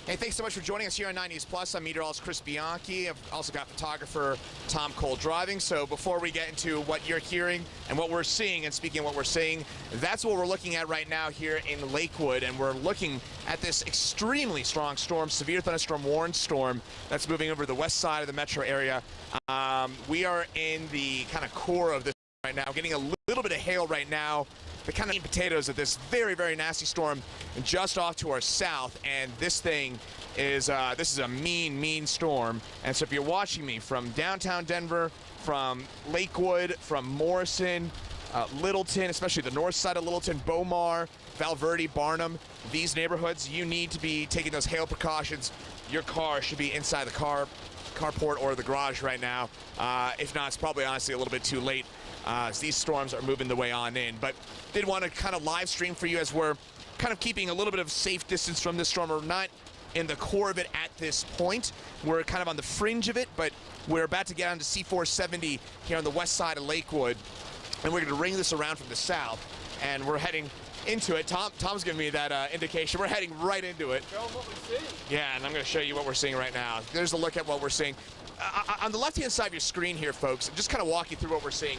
Hey, thanks so much for joining us here on 9 News Plus. I'm meteorologist Chris Bianchi. I've also got photographer Tom Cole driving. So before we get into what you're hearing and what we're seeing, and speaking of what we're seeing, that's what we're looking at right now here in Lakewood. And we're looking at this extremely strong storm, severe thunderstorm warning storm that's moving over the west side of the metro area. We are in the kind of core of this right now, getting a little bit of hail right now. The kind of potatoes of this very, very nasty storm just off to our south, and this thing is this is a mean storm. And so if you're watching me from downtown Denver, from Lakewood, from Morrison, Littleton, especially the north side of Littleton, Beaumar, Valverde, Barnum, these neighborhoods, you need to be taking those hail precautions. Your car should be inside the carport or the garage right now. If not, it's probably honestly a little bit too late. As these storms are moving the way on in. But did want to kind of live stream for you as we're kind of keeping a little bit of safe distance from this storm. We're not in the core of it at this point. We're kind of on the fringe of it, but we're about to get onto C470 here on the west side of Lakewood, and we're going to ring this around from the south, and we're heading into it. Tom's giving me that indication. We're heading right into it. Show them what we're seeing. Yeah, and I'm going to show you what we're seeing right now. There's a look at what we're seeing. On the left-hand side of your screen here, folks, just kind of walk you through what we're seeing.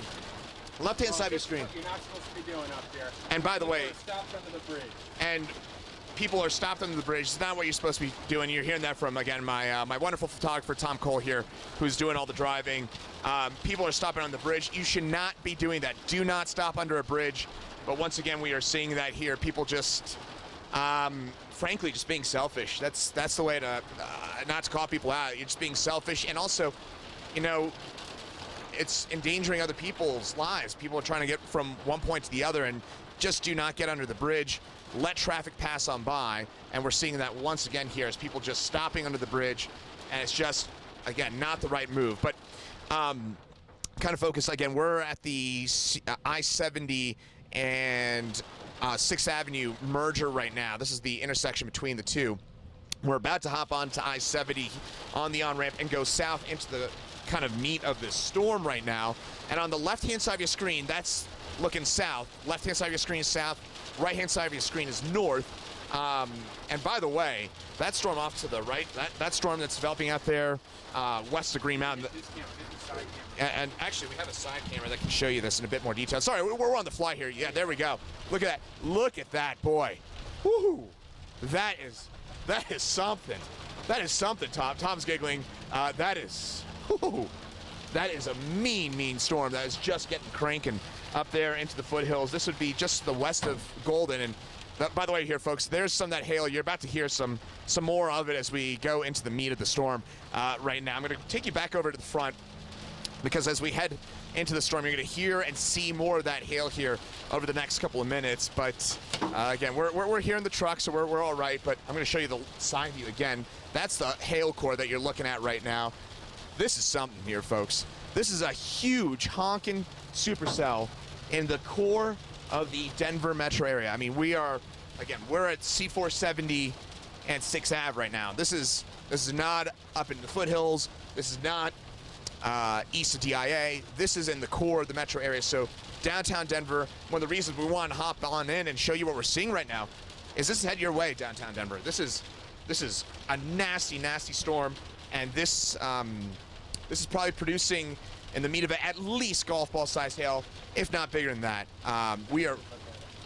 Left-hand side of your screen. What you're not supposed to be doing up there. And by the way, stopped under the bridge. And people are stopped under the bridge. It's not what you're supposed to be doing. You're hearing that from, again, my wonderful photographer, Tom Cole here, who's doing all the driving. People are stopping on the bridge. You should not be doing that. Do not stop under a bridge. But once again, we are seeing that here. People just, frankly, just being selfish. That's the way to, not to call people out. You're just being selfish. And also, you know, it's endangering other people's lives. People are trying to get from one point to the other, and just do not get under the bridge. Let traffic pass on by, and we're seeing that once again here as people just stopping under the bridge, and it's just, again, not the right move. But kind of focus, again, we're at the I-70 and 6th Avenue merger right now. This is the intersection between the two. We're about to hop onto I-70 on the on-ramp and go south into the kind of meat of this storm right now. And on the left-hand side of your screen, that's looking south. Left-hand side of your screen is south. Right-hand side of your screen is north. And by the way, that storm off to the right, that storm that's developing out there west of Green Mountain. And actually, we have a side camera that can show you this in a bit more detail. Sorry, we're on the fly here. Yeah, there we go. Look at that. Look at that, boy. Woo! That is something. That is something, Tom. Tom's giggling. That is a mean storm that is just getting cranking up there into the foothills. This would be just the west of Golden. And by the way here, folks, there's some of that hail. You're about to hear some more of it as we go into the meat of the storm right now. I'm going to take you back over to the front, because as we head into the storm, you're going to hear and see more of that hail here over the next couple of minutes. But again, we're here in the truck, so we're all right. But I'm going to show you the side view again. That's the hail core that you're looking at right now. This is something here, folks. This is a huge honking supercell in the core of the Denver metro area. I mean, we're at C470 and 6th Ave right now. This is not up in the foothills. This is not east of DIA. This is in the core of the metro area. So downtown Denver, one of the reasons we want to hop on in and show you what we're seeing right now is this is head your way, downtown Denver. This is a nasty storm, and this is probably producing in the meat of it at least golf ball sized hail, if not bigger than that. We are,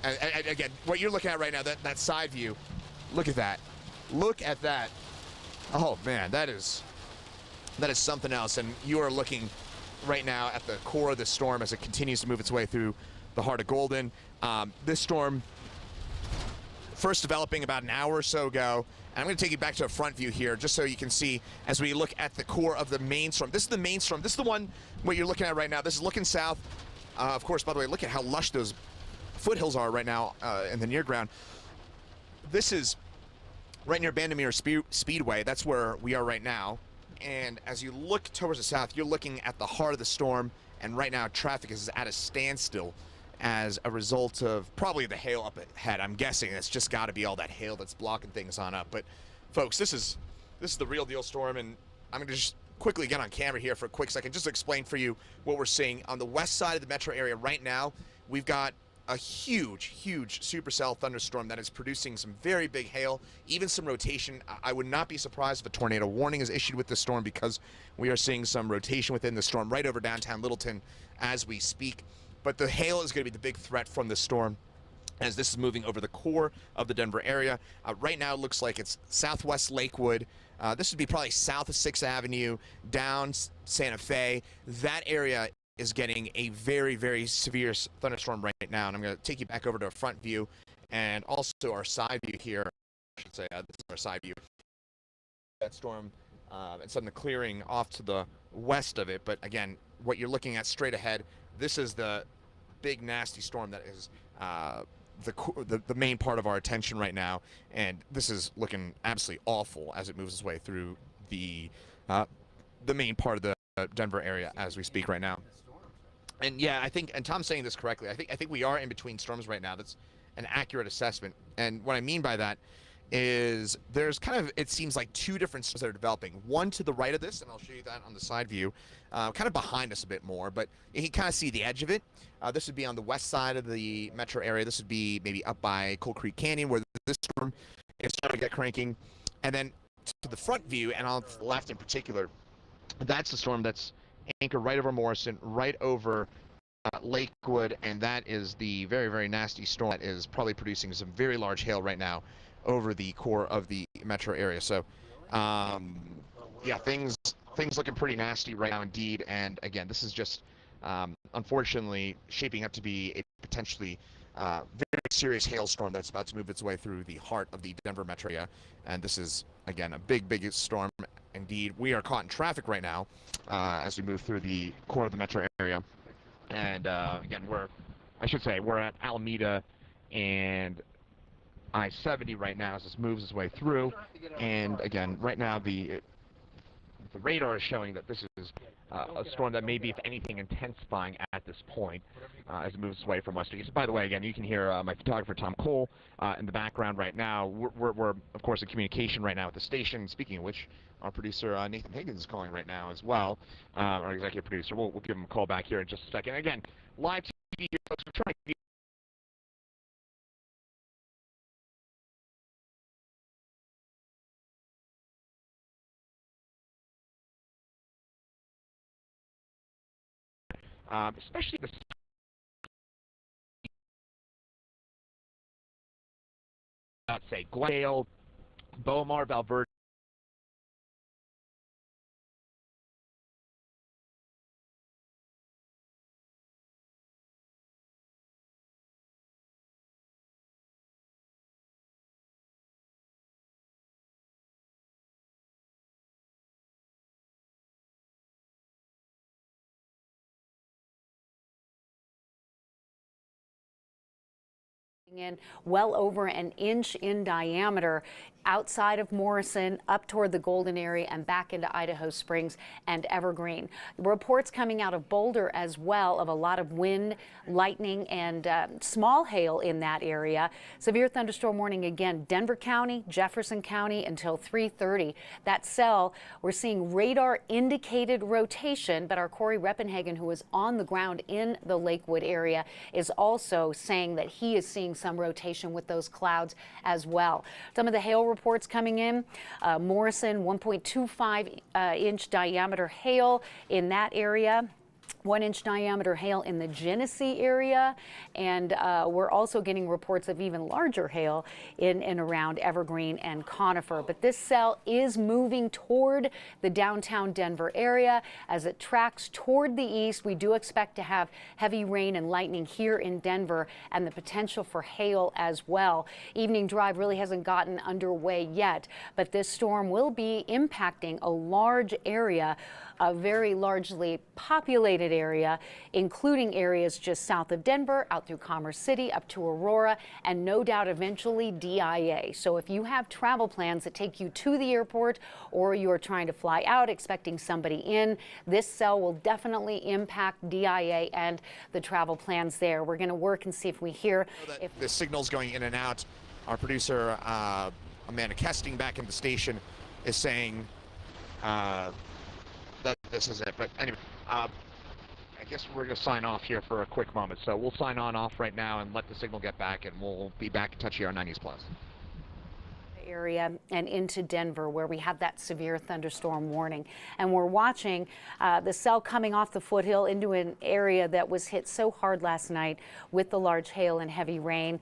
and again, what you're looking at right now, that side view, look at that. Look at that. Oh man, that is something else. And you are looking right now at the core of the storm as it continues to move its way through the heart of Golden. This storm first developing about an hour or so ago. And I'm going to take you back to a front view here just so you can see as we look at the core of the main storm. This is the main storm. This is the one what you're looking at right now. This is looking south. Of course, by the way, look at how lush those foothills are right now in the near ground. This is right near Bandimere Speedway. That's where we are right now. And as you look towards the south, you're looking at the heart of the storm. And right now, traffic is at a standstill as a result of probably the hail up ahead. I'm guessing it's just got to be all that hail that's blocking things on up. But folks, this is the real deal storm, and I'm going to just quickly get on camera here for a quick second just to explain for you what we're seeing on the west side of the metro area right now. We've got a huge supercell thunderstorm that is producing some very big hail, even some rotation. I would not be surprised if a tornado warning is issued with this storm, because we are seeing some rotation within the storm right over downtown Littleton as we speak. But the hail is going to be the big threat from this storm, as this is moving over the core of the Denver area. Right now it looks like it's southwest Lakewood. This would be probably south of 6th Avenue, down Santa Fe. That area is getting a very severe thunderstorm right now. And I'm going to take you back over to a front view and also our side view here. I should say this is our side view. That storm and some of the clearing off to the west of it. But again, what you're looking at straight ahead, this is the big nasty storm that is the main part of our attention right now, and this is looking absolutely awful as it moves its way through the main part of the Denver area as we speak right now. And yeah, I think, and Tom's saying this correctly, I think we are in between storms right now. That's an accurate assessment. And what I mean by that is there's kind of, it seems like two different storms that are developing. One to the right of this, and I'll show you that on the side view, kind of behind us a bit more, but you can kind of see the edge of it. This would be on the west side of the metro area. This would be maybe up by Cold Creek Canyon, where this storm is starting to get cranking. And then to the front view, and on the left in particular, that's the storm that's anchored right over Morrison, right over Lakewood, and that is the very nasty storm that is probably producing some very large hail right now over the core of the metro area. So yeah, things looking pretty nasty right now indeed. And again, this is just unfortunately shaping up to be a potentially very serious hailstorm that's about to move its way through the heart of the Denver metro area. And this is, again, a big storm indeed. We are caught in traffic right now as we move through the core of the metro area. And again, we're at Alameda and I-70 right now as this moves its way through. And again, right now the radar is showing that this is a storm that may be, if anything, intensifying at this point as it moves away from western east. By the way, again, you can hear my photographer Tom Cole in the background right now. We're of course in communication right now with the station. Speaking of which, our producer Nathan Higgins is calling right now as well, our executive producer. We'll give him a call back here in just a second. Again, live TV here, folks. We're trying to give especially the say Glendale, Beaumar, Valverde. In well over an inch in diameter outside of Morrison, up toward the Golden area and back into Idaho Springs and Evergreen. Reports coming out of Boulder as well of a lot of wind, lightning, and small hail in that area. Severe thunderstorm warning again, Denver County, Jefferson County until 3:30. That cell, we're seeing radar indicated rotation, but our Corey Reppenhagen, who is on the ground in the Lakewood area, is also saying that he is seeing some rotation with those clouds as well. Some of the hail reports coming in, Morrison, 1.25 inch diameter hail in that area. 1 inch diameter hail in the Genesee area, and we're also getting reports of even larger hail in and around Evergreen and Conifer. But this cell is moving toward the downtown Denver area. As it tracks toward the east, we do expect to have heavy rain and lightning here in Denver and the potential for hail as well. Evening drive really hasn't gotten underway yet, but this storm will be impacting a large area, a very largely populated area, including areas just south of Denver, out through Commerce City, up to Aurora, and no doubt eventually DIA. So if you have travel plans that take you to the airport, or you're trying to fly out expecting somebody in, this cell will definitely impact DIA and the travel plans there. We're going to work and see if we hear if the signal's going in and out. Our producer Amanda Kesting back in the station is saying that this is it. But anyway, I guess we're going to sign off here for a quick moment. So we'll sign on off right now and let the signal get back, and we'll be back in touch here on 9 News Plus. Area and into Denver, where we have that severe thunderstorm warning. And we're watching the cell coming off the foothill into an area that was hit so hard last night with the large hail and heavy rain.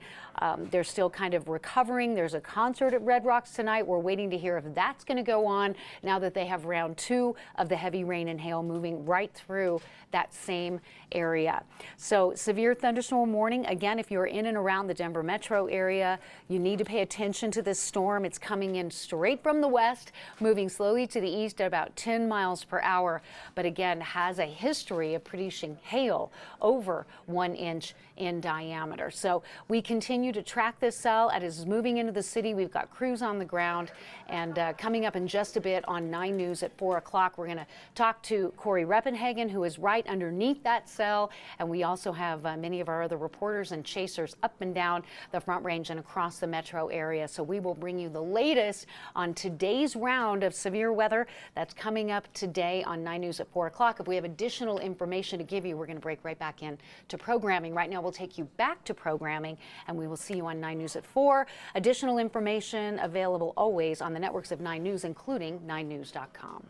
They're still kind of recovering. There's a concert at Red Rocks tonight. We're waiting to hear if that's going to go on now that they have round 2 of the heavy rain and hail moving right through that same area. So severe thunderstorm warning. Again, if you're in and around the Denver metro area, you need to pay attention to this storm. It's coming in straight from the west, moving slowly to the east at about 10 miles per hour, but again has a history of producing hail over 1 inch in diameter. So we continue to track this cell as it's moving into the city. We've got crews on the ground, and coming up in just a bit on 9 News at 4 o'clock, we're going to talk to Corey Reppenhagen, who is right underneath that cell, and we also have many of our other reporters and chasers up and down the Front Range and across the metro area. So we will bring you the latest on today's round of severe weather that's coming up today on 9 News at 4 o'clock. If we have additional information to give you, we're going to break right back in to programming. Right now, we'll take you back to programming, and we will see you on 9 News at 4. Additional information available always on the networks of 9 News, including 9news.com.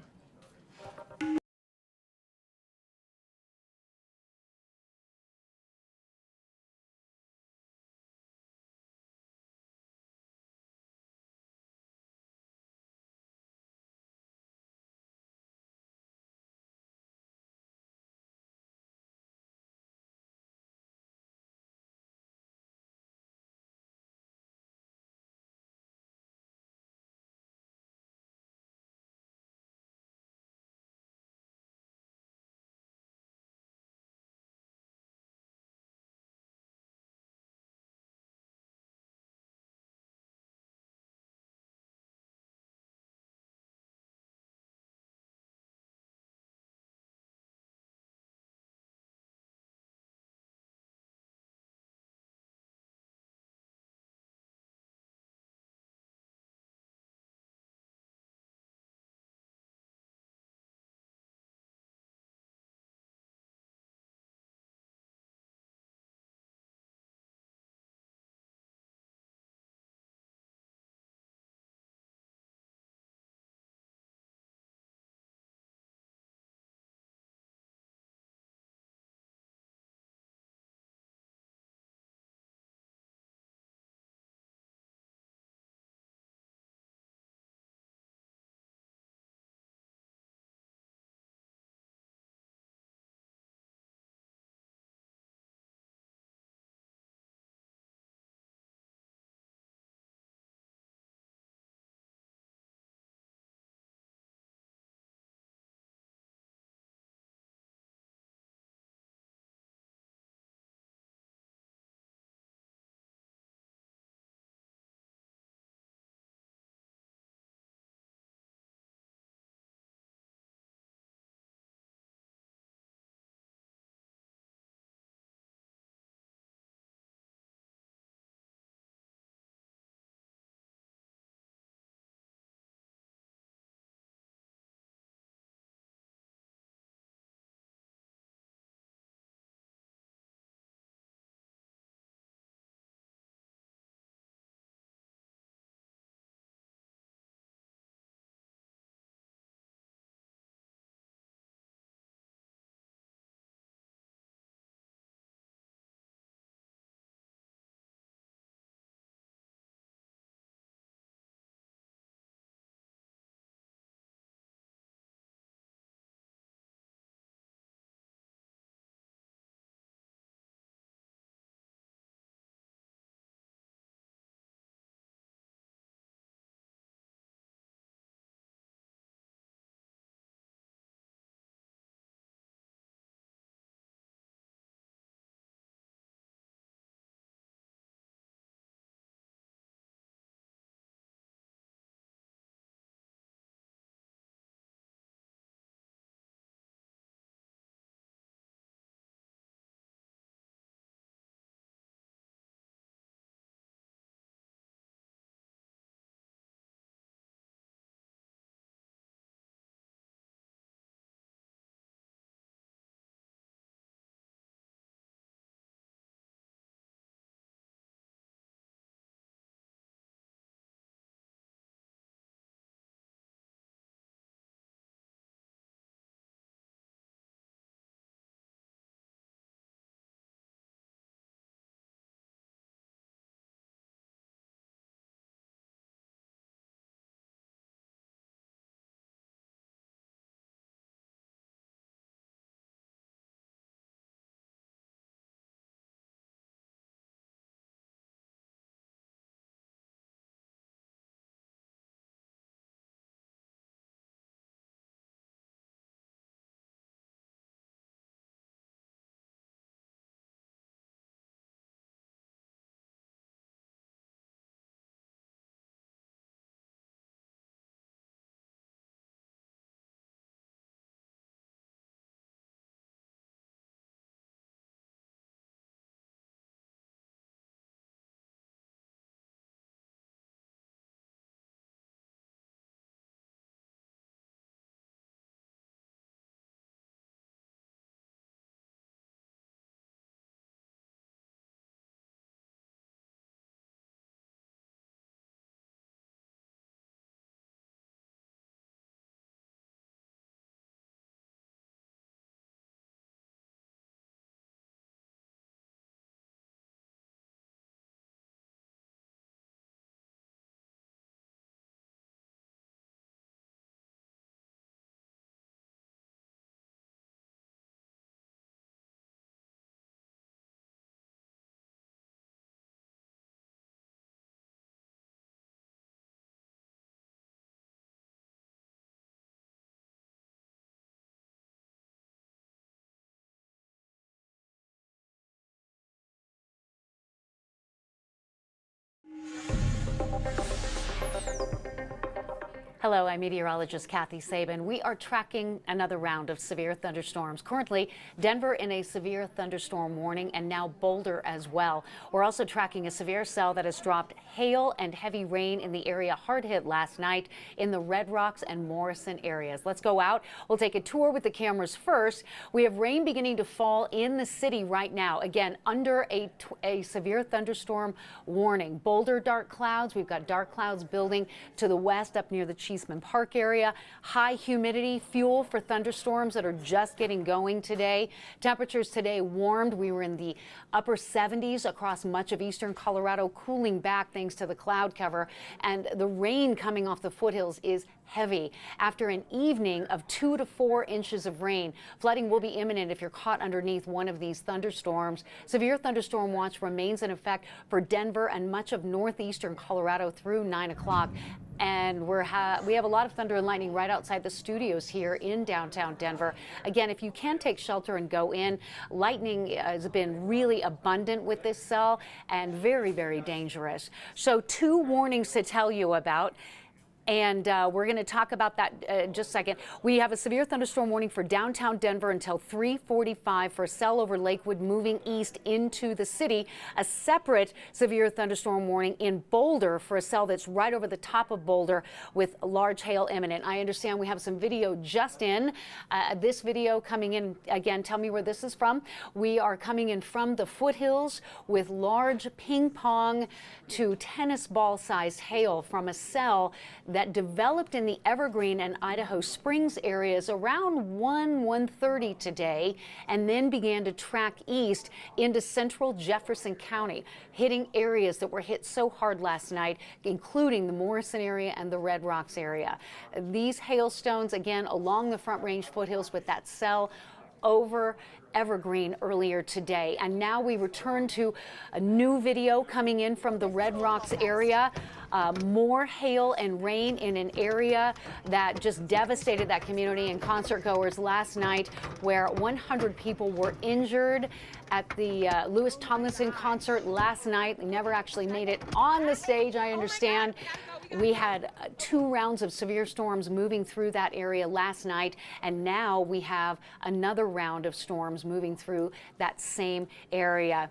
Hello, I'm meteorologist Kathy Sabin. We are tracking another round of severe thunderstorms. Currently, Denver in a severe thunderstorm warning, and now Boulder as well. We're also tracking a severe cell that has dropped hail and heavy rain in the area hard hit last night in the Red Rocks and Morrison areas. Let's go out. We'll take a tour with the cameras first. We have rain beginning to fall in the city right now. Again, under a severe thunderstorm warning. Boulder, dark clouds. We've got dark clouds building to the west up near the Cheeseman Park area. High humidity, fuel for thunderstorms that are just getting going today. Temperatures today warmed. We were in the upper 70s across much of eastern Colorado, cooling back thanks to the cloud cover. And the rain coming off the foothills is heavy after an evening of 2 to 4 inches of rain. Flooding will be imminent if you're caught underneath one of these thunderstorms. Severe thunderstorm watch remains in effect for Denver and much of northeastern Colorado through 9 o'clock. And we have a lot of thunder and lightning right outside the studios here in downtown Denver. Again, if you can take shelter and go in, lightning has been really abundant with this cell and very, very dangerous. So 2 warnings to tell you about. And we're going to talk about that just a second. We have a severe thunderstorm warning for downtown Denver until 3:45 for a cell over Lakewood moving east into the city. A separate severe thunderstorm warning in Boulder for a cell that's right over the top of Boulder with large hail imminent. I understand we have some video just in. This video coming in, again, tell me where this is from. We are coming in from the foothills with large ping pong to tennis ball sized hail from a cell that developed in the Evergreen and Idaho Springs areas around 1:30 today, and then began to track east into central Jefferson County, hitting areas that were hit so hard last night, including the Morrison area and the Red Rocks area. These hailstones, again, along the Front Range foothills with that cell over Evergreen earlier today. And now we return to a new video coming in from the Red Rocks area. More hail and rain in an area that just devastated that community and concert goers last night, where 100 people were injured at the Louis Tomlinson concert last night. They never actually made it on the stage, I understand. We had 2 rounds of severe storms moving through that area last night, and now we have another round of storms moving through that same area.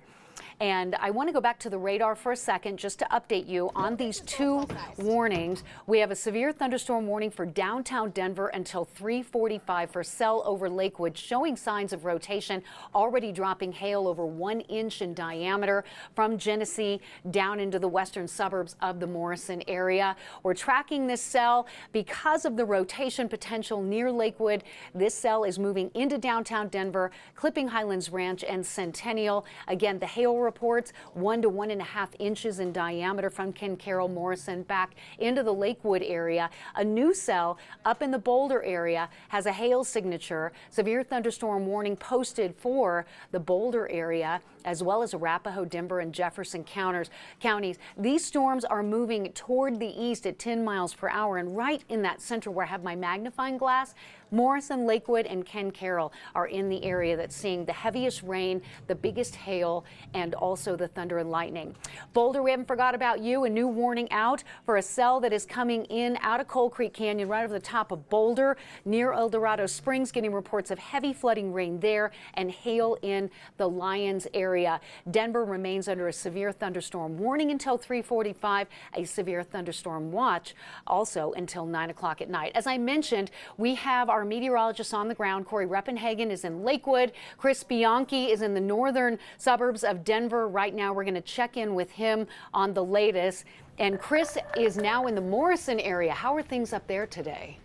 And I want to go back to the radar for a second just to update you on these 2 warnings. We have a severe thunderstorm warning for downtown Denver until 3:45 for cell over Lakewood, showing signs of rotation, already dropping hail over 1 inch in diameter from Genesee down into the western suburbs of the Morrison area. We're tracking this cell because of the rotation potential near Lakewood. This cell is moving into downtown Denver, clipping Highlands Ranch and Centennial. Again, the hail reports 1 to 1.5 inches in diameter from Ken Carroll, Morrison back into the Lakewood area. A new cell up in the Boulder area has a hail signature. Severe thunderstorm warning posted for the Boulder area, as well as Arapahoe, Denver, and Jefferson counties. These storms are moving toward the east at 10 miles per hour, and right in that center where I have my magnifying glass, Morrison, Lakewood, and Ken Carroll are in the area that's seeing the heaviest rain, the biggest hail, and also the thunder and lightning. Boulder, we haven't forgot about you. A new warning out for a cell that is coming in out of Coal Creek Canyon right over the top of Boulder near El Dorado Springs, getting reports of heavy flooding rain there and hail in the Lyons area. Denver remains under a severe thunderstorm warning until 3:45, a severe thunderstorm watch also until 9 o'clock at night. As I mentioned, we have our meteorologists on the ground. Corey Reppenhagen is in Lakewood. Chris Bianchi is in the northern suburbs of Denver right now. We're going to check in with him on the latest. And Chris is now in the Morrison area. How are things up there today?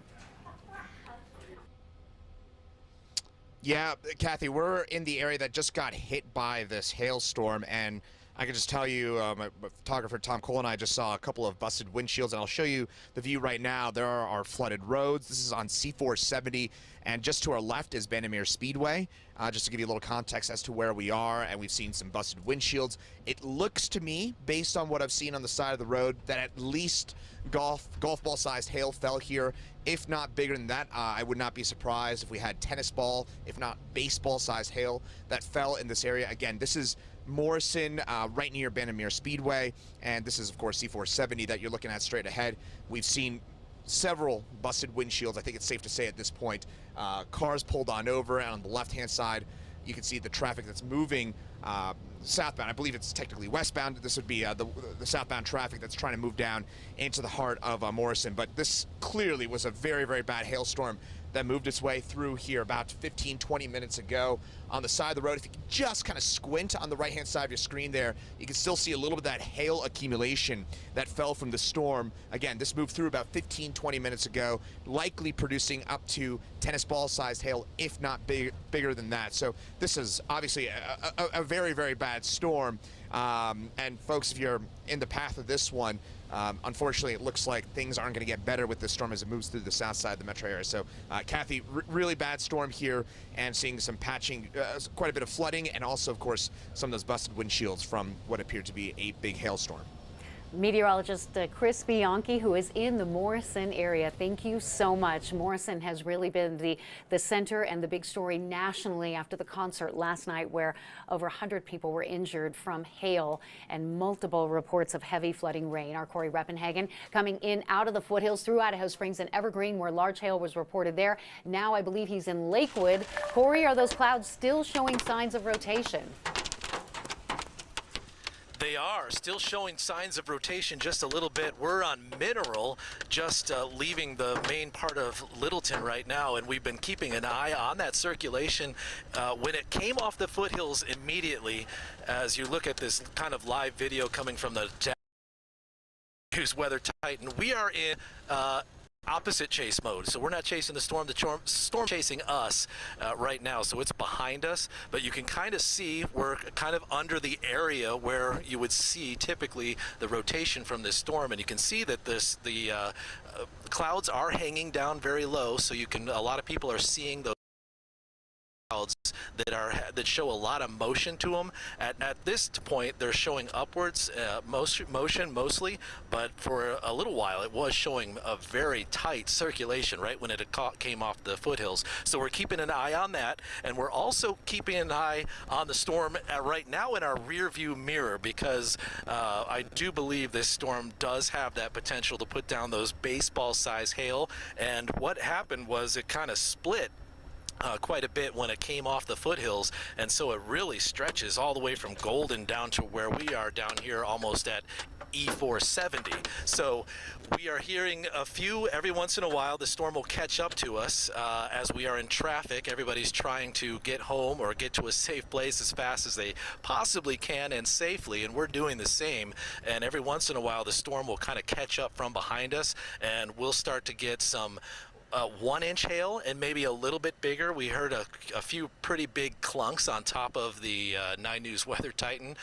Yeah, Kathy, we're in the area that just got hit by this hailstorm, and I can just tell you, my photographer Tom Cole and I just saw a couple of busted windshields, and I'll show you the view right now. There are flooded roads. This is on C470, and just to our left is Bandimere Speedway. Just to give you a little context as to where we are, and we've seen some busted windshields. It looks to me, based on what I've seen on the side of the road, that at least golf ball-sized hail fell here. If not bigger than that, I would not be surprised if we had tennis ball, if not baseball-sized hail that fell in this area. Again, this is Morrison, right near Bandimere Speedway, and this is, of course, C470 that you're looking at straight ahead. We've seen several busted windshields. I think it's safe to say at this point. Cars pulled on over, and on the left-hand side, you can see the traffic that's moving southbound. I believe it's technically westbound. This would be the southbound traffic that's trying to move down into the heart of Morrison. But this clearly was a very, very bad hailstorm that moved its way through here about 15, 20 minutes ago. On the side of the road, if you can just kind of squint on the right-hand side of your screen there, you can still see a little bit of that hail accumulation that fell from the storm. Again, this moved through about 15, 20 minutes ago, likely producing up to tennis ball-sized hail, if not bigger than that. So this is obviously a very, very bad storm. And folks, if you're in the path of this one, unfortunately, it looks like things aren't going to get better with this storm as it moves through the south side of the metro area. So, Kathy, really bad storm here, and seeing some patching, quite a bit of flooding, and also, of course, some of those busted windshields from what appeared to be a big hailstorm. Meteorologist Chris Bianchi, who is in the Morrison area. Thank you so much. Morrison has really been the center and the big story nationally after the concert last night, where over 100 people were injured from hail and multiple reports of heavy flooding rain. Our Corey Reppenhagen coming in out of the foothills through Idaho Springs and Evergreen, where large hail was reported there. Now I believe he's in Lakewood. Corey, are those clouds still showing signs of rotation? They are still showing signs of rotation just a little bit. We're on Mineral, just leaving the main part of Littleton right now, and we've been keeping an eye on that circulation. When it came off the foothills immediately, as you look at this kind of live video coming from the News Weather Titan, we are in opposite chase mode. So we're not chasing the storm chasing us right now. So it's behind us, but you can kind of see we're kind of under the area where you would see typically the rotation from this storm, and you can see that the clouds are hanging down very low, so you can, a lot of people are seeing those clouds that show a lot of motion to them. At this point, they're showing upwards motion mostly, but for a little while it was showing a very tight circulation right when it came off the foothills. So we're keeping an eye on that, and we're also keeping an eye on the storm right now in our rear view mirror, because I do believe this storm does have that potential to put down those baseball-sized hail. And what happened was it kind of split quite a bit when it came off the foothills, and so it really stretches all the way from Golden down to where we are down here almost at E470. So we are hearing a few every once in a while. The storm will catch up to us as we are in traffic. Everybody's trying to get home or get to a safe place as fast as they possibly can and safely, and we're doing the same. And every once in a while the storm will kind of catch up from behind us, and we'll start to get some 1-inch hail and maybe a little bit bigger. We heard a few pretty big clunks on top of the 9 News Weather Titan,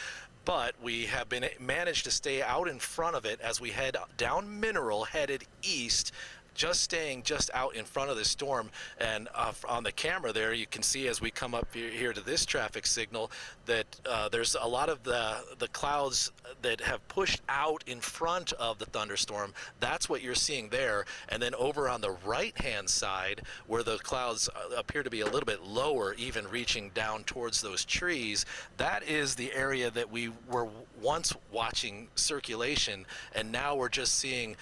but we have managed to stay out in front of it as we head down Mineral, headed east, just staying just out in front of the storm. And on the camera there, you can see as we come up here to this traffic signal that there's a lot of the clouds that have pushed out in front of the thunderstorm. That's what you're seeing there. And then over on the right-hand side, where the clouds appear to be a little bit lower, even reaching down towards those trees, that is the area that we were once watching circulation, and now we're just seeing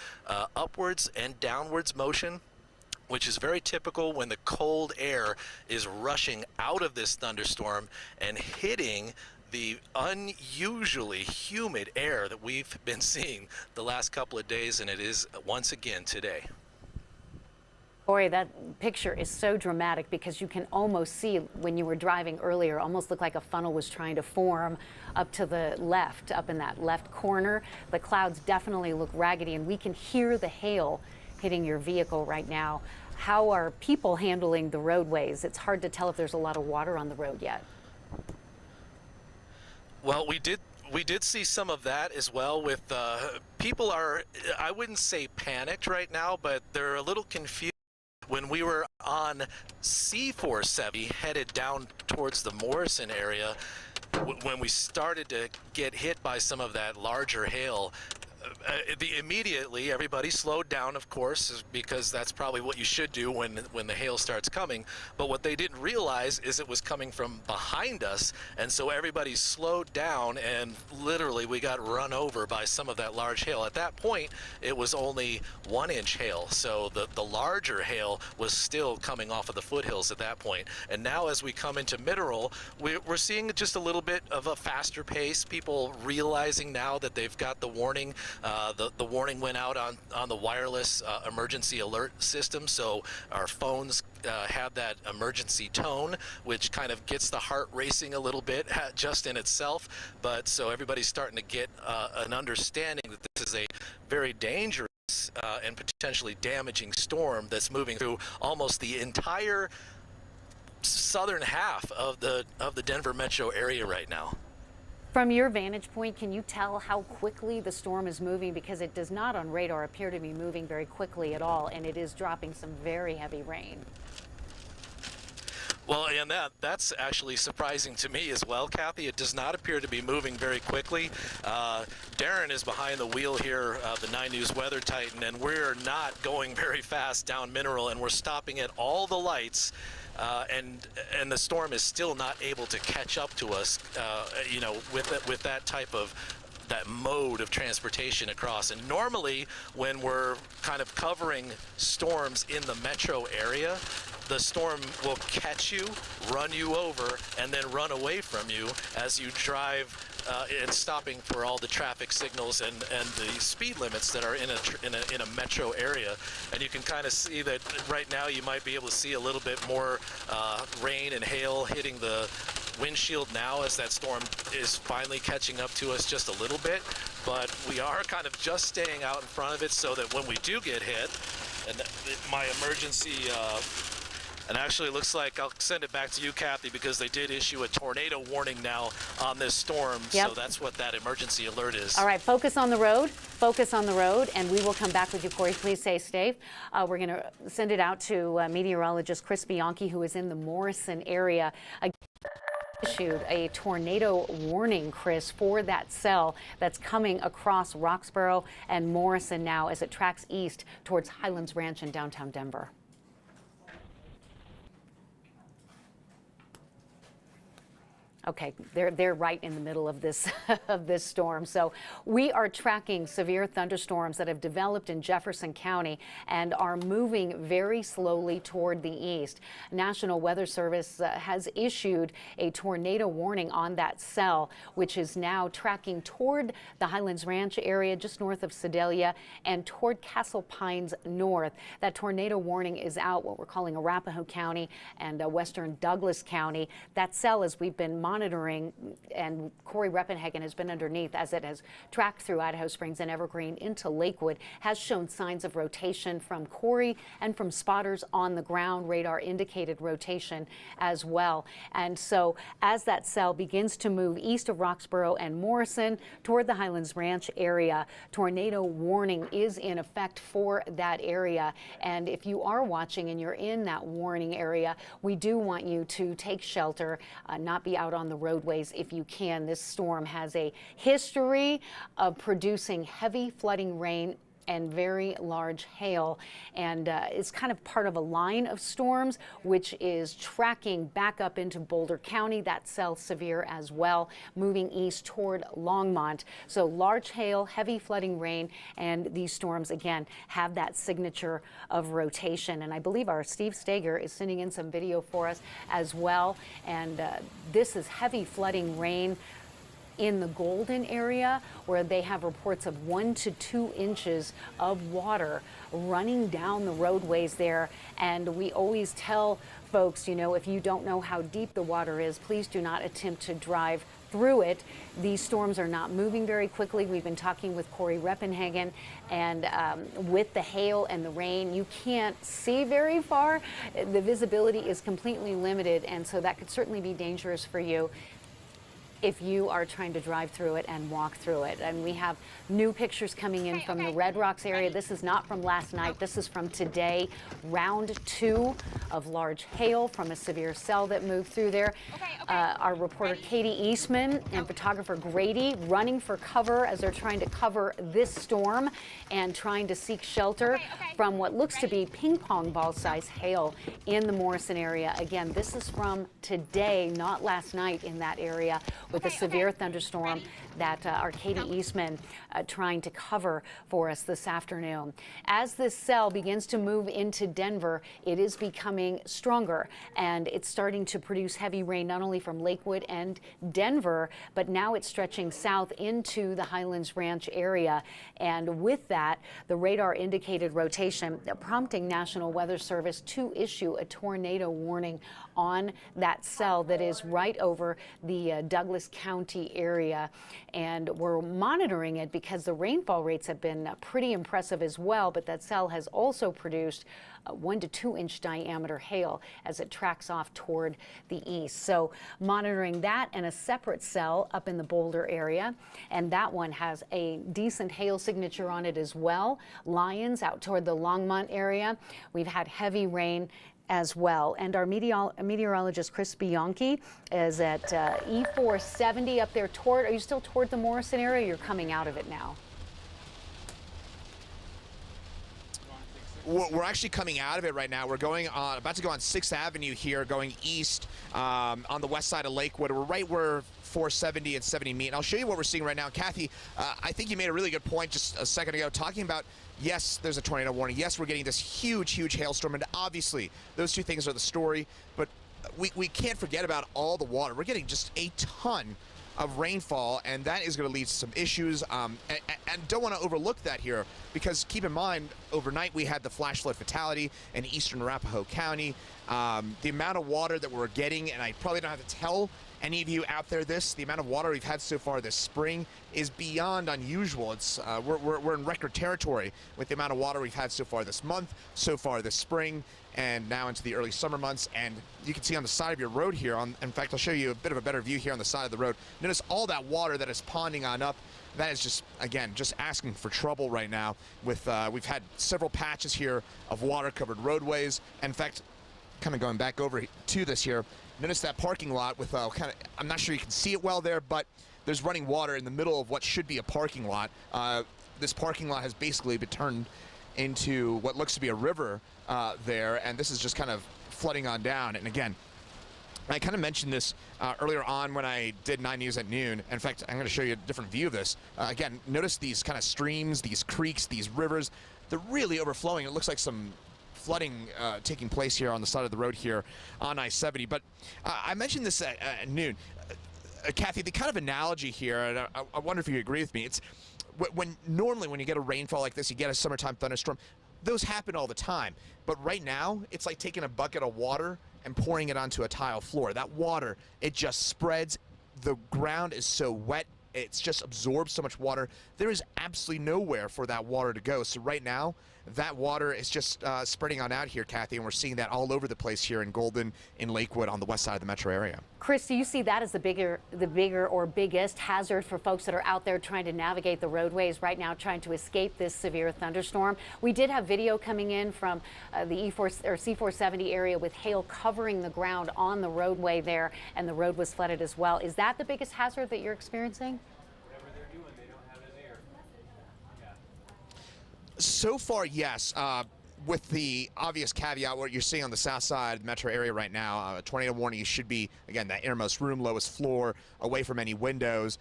upwards and downwards motion, which is very typical when the cold air is rushing out of this thunderstorm and hitting the unusually humid air that we've been seeing the last couple of days, and it is once again today. Corey, that picture is so dramatic because you can almost see, when you were driving earlier, almost looked like a funnel was trying to form up to the left, up in that left corner. The clouds definitely look raggedy, and we can hear the hail hitting your vehicle right now. How are people handling the roadways? It's hard to tell if there's a lot of water on the road yet. Well, we did see some of that as well. With people are, I wouldn't say panicked right now, but they're a little confused. When we were on C470 headed down towards the Morrison area, when we started to get hit by some of that larger hail, Immediately everybody slowed down, of course, because that's probably what you should do when the hail starts coming. But what they didn't realize is it was coming from behind us, and so everybody slowed down, and literally we got run over by some of that large hail. At that point, it was only 1-inch hail, so the larger hail was still coming off of the foothills at that point. And now as we come into Mineral, we're seeing just a little bit of a faster pace, people realizing now that they've got the warning. The warning went out on the wireless emergency alert system, so our phones have that emergency tone, which kind of gets the heart racing a little bit just in itself. But so everybody's starting to get an understanding that this is a very dangerous and potentially damaging storm that's moving through almost the entire southern half of the Denver metro area right now. From your vantage point, can you tell how quickly the storm is moving? Because it does not on radar appear to be moving very quickly at all, and it is dropping some very heavy rain. Well, and that's actually surprising to me as well, Kathy. It does not appear to be moving very quickly. Darren is behind the wheel here of the 9 News Weather Titan, and we're not going very fast down Mineral, and we're stopping at all the lights. And the storm is still not able to catch up to us, you know, with that type of mode of transportation across. And normally when we're kind of covering storms in the metro area, the storm will catch you, run you over, and then run away from you as you drive and stopping for all the traffic signals and the speed limits that are in a metro area. And you can kind of see that right now you might be able to see a little bit more rain and hail hitting the windshield now as that storm is finally catching up to us just a little bit. But we are kind of just staying out in front of it so that when we do get hit, and my emergency and actually it looks like I'll send it back to you, Kathy, because they did issue a tornado warning now on this storm. Yep. So that's what that emergency alert is. All right, focus on the road. Focus on the road, and we will come back with you, Corey. Please stay safe. We're going to send it out to meteorologist Chris Bianchi, who is in the Morrison area. Issued a tornado warning, Chris, for that cell that's coming across Roxborough and Morrison now as it tracks east towards Highlands Ranch in downtown Denver. Okay, they're right in the middle of this of this storm. So we are tracking severe thunderstorms that have developed in Jefferson County and are moving very slowly toward the east. National Weather Service has issued a tornado warning on that cell, which is now tracking toward the Highlands Ranch area just north of Sedalia and toward Castle Pines north. That tornado warning is out what we're calling Arapahoe County and western Douglas County. That cell, as we've been monitoring, and Corey Reppenhagen has been underneath as it has tracked through Idaho Springs and Evergreen into Lakewood, has shown signs of rotation from Corey and from spotters on the ground. Radar indicated rotation as well. And so as that cell begins to move east of Roxborough and Morrison toward the Highlands Ranch area, tornado warning is in effect for that area. And if you are watching and you're in that warning area, we do want you to take shelter, not be out on the roadways if you can. This storm has a history of producing heavy flooding rain and very large hail, and it's kind of part of a line of storms which is tracking back up into Boulder County. That cell severe as well, moving east toward Longmont. So large hail, heavy flooding rain, and these storms again have that signature of rotation. And I believe our Steve Stager is sending in some video for us as well. And this is heavy flooding rain in the Golden area, where they have reports of 1 to 2 inches of water running down the roadways there. And we always tell folks, you know, if you don't know how deep the water is, please do not attempt to drive through it. These storms are not moving very quickly. We've been talking with Corey Reppenhagen, and with the hail and the rain, you can't see very far. The visibility is completely limited, and so that could certainly be dangerous for you. if you are trying to drive through it and walk through it. And we have new pictures coming in from the Red Rocks area. This is not from last night. This is from today. Round 2 of large hail from a severe cell that moved through there. Our reporter Katie Eastman and photographer Grady running for cover as they're trying to cover this storm and trying to seek shelter from what looks to be ping pong ball size hail in the Morrison area. Again, this is from today, not last night in that area, with a severe thunderstorm that our Katie Eastman trying to cover for us this afternoon. As this cell begins to move into Denver, it is becoming stronger, and it's starting to produce heavy rain not only from Lakewood and Denver, but now it's stretching south into the Highlands Ranch area. And with that, the radar indicated rotation, prompting National Weather Service to issue a tornado warning on that cell that is right over the Douglas County area. And we're monitoring it because the rainfall rates have been pretty impressive as well, but that cell has also produced 1 to 2 inch diameter hail as it tracks off toward the east. So monitoring that, and a separate cell up in the Boulder area, and that one has a decent hail signature on it as well. Lyons out toward the Longmont area, we've had heavy rain as well. And our meteorologist Chris Bianchi is at E470 up there toward, are you still toward the Morrison area? You're coming out of it now. We're actually coming out of it right now. We're going on, about to go on 6th Avenue here, going east on the west side of Lakewood. We're right where 470 and 70 meet. And I'll show you what we're seeing right now. Kathy, I think you made a really good point just a second ago, talking about, yes, there's a tornado warning. Yes, we're getting this huge, huge hailstorm. And obviously, those two things are the story. But we can't forget about all the water. We're getting just a ton of rainfall, and that is going to lead to some issues. And don't want to overlook that here, because keep in mind, overnight we had the flash flood fatality in eastern Arapahoe County. The amount of water that we're getting, and I probably don't have to tell any of you out there this, the amount of water we've had so far this spring is beyond unusual. It's we're in record territory with the amount of water we've had so far this month, so far this spring, and now into the early summer months. And you can see on the side of your road here, in fact, I'll show you a bit of a better view here on the side of the road. Notice all that water that is ponding on up. That is just, again, just asking for trouble right now. With we've had several patches here of water-covered roadways. In fact, kind of going back over to this here, notice that parking lot with I'm not sure you can see it well there, but there's running water in the middle of what should be a parking lot. This parking lot has basically been turned into what looks to be a river there, and this is just kind of flooding on down. And again, I kind of mentioned this earlier on when I did 9 News at noon. In fact, I'm going to show you a different view of this. Again, notice these kind of streams, these creeks, these rivers. They're really overflowing. It looks like some flooding taking place here on the side of the road here on I-70. But I mentioned this at noon. Kathy, the kind of analogy here, and I wonder if you agree with me, it's normally when you get a rainfall like this, you get a summertime thunderstorm, those happen all the time. But right now, it's like taking a bucket of water and pouring it onto a tile floor. That water, it just spreads. The ground is so wet, it's just absorbs so much water. There is absolutely nowhere for that water to go. So right now, that water is just spreading on out here, Kathy, and we're seeing that all over the place here in Golden, in Lakewood, on the west side of the metro area. Chris, do you see that as the bigger or biggest hazard for folks that are out there trying to navigate the roadways right now, trying to escape this severe thunderstorm? We did have video coming in from the E4 or C470 area with hail covering the ground on the roadway there, and the road was flooded as well. Is that the biggest hazard that you're experiencing? So far, yes. With the obvious caveat, what you're seeing on the south side of the metro area right now, a tornado warning should be, again, that innermost room, lowest floor, away from any windows,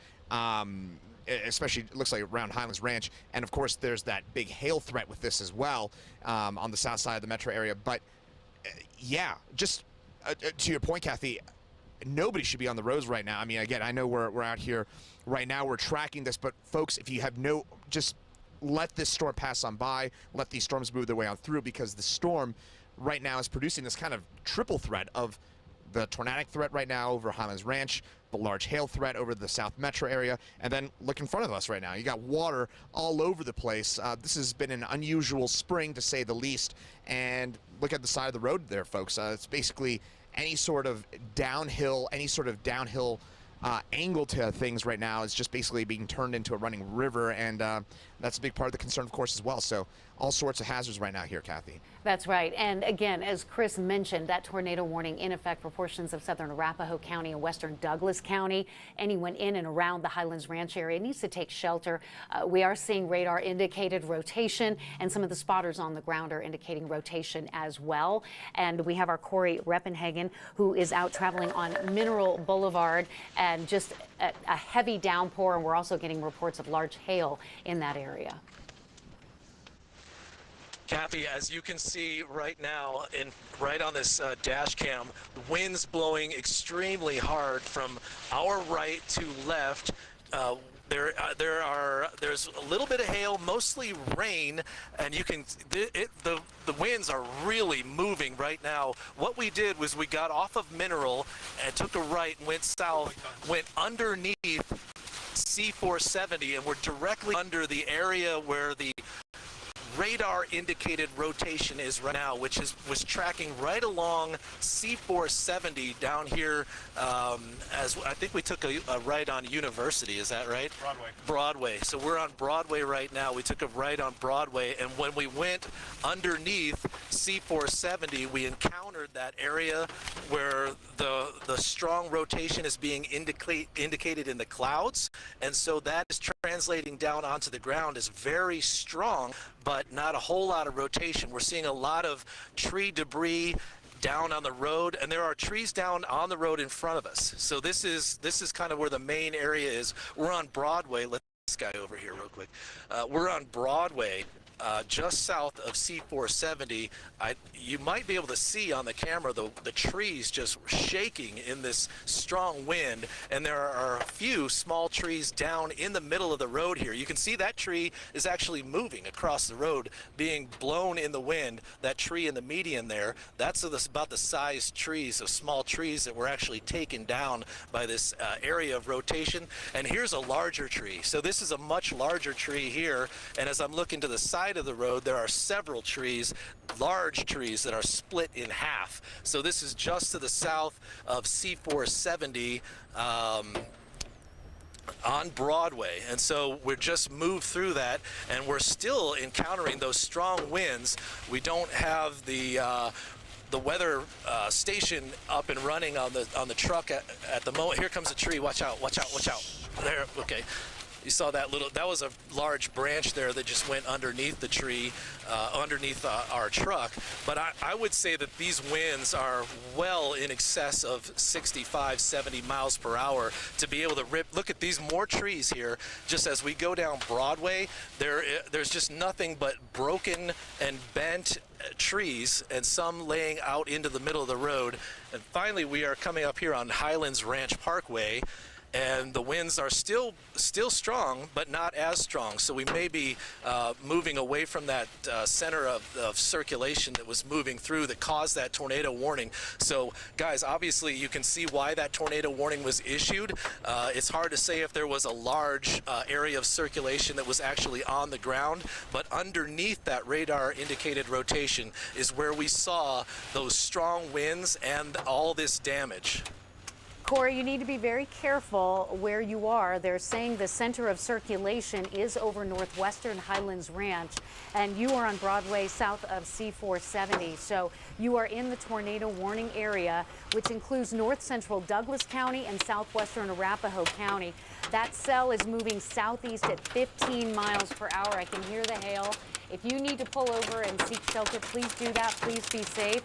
especially it looks like around Highlands Ranch. And of course, there's that big hail threat with this as well on the south side of the metro area. But yeah, just to your point, Kathy, nobody should be on the roads right now. I mean, again, I know we're out here right now, we're tracking this, but folks, if you have just let this storm pass on by, let these storms move their way on through, because the storm right now is producing this kind of triple threat of the tornadic threat right now over Highlands Ranch, the large hail threat over the south metro area, and then look in front of us right now. You got water all over the place. This has been an unusual spring, to say the least, and look at the side of the road there, folks. It's basically any sort of downhill angle to things right now is just basically being turned into a running river, and that's a big part of the concern, of course, as well. So all sorts of hazards right now here, Kathy. That's right. And again, as Chris mentioned, that tornado warning in effect for portions of southern Arapahoe County and western Douglas County. Anyone in and around the Highlands Ranch area needs to take shelter. We are seeing radar indicated rotation, and some of the spotters on the ground are indicating rotation as well. And we have our Corey Reppenhagen, who is out traveling on Mineral Boulevard, and just a heavy downpour. And we're also getting reports of large hail in that area. Kathy, as you can see right now, right on this dash cam, the wind's blowing extremely hard from our right to left. There's a little bit of hail, mostly rain, and you can the winds are really moving right now. What we did was we got off of Mineral and took a right and went south, went underneath C470, and we're directly under the area where the radar indicated rotation is right now, which was tracking right along C470 down here. As I think we took a right on University, is that right? Broadway. So we're on Broadway right now. We took a right on Broadway, and when we went underneath C470, we encountered that area where the strong rotation is being indicated in the clouds, and so that is translating down onto the ground as very strong, but not a whole lot of rotation. We're seeing a lot of tree debris down on the road, and there are trees down on the road in front of us. So this is kind of where the main area is. We're on Broadway. Let this guy over here real quick. We're on Broadway. Just south of C470. You might be able to see on the camera the trees just shaking in this strong wind, and there are a few small trees down in the middle of the road here. You can see that tree is actually moving across the road, being blown in the wind. That tree in the median there, that's about the size trees of small trees that were actually taken down by this area of rotation. And here's a larger tree. So this is a much larger tree here, and as I'm looking to the side of the road, there are several trees, large trees that are split in half. So this is just to the south of C470 on Broadway, and so we're just moved through that, and we're still encountering those strong winds. We don't have the weather station up and running on the truck at the moment. Here comes a tree. Watch out! Watch out! Watch out! There. Okay. You saw that was a large branch there that just went underneath the tree, underneath our truck. But I would say that these winds are well in excess of 65, 70 miles per hour to be able to rip. Look at these more trees here. Just as we go down Broadway, there's just nothing but broken and bent trees, and some laying out into the middle of the road. And finally, we are coming up here on Highlands Ranch Parkway, and the winds are still strong, but not as strong. So we may be moving away from that center of circulation that was moving through that caused that tornado warning. So guys, obviously you can see why that tornado warning was issued. It's hard to say if there was a large area of circulation that was actually on the ground, but underneath that radar indicated rotation is where we saw those strong winds and all this damage. Corey, you need to be very careful where you are. They're saying the center of circulation is over northwestern Highlands Ranch, and you are on Broadway south of C470. So you are in the tornado warning area, which includes north central Douglas County and southwestern Arapahoe County. That cell is moving southeast at 15 miles per hour. I can hear the hail. If you need to pull over and seek shelter, please do that. Please be safe.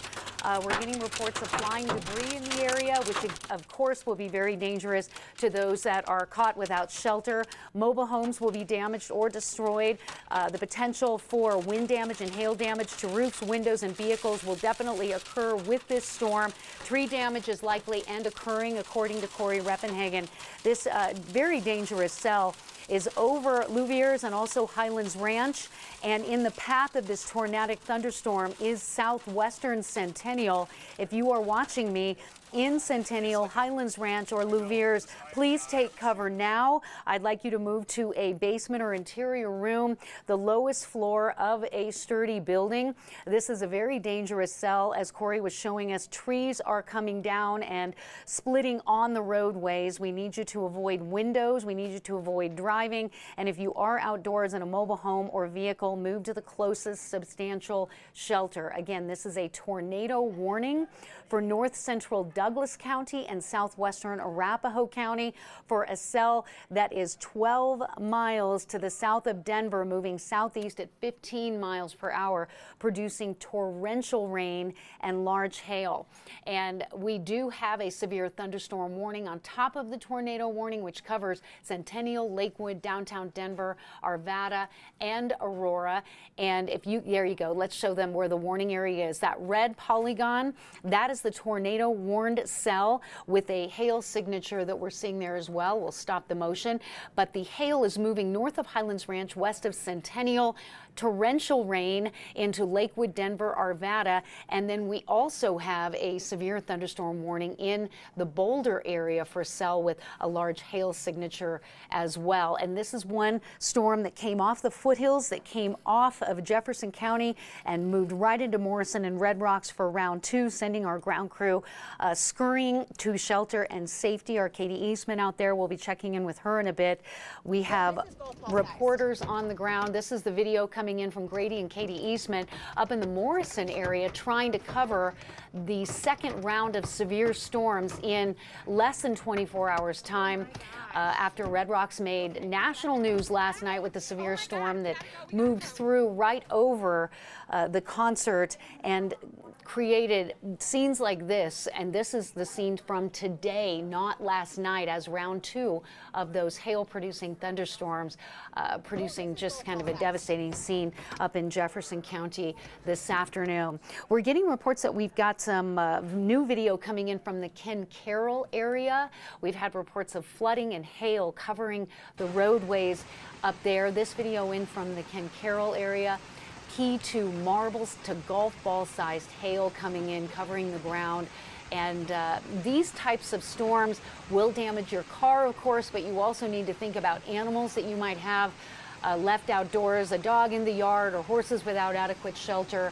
We're getting reports of flying debris in the area, which of course will be very dangerous to those that are caught without shelter. Mobile homes will be damaged or destroyed. The potential for wind damage and hail damage to roofs, windows, and vehicles will definitely occur with this storm. Tree damage is likely and occurring, according to Corey Reppenhagen. This very dangerous cell is over Louviers and also Highlands Ranch, and in the path of this tornadic thunderstorm is southwestern Centennial. If you are watching me, in Centennial, Highlands Ranch, or Louviers, please take cover now. I'd like you to move to a basement or interior room, the lowest floor of a sturdy building. This is a very dangerous cell. As Corey was showing us, trees are coming down and splitting on the roadways. We need you to avoid windows. We need you to avoid driving. And if you are outdoors in a mobile home or vehicle, move to the closest substantial shelter. Again, this is a tornado warning for north central Douglas County and southwestern Arapahoe County for a cell that is 12 miles to the south of Denver, moving southeast at 15 miles per hour, producing torrential rain and large hail. And we do have a severe thunderstorm warning on top of the tornado warning, which covers Centennial, Lakewood, downtown Denver, Arvada, and Aurora. And there you go, let's show them where the warning area is. That red polygon, that is the tornado warned cell with a hail signature that we're seeing there as well. We'll stop the motion, but the hail is moving north of Highlands Ranch, west of Centennial, torrential rain into Lakewood, Denver, Arvada, and then we also have a severe thunderstorm warning in the Boulder area for a cell with a large hail signature as well. And this is one storm that came off the foothills, that came off of Jefferson County and moved right into Morrison and Red Rocks for round 2, sending our ground crew scurrying to shelter and safety. Our Katie Eastman out there, we'll be checking in with her in a bit. We have reporters on the ground. This is the video coming in from Grady and Katie Eastman up in the Morrison area, trying to cover the second round of severe storms in less than 24 hours time. After Red Rocks made national news last night with the severe storm that moved through right over the concert and created scenes like this. And this is the scene from today, not last night, as round 2 of those hail-producing thunderstorms, producing just kind of a devastating scene up in Jefferson County this afternoon. We're getting reports that we've got some new video coming in from the Ken Carroll area. We've had reports of flooding and hail covering the roadways up there. This video in from the Ken Carroll area. Key to marbles to golf ball sized hail coming in, covering the ground. And these types of storms will damage your car, of course, but you also need to think about animals that you might have left outdoors, a dog in the yard, or horses without adequate shelter,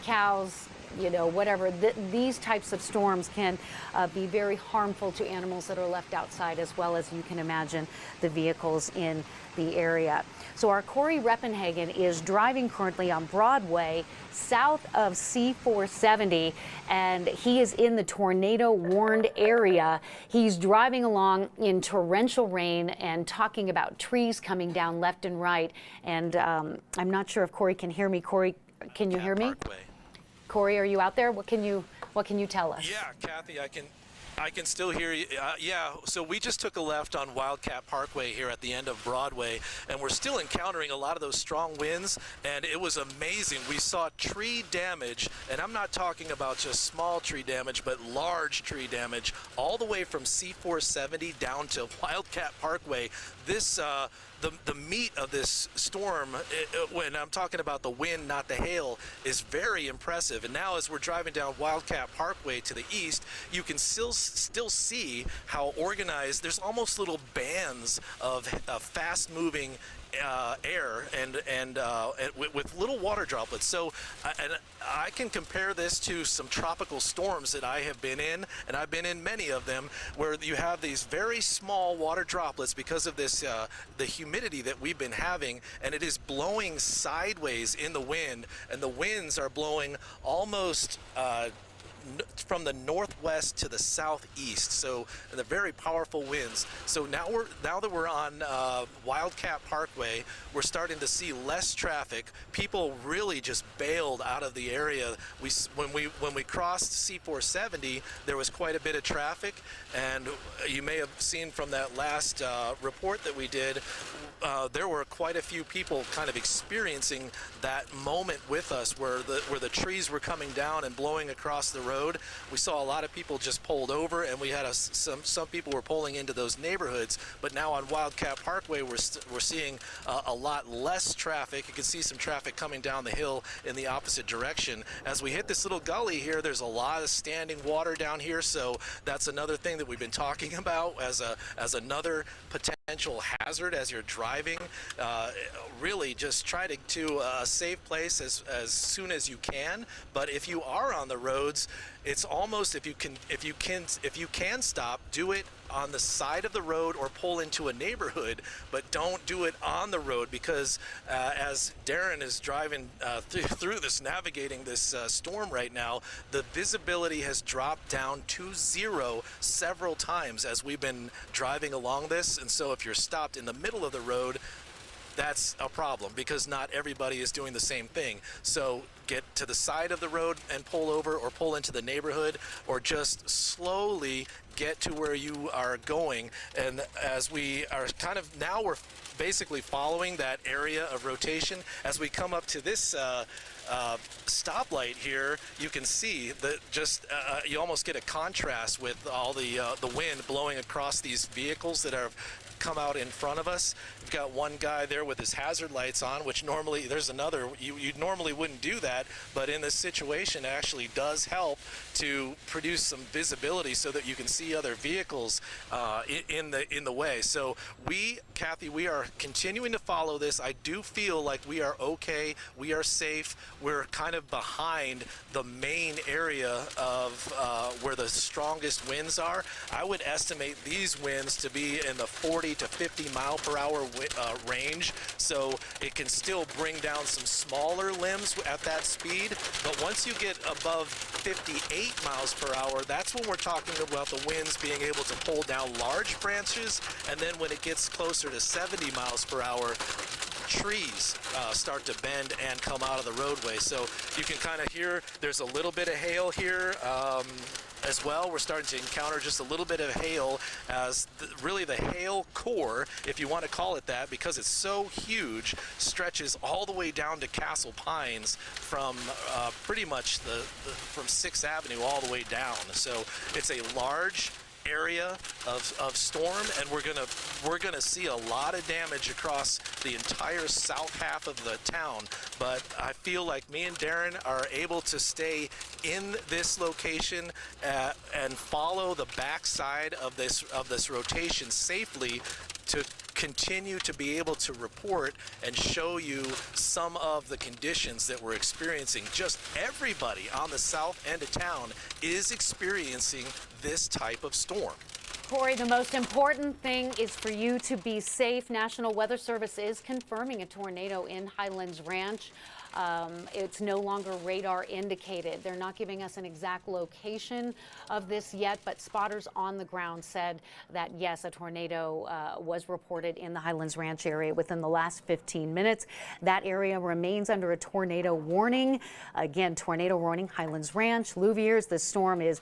cows, you know, whatever. These types of storms can be very harmful to animals that are left outside, as well as, you can imagine, the vehicles in the area. So our Corey Reppenhagen is driving currently on Broadway south of C470, and he is in the tornado warned area. He's driving along in torrential rain and talking about trees coming down left and right. And I'm not sure if Corey can hear me. Corey, can you hear me? Parkway. Corey, are you out there? What can you tell us? Yeah, Kathy, I can still hear you. Yeah, so we just took a left on Wildcat Parkway here at the end of Broadway, and we're still encountering a lot of those strong winds, and it was amazing. We saw tree damage, and I'm not talking about just small tree damage, but large tree damage, all the way from C470 down to Wildcat Parkway. This, the meat of this storm, when I'm talking about the wind, not the hail, is very impressive. And now as we're driving down Wildcat Parkway to the east, you can still see how organized. There's almost little bands of fast-moving air and with little water droplets. So and I can compare this to some tropical storms that I have been in, and I've been in many of them, where you have these very small water droplets because of this the humidity that we've been having, and it is blowing sideways in the wind, and the winds are blowing almost from the northwest to the southeast, so the very powerful winds. So now that we're on Wildcat Parkway, we're starting to see less traffic. People really just bailed out of the area. When we crossed C470, there was quite a bit of traffic, and you may have seen from that last report that we did, there were quite a few people kind of experiencing that moment with us, where the trees were coming down and blowing across the road. We saw a lot of people just pulled over, and we had some people were pulling into those neighborhoods. But now on Wildcat Parkway, we're seeing a lot less traffic. You can see some traffic coming down the hill in the opposite direction. As we hit this little gully here, there's a lot of standing water down here, so that's another thing that we've been talking about as another potential hazard as you're driving. Really just try to a safe place as soon as you can. But if you are on the roads, it's almost, if you can stop, do it on the side of the road or pull into a neighborhood, but don't do it on the road, because as Darren is driving through this, navigating this storm right now, the visibility has dropped down to 0 several times as we've been driving along this. And so if you're stopped in the middle of the road, that's a problem, because not everybody is doing the same thing. So get to the side of the road and pull over, or pull into the neighborhood, or just slowly get to where you are going. And as we are now we're basically following that area of rotation. As we come up to this stoplight here, you can see that you almost get a contrast with all the wind blowing across these vehicles that are come out in front of us. We've got one guy there with his hazard lights on, which normally, there's another, you normally wouldn't do that, but in this situation it actually does help to produce some visibility so that you can see other vehicles in the way. So Kathy, we are continuing to follow this. I do feel like we are okay, we are safe. We're kind of behind the main area of where the strongest winds are. I would estimate these winds to be in the 40 to 50 mile per hour range, so it can still bring down some smaller limbs at that speed. But once you get above 58 miles per hour, that's when we're talking about the winds being able to pull down large branches. And then when it gets closer to 70 miles per hour, trees start to bend and come out of the roadway. So you can kind of hear there's a little bit of hail here as well. We're starting to encounter just a little bit of hail, as really the hail core, if you want to call it that, because it's so huge, stretches all the way down to Castle Pines from pretty much from 6th Avenue all the way down. So it's a large area of storm, and we're gonna see a lot of damage across the entire south half of the town. But I feel like me and Darren are able to stay in this location and follow the backside of this rotation safely, to continue to be able to report and show you some of the conditions that we're experiencing. Just everybody on the south end of town is experiencing this type of storm. Corey, the most important thing is for you to be safe. National Weather Service is confirming a tornado in Highlands Ranch. It's no longer radar indicated. They're not giving us an exact location of this yet, but spotters on the ground said that yes, a tornado was reported in the Highlands Ranch area within the last 15 minutes. That area remains under a tornado warning. Again, tornado warning, Highlands Ranch, Louviers. The storm is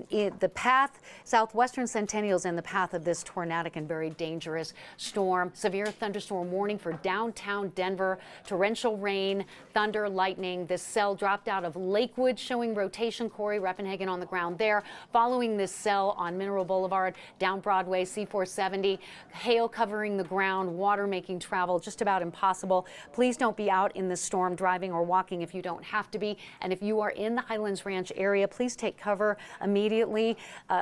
in the path. Southwestern Centennial's in the path of this tornadic and very dangerous storm. Severe thunderstorm warning for downtown Denver. Torrential rain, thunder, lightning. This cell dropped out of Lakewood, showing rotation. Corey Reppenhagen on the ground there. Following this cell on Mineral Boulevard, down Broadway, C470. Hail covering the ground, water making travel just about impossible. Please don't be out in the storm driving or walking if you don't have to be. And if you are in the Highlands Ranch area, please take cover immediately.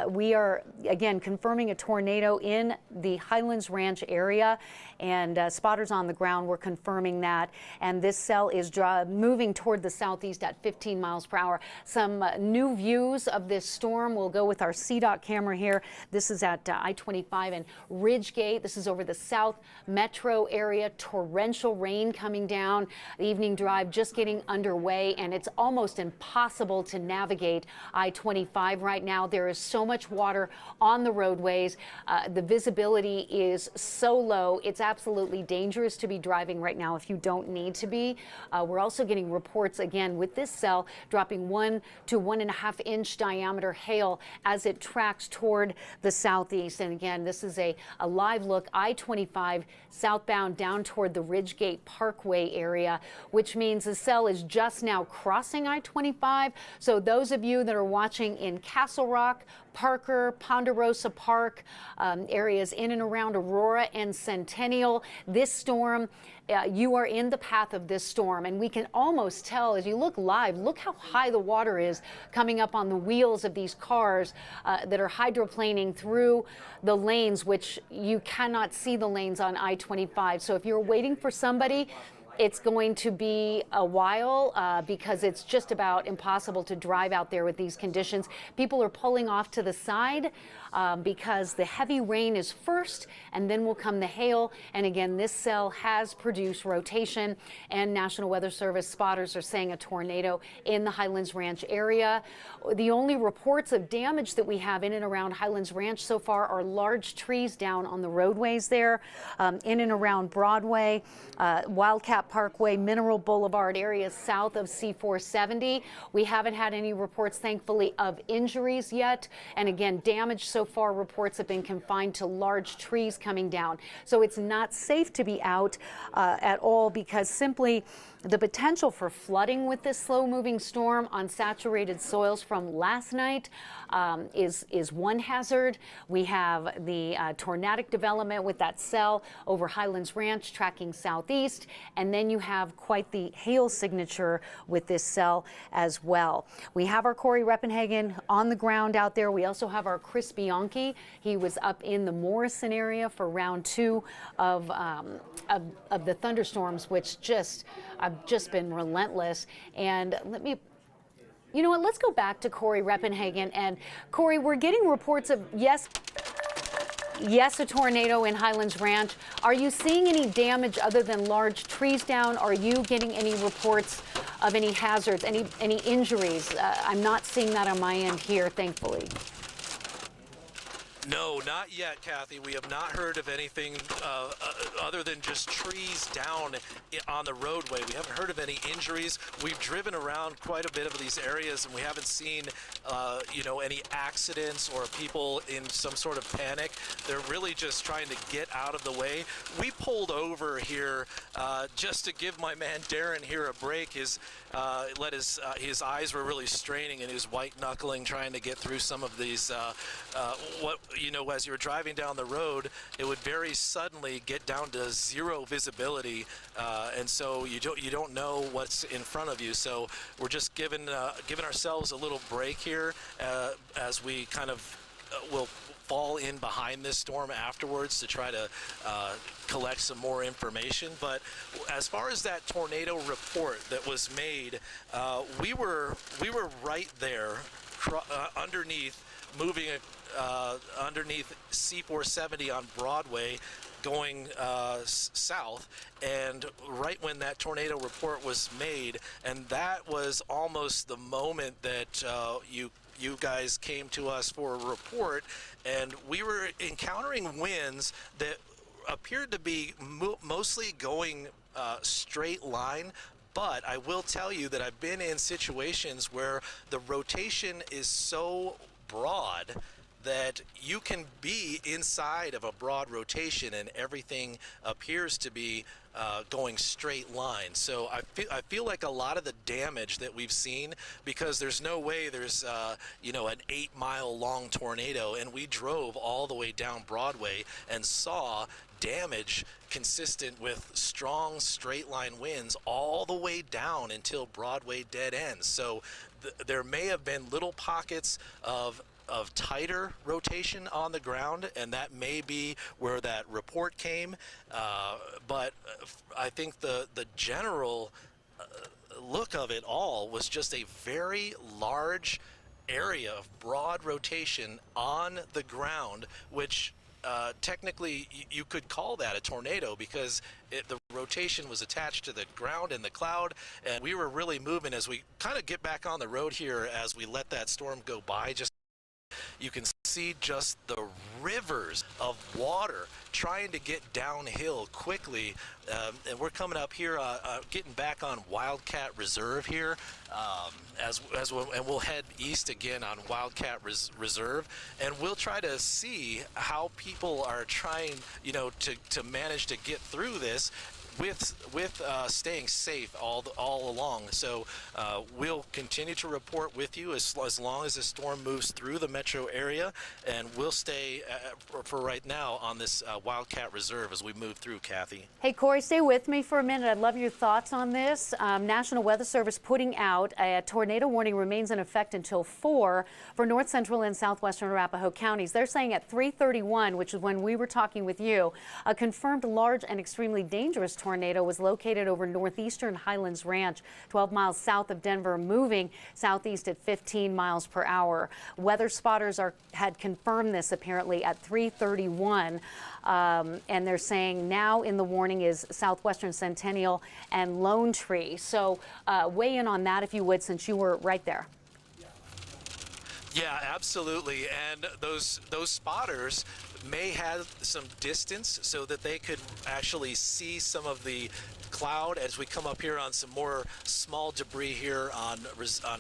We are, again, confirming a tornado in the Highlands Ranch area, and spotters on the ground were confirming that. And this cell is moving toward the southeast at 15 miles per hour. Some new views of this storm. We'll go with our CDOT camera here. This is at I-25 and Ridgegate. This is over the South Metro area. Torrential rain coming down. The evening drive just getting underway, and it's almost impossible to navigate I-25 right now. There is so much water on the roadways. The visibility is so low. It's absolutely dangerous to be driving right now if you don't need to be. We're also getting reports again with this cell dropping 1 to 1.5 inch diameter hail as it tracks toward the southeast. And again, this is a live look, I-25 southbound down toward the Ridgegate Parkway area, which means the cell is just now crossing I-25. So those of you that are watching in Castle Rock, Parker, Ponderosa Park, areas in and around Aurora and Centennial, this storm, you are in the path of this storm, and we can almost tell as you look live, look how high the water is coming up on the wheels of these cars that are hydroplaning through the lanes, which you cannot see the lanes on I-25. So if you're waiting for somebody, it's going to be a while because it's just about impossible to drive out there with these conditions. People are pulling off to the side because the heavy rain is first, and then will come the hail. And again, this cell has produced rotation, and National Weather Service spotters are saying a tornado in the Highlands Ranch area. The only reports of damage that we have in and around Highlands Ranch so far are large trees down on the roadways there, in and around Broadway, Wildcat Parkway, Mineral Boulevard areas south of C470. We haven't had any reports, thankfully, of injuries yet. And again, damage so far, reports have been confined to large trees coming down. So it's not safe to be out at all, because simply the potential for flooding with this slow-moving storm on saturated soils from last night is one hazard. We have the tornadic development with that cell over Highlands Ranch tracking southeast, and then you have quite the hail signature with this cell as well. We have our Corey Reppenhagen on the ground out there. We also have our Chris Bianchi. He was up in the Morrison area for round 2 of the thunderstorms, which have just been relentless. And you know what, let's go back to Corey Reppenhagen. And Corey, we're getting reports of, yes, a tornado in Highlands Ranch. Are you seeing any damage other than large trees down? Are you getting any reports of any hazards, any injuries? I'm not seeing that on my end here, thankfully. No, not yet, Kathy. We have not heard of anything other than just trees down on the roadway. We haven't heard of any injuries. We've driven around quite a bit of these areas, and we haven't seen, any accidents or people in some sort of panic. They're really just trying to get out of the way. We pulled over here just to give my man Darren here a break. His eyes were really straining, and he was white knuckling trying to get through some of these as you're driving down the road, it would very suddenly get down to zero visibility, and so you don't know what's in front of you. So we're just giving ourselves a little break here as we kind of will fall in behind this storm afterwards to try to collect some more information. But as far as that tornado report that was made, we were right there underneath, moving underneath C470 on Broadway, going south, and right when that tornado report was made, and that was almost the moment that you guys came to us for a report, and we were encountering winds that appeared to be mostly going straight line. But I will tell you that I've been in situations where the rotation is so broad that you can be inside of a broad rotation and everything appears to be going straight line. So I feel like a lot of the damage that we've seen, because there's no way there's an 8-mile long tornado, and we drove all the way down Broadway and saw damage consistent with strong straight line winds all the way down until Broadway dead ends. So there may have been little pockets of tighter rotation on the ground, and that may be where that report came, but I think the general look of it all was just a very large area of broad rotation on the ground, which technically you could call that a tornado, because the rotation was attached to the ground and the cloud, and we were really moving as we kind of get back on the road here as we let that storm go by. Just You can see just the rivers of water trying to get downhill quickly. And we're coming up here, getting back on Wildcat Reserve here, and we'll head east again on Wildcat Reserve, and we'll try to see how people are trying, to manage to get through this with staying safe all along. So we'll continue to report with you as long as the storm moves through the metro area, and we'll stay for right now on this Wildcat Reserve as we move through, Kathy. Hey, Corey, stay with me for a minute. I'd love your thoughts on this. National Weather Service putting out a tornado warning remains in effect until 4 for north central and southwestern Arapahoe counties. They're saying at 3:31, which is when we were talking with you, a confirmed large and extremely dangerous tornado was located over northeastern Highlands Ranch, 12 miles south of Denver, moving southeast at 15 miles per hour. Weather spotters had confirmed this apparently at 3:31, and they're saying now in the warning is southwestern Centennial and Lone Tree. So weigh in on that if you would, since you were right there. Yeah, absolutely. And those spotters may have some distance so that they could actually see some of the cloud as we come up here on some more small debris here on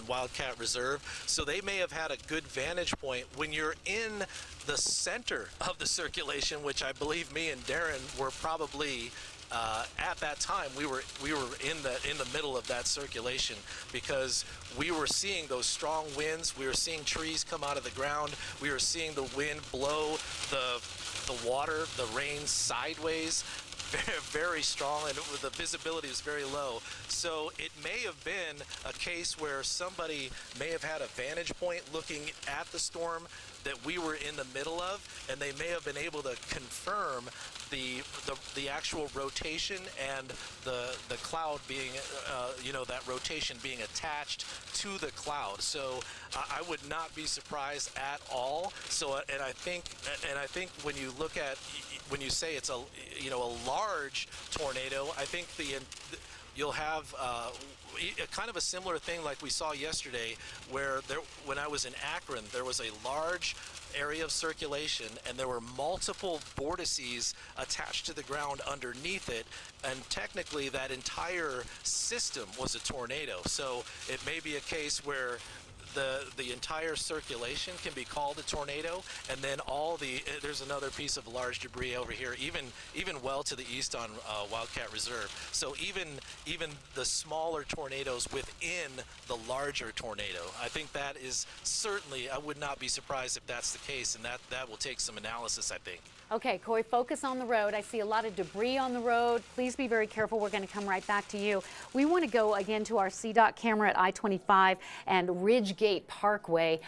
Wildcat Reserve. So they may have had a good vantage point when you're in the center of the circulation, which I believe me and Darren were probably at that time. We were in the middle of that circulation because we were seeing those strong winds. We were seeing trees come out of the ground. We were seeing the wind blow the water, the rain sideways, very strong, and the visibility is very low. So it may have been a case where somebody may have had a vantage point looking at the storm that we were in the middle of, and they may have been able to confirm the actual rotation and the cloud being, that rotation being attached to the cloud. So I would not be surprised at all. So and I think when you look at, when you say it's a large tornado, I think you'll have kind of a similar thing like we saw yesterday, where when I was in Akron, there was a large area of circulation and there were multiple vortices attached to the ground underneath it, and technically that entire system was a tornado. So it may be a case where the entire circulation can be called a tornado, and then there's another piece of large debris over here, even well to the east on Wildcat Reserve. So even the smaller tornadoes within the larger tornado. I think that is certainly, I would not be surprised if that's the case, and that will take some analysis, I think. Okay, Corey, focus on the road. I see a lot of debris on the road. Please be very careful. We're going to come right back to you. We want to go again to our CDOT camera at I-25 and Ridgegate Parkway.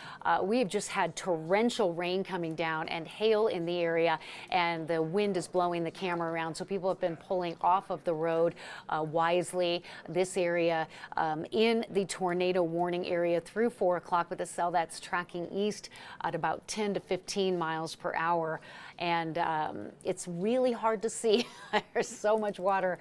We have just had torrential rain coming down and hail in the area, and the wind is blowing the camera around. So people have been pulling off of the road wisely. This area in the tornado warning area through 4 o'clock with a cell that's tracking east at about 10 to 15 miles per hour. And it's really hard to see. There's so much water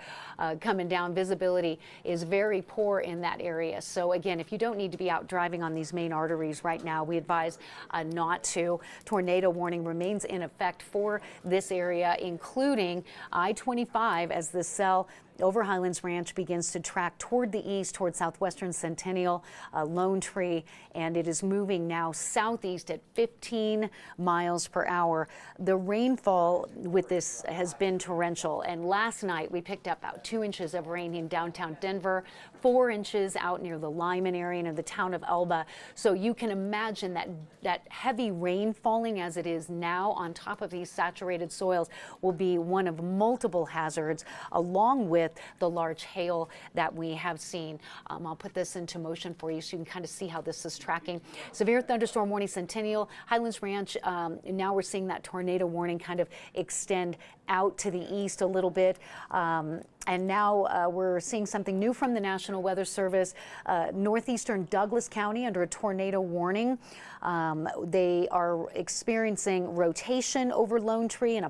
coming down. Visibility is very poor in that area. So again, if you don't need to be out driving on these main arteries right now, we advise not to. Tornado warning remains in effect for this area, including I-25 as the cell over Highlands Ranch begins to track toward the east, toward southwestern Centennial, Lone Tree, and it is moving now southeast at 15 miles per hour. The rainfall with this has been torrential, and last night we picked up about 2 inches of rain in downtown Denver, 4 inches out near the Lyman area and the town of Elba. So you can imagine that heavy rain falling as it is now on top of these saturated soils will be one of multiple hazards, along with the large hail that we have seen. I'll put this into motion for you so you can kind of see how this is tracking. Severe thunderstorm warning, Centennial, Highlands Ranch. Now we're seeing that tornado warning kind of extend out to the east a little bit. And now we're seeing something new from the National Weather Service. Northeastern Douglas County under a tornado warning. They are experiencing rotation over Lone Tree and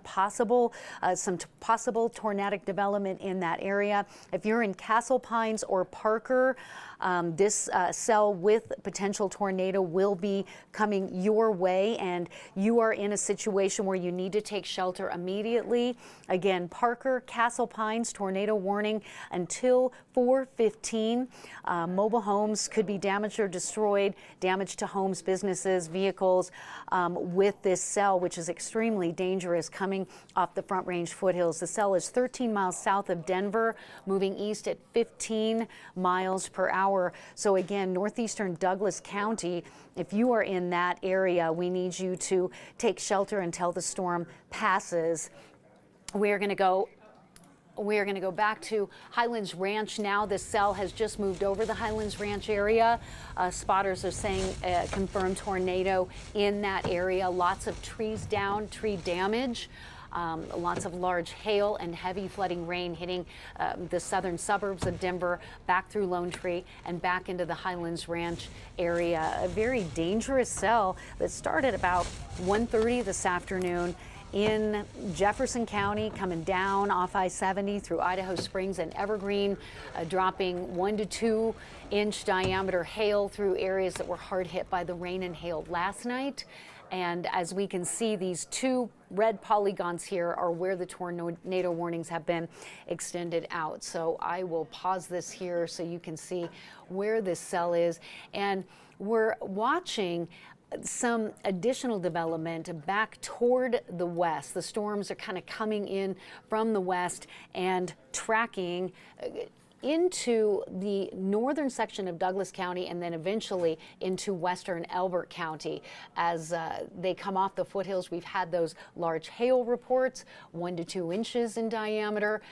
some possible tornadic development in that area. If you're in Castle Pines or Parker, this cell with potential tornado will be coming your way, and you are in a situation where you need to take shelter immediately. Again, Parker, Castle Pines, tornado warning until 4:15. Mobile homes could be damaged or destroyed, damage to homes, businesses, vehicles with this cell, which is extremely dangerous coming off the Front Range foothills. The cell is 13 miles south of Denver, moving east at 15 miles per hour. So again, northeastern Douglas County, if you are in that area, we need you to take shelter until the storm passes. We are going to go back to Highlands Ranch now. This cell has just moved over the Highlands Ranch area. Spotters are saying confirmed tornado in that area. Lots of trees down, tree damage. Lots of large hail and heavy flooding rain hitting the southern suburbs of Denver, back through Lone Tree and back into the Highlands Ranch area. A very dangerous cell that started about 1:30 this afternoon in Jefferson County, coming down off I-70 through Idaho Springs and Evergreen, dropping 1 to 2 inch diameter hail through areas that were hard hit by the rain and hail last night. And as we can see, these two red polygons here are where the tornado warnings have been extended out. So I will pause this here so you can see where this cell is. And we're watching some additional development back toward the west. The storms are kind of coming in from the west and tracking into the northern section of Douglas County and then eventually into western Elbert County. As they come off the foothills, we've had those large hail reports, 1 to 2 inches in diameter.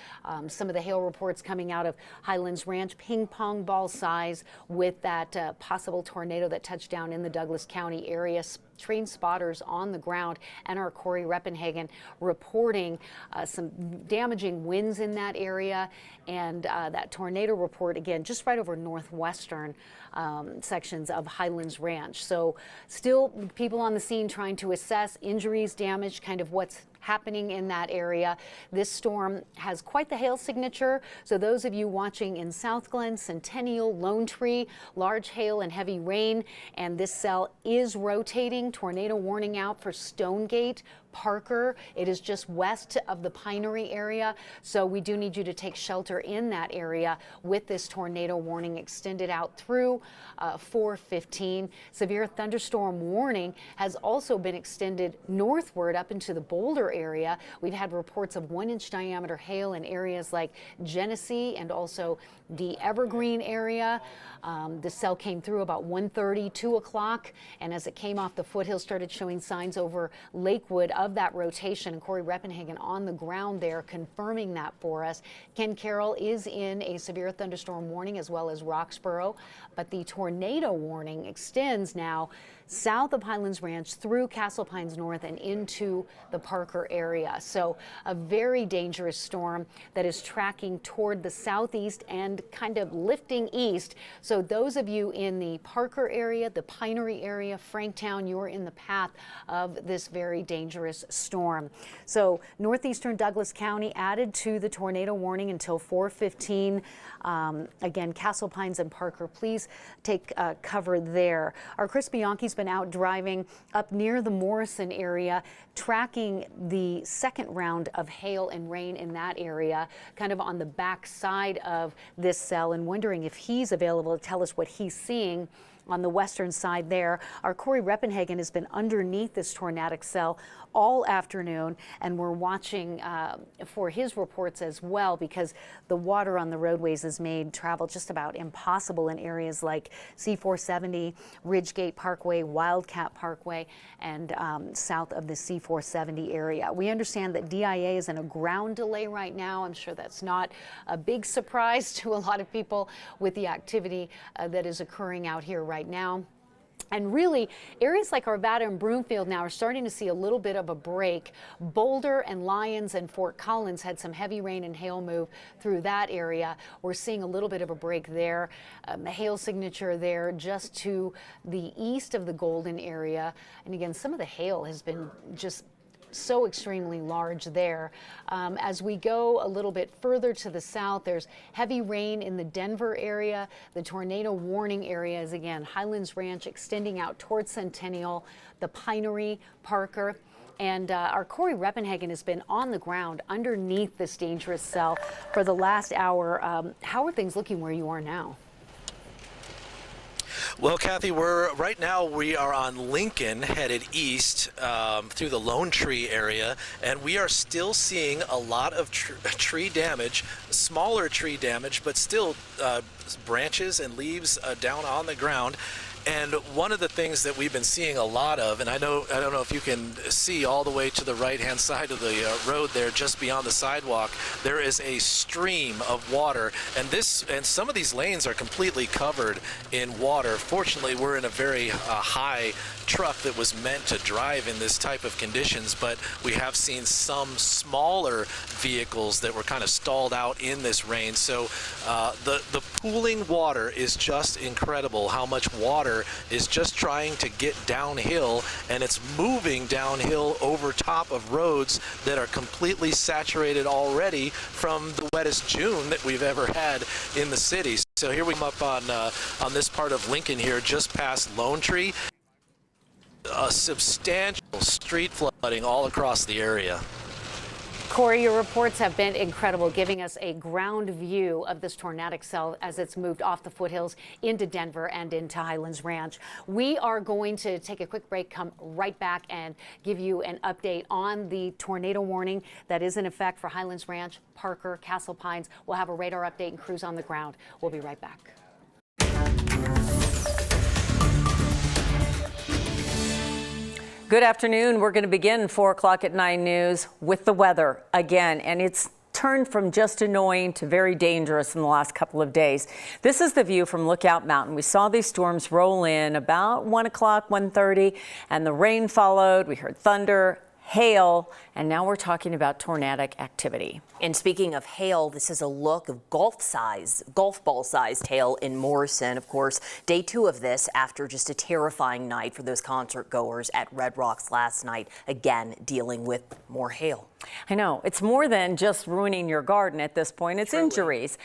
Some of the hail reports coming out of Highlands Ranch, ping pong ball size, with that possible tornado that touched down in the Douglas County area. Trained spotters on the ground and our Corey Reppenhagen reporting some damaging winds in that area, and that tornado report again just right over northwestern sections of Highlands Ranch. So still people on the scene trying to assess injuries, damage, kind of what's happening in that area. This storm has quite the hail signature. So those of you watching in South Glen, Centennial, Lone Tree, large hail and heavy rain, and this cell is rotating. Tornado warning out for Stonegate, Parker. It is just west of the Pinery area. So we do need you to take shelter in that area with this tornado warning extended out through 4:15. Severe thunderstorm warning has also been extended northward up into the Boulder area. We've had reports of 1 inch diameter hail in areas like Genesee and also the Evergreen area. The cell came through about 1:30, 2 o'clock, and as it came off the foothills, started showing signs over Lakewood of that rotation. And Corey Reppenhagen on the ground there confirming that for us. Ken Carroll is in a severe thunderstorm warning, as well as Roxborough, but the tornado warning extends now south of Highlands Ranch through Castle Pines North and into the Parker area. So a very dangerous storm that is tracking toward the southeast and kind of lifting east. So those of you in the Parker area, the Pinery area, Franktown, you're in the path of this very dangerous storm. So northeastern Douglas County added to the tornado warning until 4:15. Again, Castle Pines and Parker, please take cover there. Our Chris Bianchi's been out driving up near the Morrison area, tracking the second round of hail and rain in that area, kind of on the back side of this cell, and wondering if he's available to tell us what he's seeing on the western side there. Our Corey Reppenhagen has been underneath this tornadic cell all afternoon, and we're watching for his reports as well, because the water on the roadways has made travel just about impossible in areas like C470, Ridgegate Parkway, Wildcat Parkway, and south of the C470 area. We understand that DIA is in a ground delay right now. I'm sure that's not a big surprise to a lot of people with the activity that is occurring out here right now. And really, areas like Arvada and Broomfield now are starting to see a little bit of a break. Boulder and Lyons and Fort Collins had some heavy rain and hail move through that area. We're seeing a little bit of a break there. Hail signature there just to the east of the Golden area. And again, some of the hail has been just so extremely large there. As we go a little bit further to the south, there's heavy rain in the Denver area. The tornado warning area is again Highlands Ranch extending out towards Centennial, the Pinery, Parker. And our Corey Reppenhagen has been on the ground underneath this dangerous cell for the last hour. How are things looking where you are now? Well, Kathy, right now we are on Lincoln, headed east through the Lone Tree area, and we are still seeing a lot of tree damage, smaller tree damage, but still branches and leaves down on the ground. And one of the things that we've been seeing a lot of, and I don't know if you can see all the way to the right-hand side of the road there, just beyond the sidewalk, there is a stream of water, and some of these lanes are completely covered in water. Fortunately, we're in a very high truck that was meant to drive in this type of conditions, but we have seen some smaller vehicles that were kind of stalled out in this rain. So the pooling water is just incredible. How much water is just trying to get downhill, and it's moving downhill over top of roads that are completely saturated already from the wettest June that we've ever had in the city. So here we come up on this part of Lincoln here, just past Lone Tree. A substantial street flooding all across the area. Corey, your reports have been incredible, giving us a ground view of this tornadic cell as it's moved off the foothills into Denver and into Highlands Ranch. We are going to take a quick break, come right back and give you an update on the tornado warning that is in effect for Highlands Ranch, Parker, Castle Pines. We'll have a radar update and crews on the ground. We'll be right back. Good afternoon. We're going to begin 4 o'clock at 9 News with the weather again, and it's turned from just annoying to very dangerous in the last couple of days. This is the view from Lookout Mountain. We saw these storms roll in about 1 o'clock, 1:30, and the rain followed. We heard thunder, hail, and now we're talking about tornadic activity. And speaking of hail, this is a look of golf ball sized hail in Morrison. Of course, day 2 of this after just a terrifying night for those concert goers at Red Rocks last night, again dealing with more hail. I know, it's more than just ruining your garden at this point, it's injuries.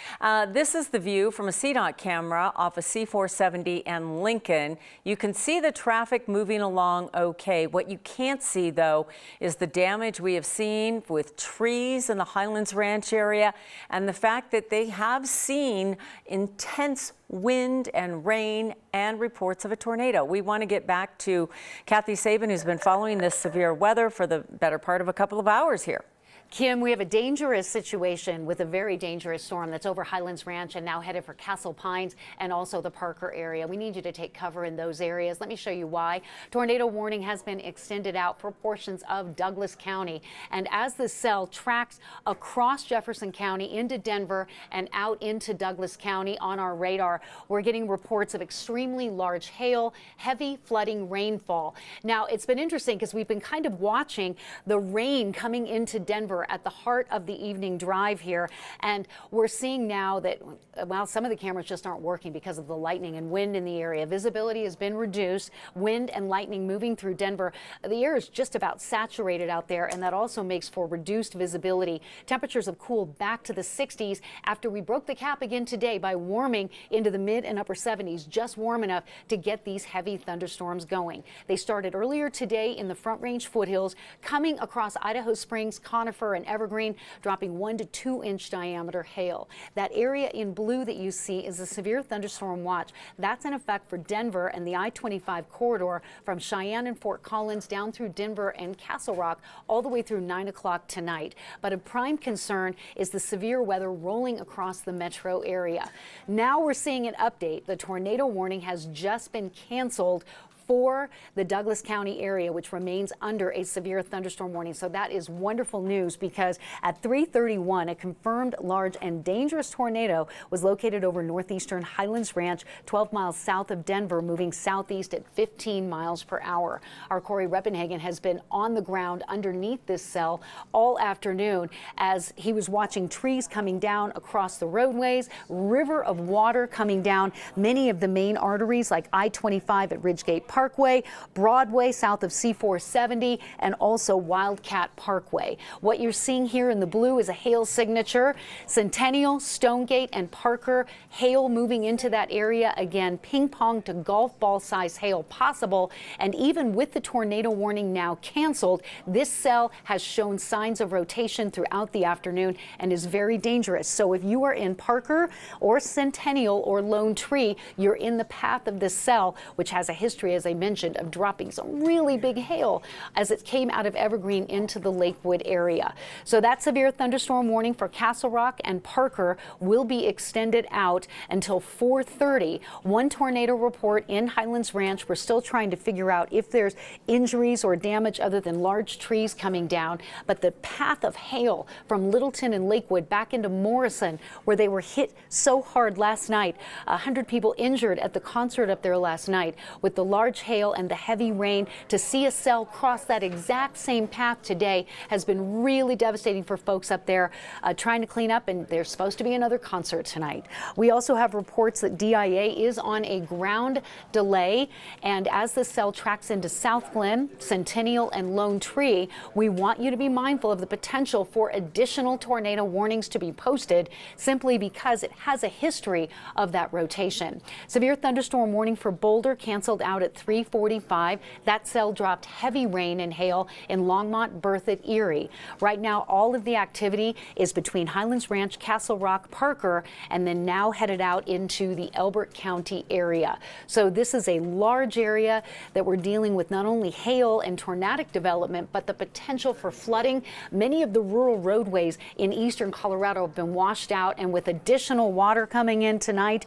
This is the view from a CDOT camera off of C470 and Lincoln. You can see the traffic moving along okay. What you can't see, though, is the damage we have seen with trees in the Highlands Ranch area and the fact that they have seen intense wind and rain and reports of a tornado. We want to get back to Kathy Sabin, who's been following this severe weather for the better part of a couple of hours here. Kim, we have a dangerous situation with a very dangerous storm that's over Highlands Ranch and now headed for Castle Pines and also the Parker area. We need you to take cover in those areas. Let me show you why. Tornado warning has been extended out for portions of Douglas County. And as the cell tracks across Jefferson County into Denver and out into Douglas County on our radar, we're getting reports of extremely large hail, heavy flooding rainfall. Now, it's been interesting because we've been kind of watching the rain coming into Denver at the heart of the evening drive here, and we're seeing now that, well, some of the cameras just aren't working because of the lightning and wind in the area. Visibility has been reduced, wind and lightning moving through Denver. The air is just about saturated out there, and that also makes for reduced visibility. Temperatures have cooled back to the 60s after we broke the cap again today by warming into the mid and upper 70s, just warm enough to get these heavy thunderstorms going. They started earlier today in the Front Range foothills, coming across Idaho Springs, Conifer, and Evergreen, dropping 1 to 2 inch diameter hail. That area in blue that you see is a severe thunderstorm watch. That's in effect for Denver and the I-25 corridor from Cheyenne and Fort Collins down through Denver and Castle Rock all the way through 9 o'clock tonight. But a prime concern is the severe weather rolling across the metro area. Now we're seeing an update. The tornado warning has just been canceled for the Douglas County area, which remains under a severe thunderstorm warning. So that is wonderful news, because at 3:31, a confirmed large and dangerous tornado was located over northeastern Highlands Ranch, 12 miles south of Denver, moving southeast at 15 miles per hour. Our Corey Reppenhagen has been on the ground underneath this cell all afternoon as he was watching trees coming down across the roadways, river of water coming down many of the main arteries like I-25 at Ridgegate Parkway, Broadway south of C-470, and also Wildcat Parkway. What you're seeing here in the blue is a hail signature. Centennial, Stonegate, and Parker, hail moving into that area. Again, ping pong to golf ball size hail possible. And even with the tornado warning now canceled, this cell has shown signs of rotation throughout the afternoon and is very dangerous. So if you are in Parker or Centennial or Lone Tree, you're in the path of this cell, which has a history, as I mentioned, of dropping some really big hail as it came out of Evergreen into the Lakewood area. So that severe thunderstorm warning for Castle Rock and Parker will be extended out until 4:30. One tornado report in Highlands Ranch. We're still trying to figure out if there's injuries or damage other than large trees coming down. But the path of hail from Littleton and Lakewood back into Morrison, where they were hit so hard last night. 100 people injured at the concert up there last night with the large hail and the heavy rain. To see a cell cross that exact same path today has been really devastating for folks up there trying to clean up, and there's supposed to be another concert tonight. We also have reports that DIA is on a ground delay, and as the cell tracks into South Glen, Centennial, and Lone Tree, we want you to be mindful of the potential for additional tornado warnings to be posted, simply because it has a history of that rotation. Severe thunderstorm warning for Boulder canceled out at 3:45. That cell dropped heavy rain and hail in Longmont, Berthoud, Erie. Right now, all of the activity is between Highlands Ranch, Castle Rock, Parker, and then now headed out into the Elbert County area. So this is a large area that we're dealing with, not only hail and tornadic development, but the potential for flooding. Many of the rural roadways in eastern Colorado have been washed out, and with additional water coming in tonight,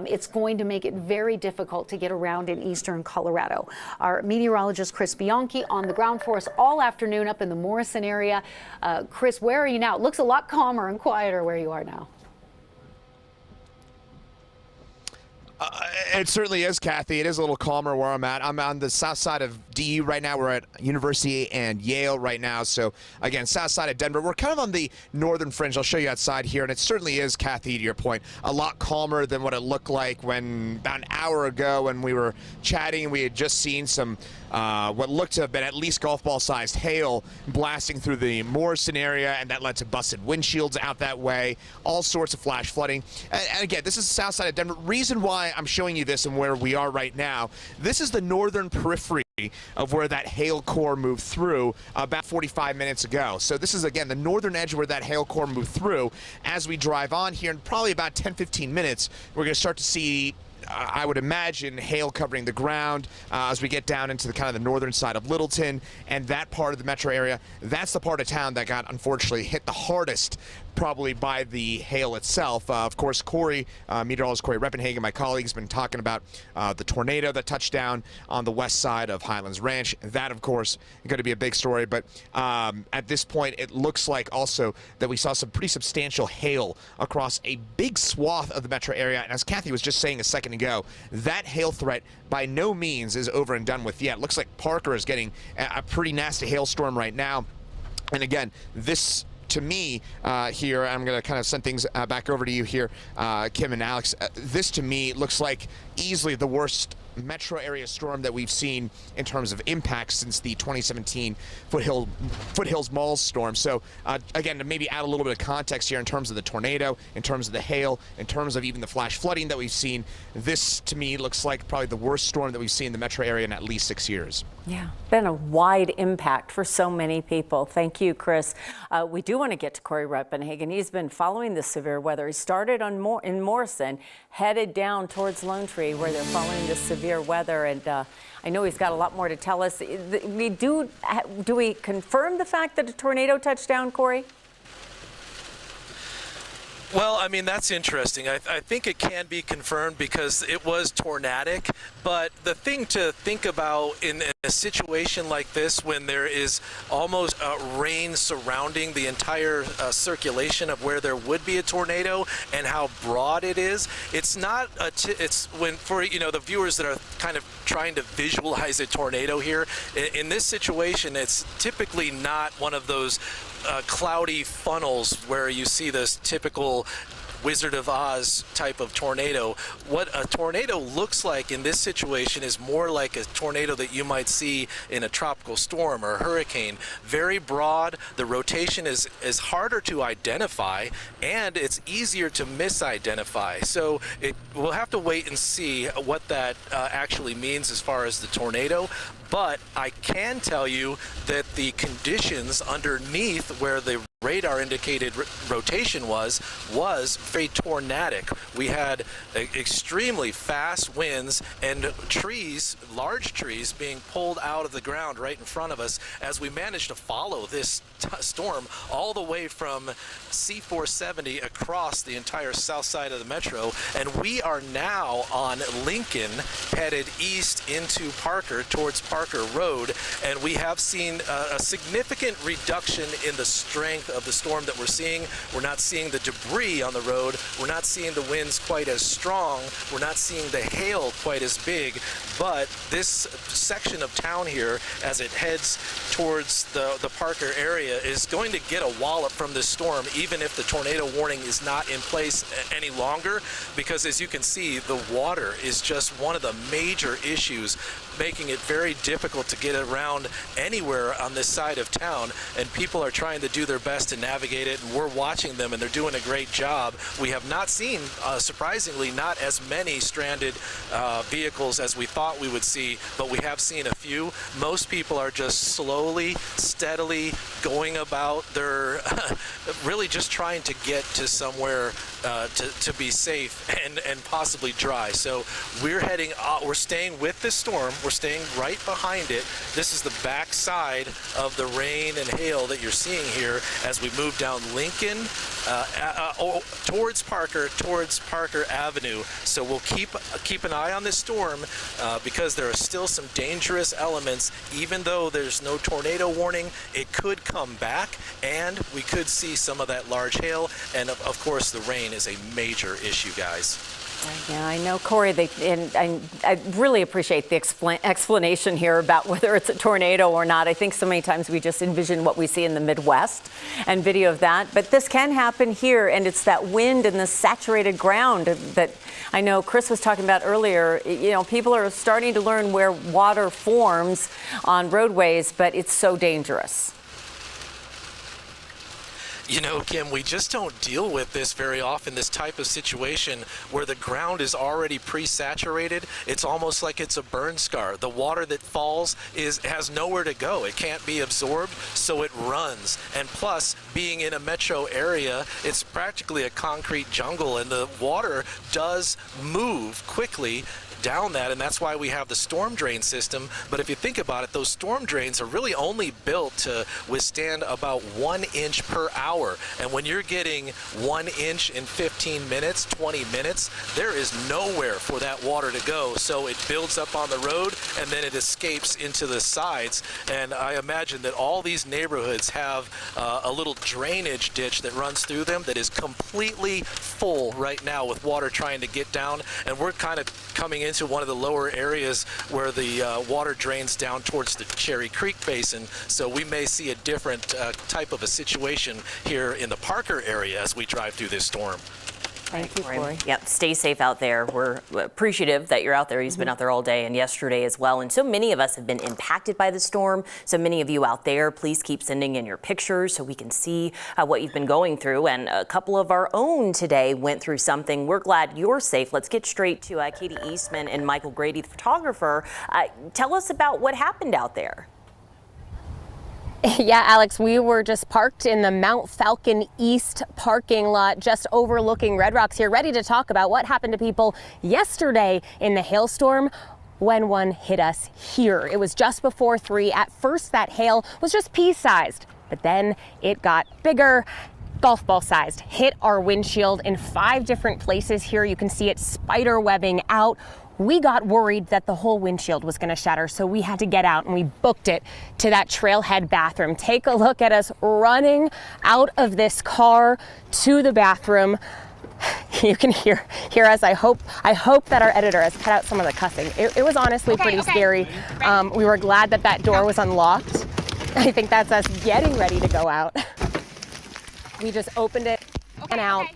it's going to make it very difficult to get around in eastern Colorado. Our meteorologist Chris Bianchi on the ground for us all afternoon up in the Morrison area. Chris, where are you now? It looks a lot calmer and quieter where you are now. It certainly is, Kathy. It is a little calmer where I'm at. I'm on the south side of DU right now. We're at University and Yale right now. So, again, south side of Denver. We're kind of on the northern fringe. I'll show you outside here. And it certainly is, Kathy, to your point, a lot calmer than what it looked like when about an hour ago when we were chatting. We had just seen some what looked to have been at least golf ball sized hail blasting through the Morrison area, and that led to busted windshields out that way, all sorts of flash flooding. And again, this is the south side of Denver. Reason why I'm showing you this and where we are right now, this is the northern periphery of where that hail core moved through about 45 minutes ago. So this is, again, the northern edge where that hail core moved through. As we drive on here in probably about 10-15 minutes, we're going to start to see I would imagine hail covering the ground as we get down into the kind of the northern side of Littleton and that part of the metro area. That's the part of town that got unfortunately hit the hardest probably by the hail itself. Of course, Corey, meteorologist Corey Reppenhagen, my colleague, has been talking about the tornado that touched down on the west side of Highlands Ranch. That, of course, is going to be a big story. But at this point, it looks like also that we saw some pretty substantial hail across a big swath of the metro area. And as Kathy was just saying a second ago, that hail threat by no means is over and done with yet. Looks like Parker is getting a pretty nasty hailstorm right now. And again, this to me here, I'm going to kind of send things back over to you here, Kim and Alex. This to me looks like easily the worst metro area storm that we've seen in terms of impact since the 2017 Foothills Malls storm. So again, to maybe add a little bit of context here in terms of the tornado, in terms of the hail, in terms of even the flash flooding that we've seen, this to me looks like probably the worst storm that we've seen in the metro area in at least 6 years. Yeah, been a wide impact for so many people. Thank you, Chris. We do want to get to Corey Reppenhagen. He's been following the severe weather. He started in Morrison, headed down towards Lone Tree where they're following the severe weather. And I know he's got a lot more to tell us. Do we confirm the fact that a tornado touched down, Corey? Well, I mean, that's interesting. I think it can be confirmed because it was tornadic. But the thing to think about in a situation like this, when there is almost rain surrounding the entire circulation of where there would be a tornado and how broad it is, it's not it's when for the viewers that are kind of trying to visualize a tornado here. In this situation, it's typically not one of those cloudy funnels where you see this typical Wizard of Oz type of tornado. What a tornado looks like in this situation is more like a tornado that you might see in a tropical storm or a hurricane. Very broad, the rotation is harder to identify, and it's easier to misidentify. So we'll have to wait and see what that actually means as far as the tornado. But I can tell you that the conditions underneath where the radar indicated rotation was very tornadic. We had extremely fast winds and trees, large trees, being pulled out of the ground right in front of us as we managed to follow this storm all the way from C470 across the entire south side of the metro. And we are now on Lincoln, headed east into Parker, towards Parker Road, and we have seen a significant reduction in the strength of the storm that we're seeing. We're not seeing the debris on the road. We're not seeing the winds quite as strong. We're not seeing the hail quite as big. But this section of town here, as it heads towards the Parker area, is going to get a wallop from this storm, even if the tornado warning is not in place any longer, because as you can see, the water is just one of the major issues, making it very difficult to get around anywhere on this side of town, and people are trying to do their best to navigate it, and we're watching them, and they're doing a great job. We have not seen, surprisingly, not as many stranded vehicles as we thought we would see, but we have seen a few. Most people are just slowly, steadily going about their really just trying to get to somewhere to be safe and possibly dry. So we're we're staying with this storm. We're staying right behind it. This is the back side of the rain and hail that you're seeing here as we move down Lincoln towards Parker Avenue. So we'll keep an eye on this storm because there are still some dangerous elements. Even though there's no tornado warning, it could come back, and we could see some of that large hail. And of course, the rain is a major issue, guys. Yeah, I know, Corey, and I really appreciate the explanation here about whether it's a tornado or not. I think so many times we just envision what we see in the Midwest and video of that. But this can happen here, and it's that wind and the saturated ground that I know Chris was talking about earlier. People are starting to learn where water forms on roadways, but it's so dangerous. Kim, we just don't deal with this very often, this type of situation where the ground is already pre-saturated. It's almost like it's a burn scar. The water that falls has nowhere to go. It can't be absorbed, so it runs. And plus, being in a metro area, it's practically a concrete jungle, and the water does move quickly down that, and that's why we have the storm drain system. But if you think about it, those storm drains are really only built to withstand about 1 inch per hour. And when you're getting 1 inch in 15 minutes, 20 minutes, there is nowhere for that water to go. So it builds up on the road, and then it escapes into the sides. And I imagine that all these neighborhoods have a little drainage ditch that runs through them that is completely full right now with water trying to get down. And we're kind of coming into one of the lower areas where the water drains down towards the Cherry Creek Basin. So we may see a different type of a situation here in the Parker area as we drive through this storm. Thank you, Corey. Yep, stay safe out there. We're appreciative that you're out there. He's been out there all day and yesterday as well. And so many of us have been impacted by the storm. So many of you out there, please keep sending in your pictures so we can see what you've been going through. And a couple of our own today went through something. We're glad you're safe. Let's get straight to Katie Eastman and Michael Grady, the photographer. Tell us about what happened out there. Yeah, Alex, we were just parked in the Mount Falcon East parking lot, just overlooking Red Rocks here, ready to talk about what happened to people yesterday in the hailstorm when one hit us here. It was just before 3. At first, that hail was just pea-sized, but then it got bigger. golf ball sized, hit our windshield in 5 different places here. You can see it spider webbing out. We got worried that the whole windshield was going to shatter, so we had to get out and we booked it to that trailhead bathroom. Take a look at us running out of this car to the bathroom. You can hear us. I hope that our editor has cut out some of the cussing. It was honestly pretty scary. We were glad that that door was unlocked. I think that's us getting ready to go out. We just opened it and out.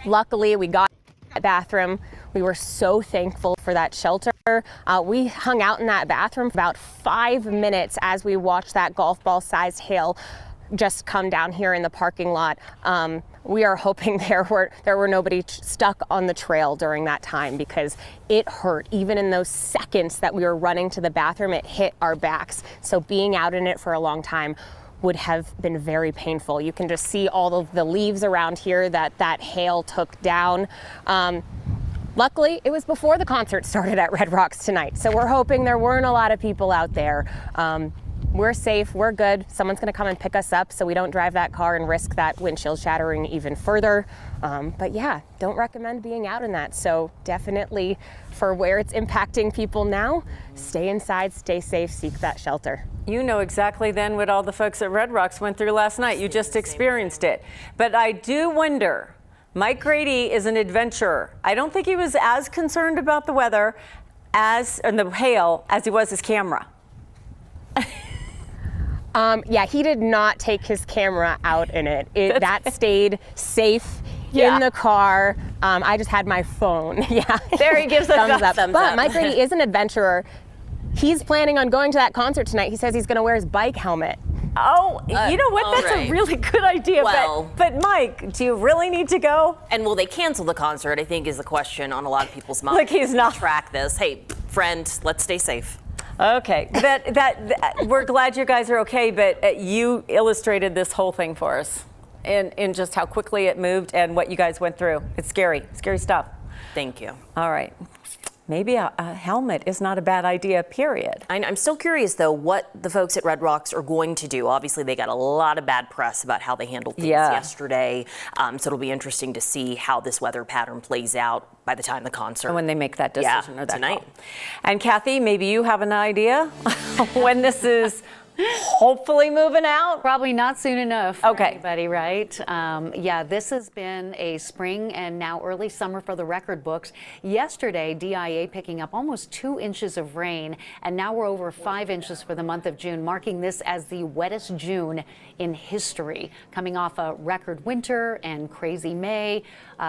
Luckily, we got that bathroom. We were so thankful for that shelter. We hung out in that bathroom for about 5 minutes as we watched that golf ball sized hail just come down here in the parking lot. We are hoping there were nobody stuck on the trail during that time, because it hurt. Even in those seconds that we were running to the bathroom, it hit our backs. So being out in it for a long time would have been very painful. You can just see all of the leaves around here that hail took down. Luckily, it was before the concert started at Red Rocks tonight, so we're hoping there weren't a lot of people out there. We're safe, we're good. Someone's gonna come and pick us up so we don't drive that car and risk that windshield shattering even further. But yeah, don't recommend being out in that. So definitely, for where it's impacting people now, stay inside, stay safe, seek that shelter. You know exactly then what all the folks at Red Rocks went through last night. You just experienced it. But I do wonder, Mike Grady is an adventurer. I don't think he was as concerned about the weather and the hail as he was his camera. Yeah, he did not take his camera out in it. That stayed safe in the car. I just had my phone. Yeah. There he gives a thumbs up. But Mike Grady is an adventurer. He's planning on going to that concert tonight. He says he's going to wear his bike helmet. Oh, you know what? That's a really good idea. Well, but Mike, do you really need to go? And will they cancel the concert, I think, is the question on a lot of people's minds. Look, he's not. Track this. Hey, friend, let's stay safe. Okay, we're glad you guys are okay, but you illustrated this whole thing for us in just how quickly it moved and what you guys went through. It's scary stuff. Thank you. All right. Maybe a helmet is not a bad idea, period. I'm still curious, though, what the folks at Red Rocks are going to do. Obviously, they got a lot of bad press about how they handled things yesterday. So it'll be interesting to see how this weather pattern plays out by the time the concert. When they make that decision or that tonight. call. And Kathy, maybe you have an idea when this is hopefully moving out? Probably not soon enough for Okay. anybody, right? Yeah, this has been a spring and now early summer for the record books. Yesterday, DIA picking up almost 2 inches of rain, and now we're over 5 inches for the month of June, marking this as the wettest June in history. Coming off a record winter and crazy May,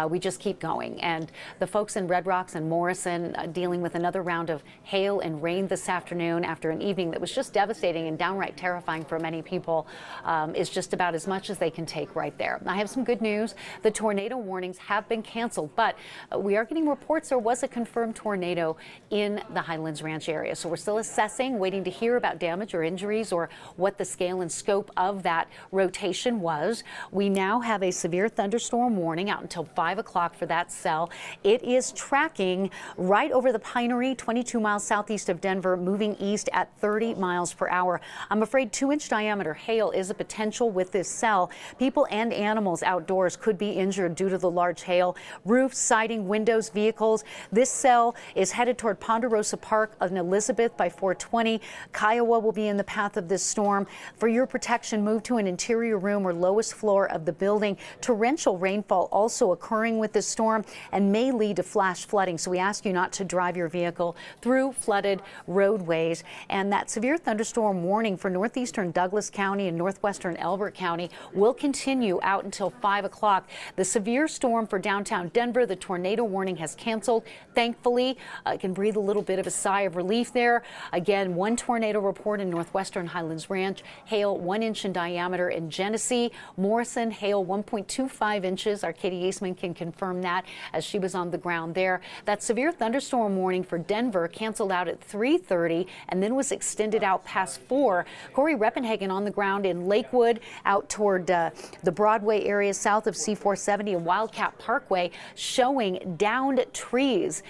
we just keep going. And the folks in Red Rocks and Morrison dealing with another round of hail and rain this afternoon after an evening that was just devastating and downright terrifying for many people, is just about as much as they can take right there. I have some good news. The tornado warnings have been canceled, but we are getting reports there was a confirmed tornado in the Highlands Ranch area. So we're still assessing, waiting to hear about damage or injuries or what the scale and scope of that rotation was. We now have a severe thunderstorm warning out until 5 o'clock for that cell. It is tracking right over the Pinery, 22 miles southeast of Denver, moving east at 30 miles per hour. I'm afraid 2-inch diameter hail is a potential with this cell. People and animals outdoors could be injured due to the large hail. Roofs, siding, windows, vehicles. This cell is headed toward Ponderosa Park and Elizabeth by 420. Kiowa will be in the path of this storm. For your protection, move to an interior room or lowest floor of the building. Torrential rainfall also occurring with this storm and may lead to flash flooding. So we ask you not to drive your vehicle through flooded roadways. And that severe thunderstorm warning for northeastern Douglas County and northwestern Elbert County will continue out until 5 o'clock. The severe storm for downtown Denver, the tornado warning has canceled. Thankfully, I can breathe a little bit of a sigh of relief there. Again, 1 tornado report in northwestern Highlands Ranch. Hail 1 inch in diameter in Genesee. Morrison, hail 1.25 inches. Our Katie Eastman can confirm that as she was on the ground there. That severe thunderstorm warning for Denver canceled out at 3:30 and then was extended out past 4. Corey Lori Reppenhagen on the ground in Lakewood out toward the Broadway area south of C470 and Wildcat Parkway, showing downed trees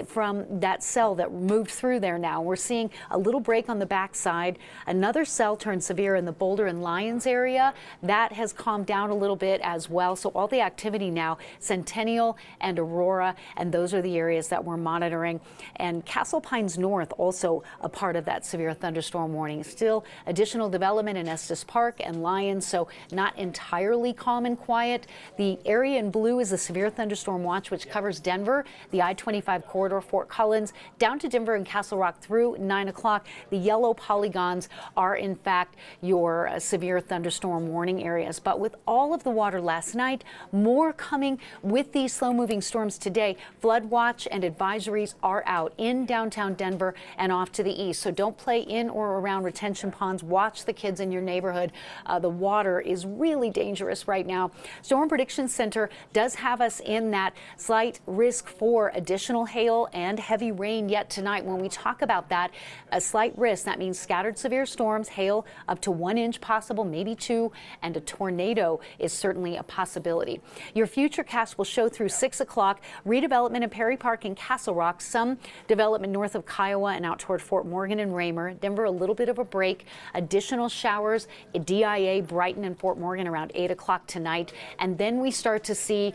from that cell that moved through there now. We're seeing a little break on the backside. Another cell turned severe in the Boulder and Lyons area. That has calmed down a little bit as well. So all the activity now, Centennial and Aurora, and those are the areas that we're monitoring. And Castle Pines North also a part of that severe thunderstorm warning. Still additional development in Estes Park and Lyons, so not entirely calm and quiet. The area in blue is the severe thunderstorm watch, which covers Denver, the I-25 corridor, Fort Collins, down to Denver and Castle Rock through 9 o'clock. The yellow polygons are in fact your severe thunderstorm warning areas. But with all of the water last night, more coming with these slow-moving storms today. Flood watch and advisories are out in downtown Denver and off to the east. So don't play in or around retention ponds. Watch the kids in your neighborhood. The water is really dangerous right now. Storm Prediction Center does have us in that slight risk for additional hail and heavy rain yet tonight. When we talk about that, a slight risk, that means scattered severe storms, hail up to 1 inch possible, maybe 2, and a tornado is certainly a possibility. Your futurecast will show through 6 o'clock redevelopment in Perry Park and Castle Rock, some development north of Kiowa and out toward Fort Morgan and Raymer. Denver, a little bit of a break. Additional showers at DIA, Brighton, and Fort Morgan around 8 o'clock tonight. And then we start to see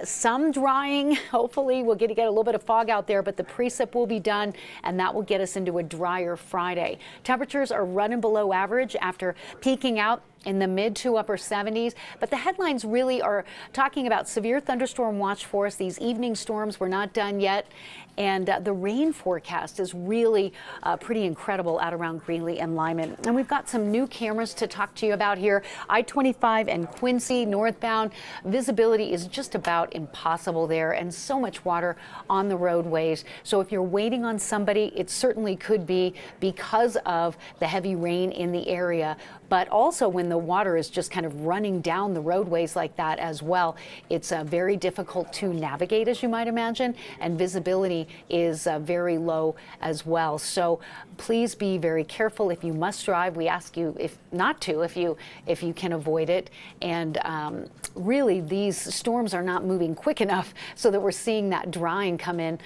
some drying. Hopefully we'll get a little bit of fog out there, but the precip will be done, and that will get us into a drier Friday. Temperatures are running below average after peaking out in the mid to upper 70s. But the headlines really are talking about severe thunderstorm watch for us. These evening storms were not done yet. And the rain forecast is really pretty incredible out around Greeley and Lyman. And we've got some new cameras to talk to you about here. I-25 and Quincy northbound. Visibility is just about impossible there, and so much water on the roadways. So if you're waiting on somebody, it certainly could be because of the heavy rain in the area. But also when the water is just kind of running down the roadways like that as well, it's very difficult to navigate, as you might imagine, and visibility is very low as well. So please be very careful if you must drive. We ask you if not to, if you can avoid it. And really, these storms are not moving quick enough so that we're seeing that drying come in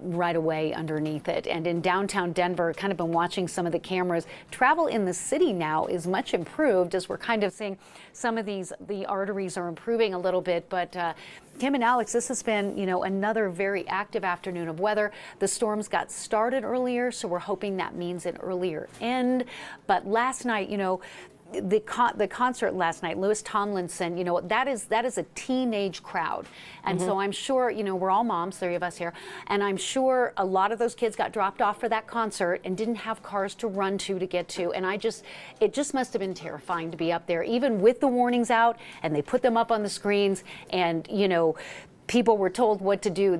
right away underneath it. And in downtown Denver, kind of been watching some of the cameras. Travel in the city now is much improved as we're kind of seeing some of the arteries are improving a little bit. But Kim and Alex, this has been, another very active afternoon of weather. The storms got started earlier, so we're hoping that means an earlier end. But last night, the concert last night, Louis Tomlinson, that is a teenage crowd. And so I'm sure, we're all moms, 3 of us here, and I'm sure a lot of those kids got dropped off for that concert and didn't have cars to run to get to. And it just must have been terrifying to be up there, even with the warnings out, and they put them up on the screens, and, people were told what to do.